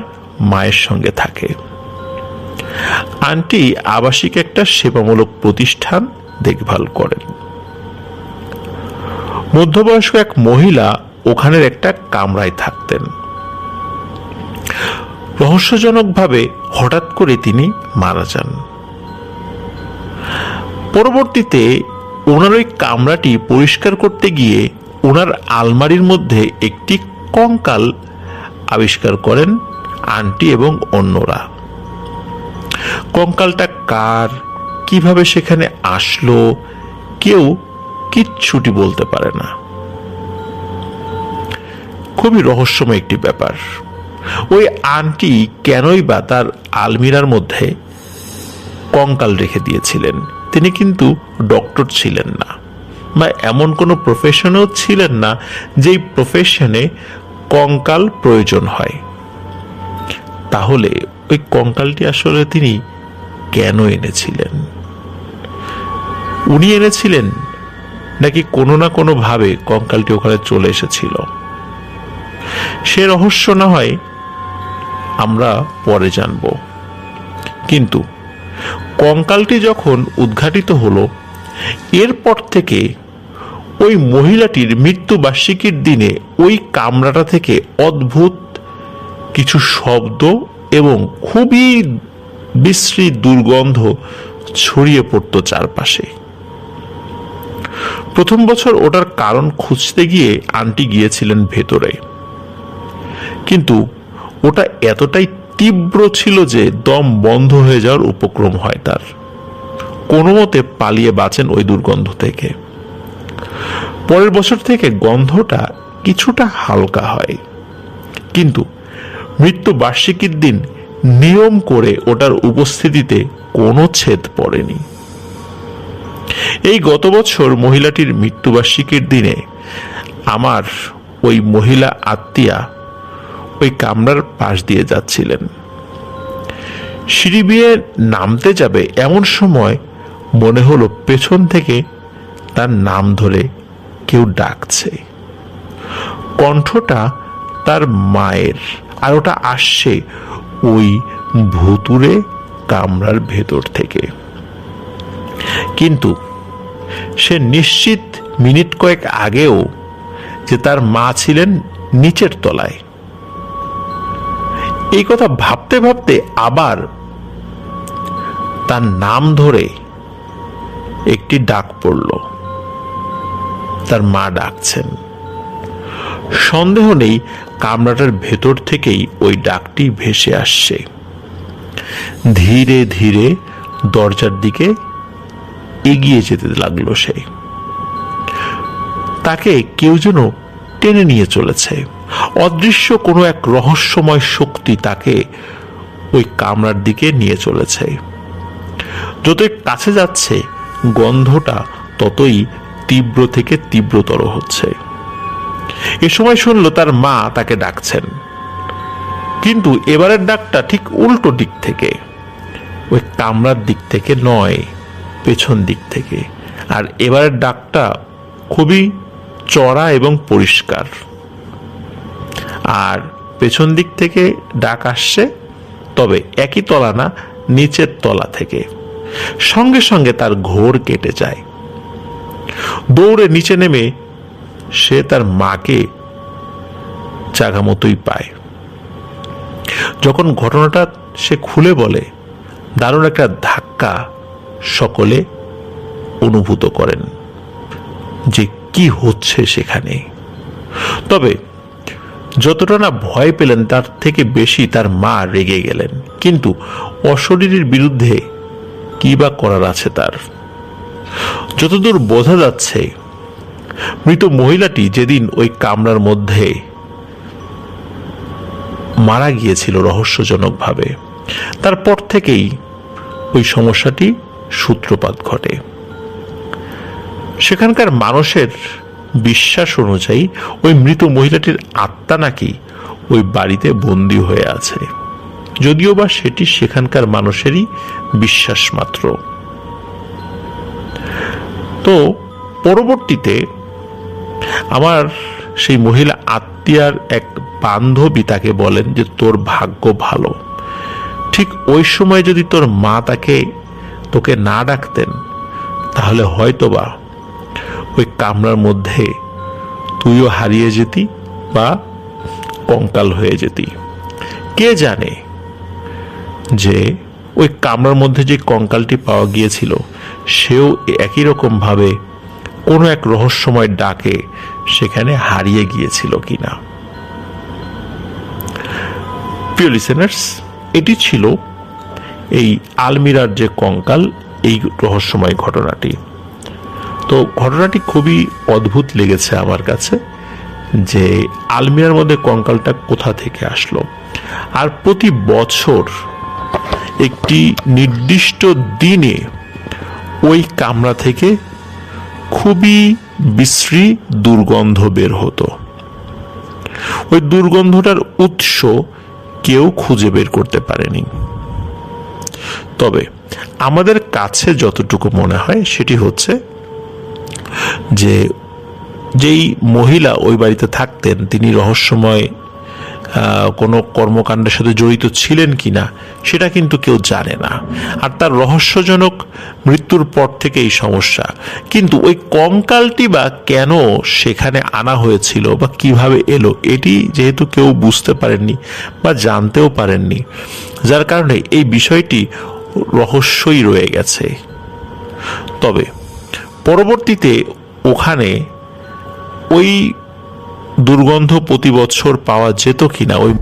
মায়ের সঙ্গে থাকে। আন্টি আবাসিক একটা সেবামূলক প্রতিষ্ঠান দেখভাল করেন। মধ্যবয়স্ক এক মহিলা ওখানের একটা কামরায় থাকতেন। রহস্যজনকভাবে হঠাৎ করে তিনি মারা যান। পরবর্তীতে ওনার ওই কামরাটি পরিষ্কার করতে গিয়ে ওনার আলমারির মধ্যে একটি কঙ্কাল আবিষ্কার করেন আন্টি এবং অন্যরা। কঙ্কালটা কার, কিভাবে সেখানে আসলো, কেউ কিচ্ছুটি বলতে পারে না। খুবই রহস্যময় একটি ব্যাপার। ওই আন্টি কেনই বা তার আলমিরার মধ্যে কঙ্কাল রেখে দিয়েছিলেন? তিনি কিন্তু ডক্টর ছিলেন না, বা এমন কোনো প্রফেশনেও ছিলেন না যেই প্রফেশনে কঙ্কাল প্রয়োজন হয়। তাহলে ওই কঙ্কালটি আসলে তিনি কেন এনেছিলেন? উনি এনেছিলেন নাকি কোনো না কোনো ভাবে কঙ্কালটি ওখানে চলে এসেছিল? সে রহস্য না হয় আমরা পরে জানব। কিন্তু কঙ্কালটি যখন উদ্ঘাটিত হলো, এরপর থেকে ওই মহিলাটির মৃত্যুবার্ষিকীর দিনে ওই কামরাটা থেকে অদ্ভুত কিছু শব্দ এবং খুবই বিশ্রী দুর্গন্ধ ছড়িয়ে পড়ত চারপাশে। প্রথম বছর ওটার কারণ খুঁজতে গিয়ে আন্টি গিয়েছিলেন ভেতরে, কিন্তু ওটা এতটাই তীব্র ছিল যে দম বন্ধ হয়ে যাওয়ার উপক্রম হয় তার। কোনো মতে পালিয়ে বাঁচেন ওই দুর্গন্ধ থেকে। পরের বছর থেকে গন্ধটা কিছুটা হালকা হয়, কিন্তু মৃত্যু বার্ষিকীর দিন নিয়ম করে ওটার উপস্থিতিতে কোনো ছেদ পড়েনি। এই গত বছর মহিলাটির মৃত্যুবার্ষিকীর দিনে আমার ওই মহিলা আত্মীয়া ওই কামরার পাশ দিয়ে যাচ্ছিলেন। সিঁড়ি বেয়ে নামতে যাবে এমন সময় মনে হলো পেছন থেকে তার নাম ধরে কেউ ডাকছে। কণ্ঠটা তার মায়ের, আর ওটা আসছে ওই ভুতুরে কামরার ভেতর থেকে। কিন্তু সে নিশ্চিত মিনিট কয়েক আগেও যে তার মা ছিলেন নিচের তলায়। এই কথা ভাবতে ভাবতে আবার তার নাম ধরে একটি ডাক পড়ল। তার মা ডাকছেন। সন্দেহ নেই কামরাটার ভেতর থেকেই ওই ডাকটি ভেসে আসছে। ধীরে ধীরে দরজার দিকে এগিয়ে যেতে লাগলো সে। তাকে কেউ যেন টেনে নিয়ে চলেছে। অদৃশ্য কোনো এক রহস্যময় শক্তি তাকে ওই কামরার দিকে নিয়ে চলেছে। যতই কাছে যাচ্ছে গন্ধটা ততই তীব্র থেকে তীব্রতর হচ্ছে। এ সময় শুনল তার মা তাকে ডাকছেন, কিন্তু এবারের ডাকটা ঠিক উল্টো দিক থেকে, ওই কামরার দিক থেকে নয়, পেছন দিক থেকে। আর এবারের ডাকটা খুবই চড়া এবং পরিষ্কার। আর পেছন দিক থেকে ডাক আসছে, তবে একই তলা না, নিচের তলা থেকে। সঙ্গে সঙ্গে তার ঘোর কেটে যায়। দৌড়ে নিচে নেমে সে তার মাকে জাগা মতোই পায়। যখন ঘটনাটা সে খুলে বলে, দারুণ একটা ধাক্কা সকলে অনুভূত করেন যে কি হচ্ছে সেখানে। তবে যতটা না ভয় পেলেন তার থেকে বেশি তার মা রেগে গেলেন। কিন্তু অশরীরীর বিরুদ্ধে কি বা করার আছে তার? যতদূর বোঝা যাচ্ছে, মৃত মহিলাটি যেদিন ওই কামরার মধ্যে মারা গিয়েছিল রহস্যজনকভাবে, তারপর থেকেই ওই সমস্যাটি সূত্রপাত ঘটে। সেখানকার মানুষের বিশ্বাস অনুযায়ী ওই মৃত মহিলাটির আত্মা নাকি ওই বাড়িতে বন্দী হয়ে আছে, যদিও বা সেটি সেখানকার মানুষেরই বিশ্বাস মাত্র। তো পরবর্তীতে আমার সেই মহিলা আত্মীয়ার এক বান্ধবী তাকে বলেন যে তোর ভাগ্য ভালো, ঠিক ওই সময় যদি তোর মা তোকে না ডাকতেন তাহলে হয়তোবা ওই কামরার মধ্যে তুইও হারিয়ে যেতি বা কঙ্কাল হয়ে যেতি। কে জানে যে ওই কামরার মধ্যে যে কঙ্কালটি পাওয়া গিয়েছিল সেও একই রকম ভাবে কোনো এক রহস্যময় ডাকে সেখানে হারিয়ে গিয়েছিল কিনা। প্রিয় লিসেনার্স, এটি ছিল এই আলমিরার যে কঙ্কাল, এই রহস্যময় ঘটনাটি। তো ঘটনাটি খুবই অদ্ভুত লেগেছে আমার কাছে, যে আলমিরার মধ্যে কঙ্কালটা কোথা থেকে আসলো। আর প্রতি বছর একটি নির্দিষ্ট দিনে ওই কামরা থেকে খুবই বিশ্রী দুর্গন্ধ বের হতো। ওই দুর্গন্ধটার উৎস কেউ খুঁজে বের করতে পারেনি। তবে আমাদের কাছে যতটুকু মনে হয় সেটি হচ্ছে যে যেই মহিলা ওই বাড়িতে থাকতেন তিনি রহস্যময় কোনো কর্মকাণ্ডের সাথে জড়িত ছিলেন কিনা সেটা কিন্তু কেউ জানে না। আর তার রহস্যজনক মৃত্যুর পর থেকে এই সমস্যা। কিন্তু ওই কঙ্কালটি বা কেন সেখানে আনা হয়েছিল বা কিভাবে এলো, এটি যেহেতু কেউ বুঝতে পারেননি বা জানতেও পারেননি, যার কারণে এই বিষয়টি রহস্যই রয়ে গেছে। তবে পরবর্তীতে ওখানে ওই দুর্গন্ধ প্রতি বছর পাওয়া যেত কিনা, ওই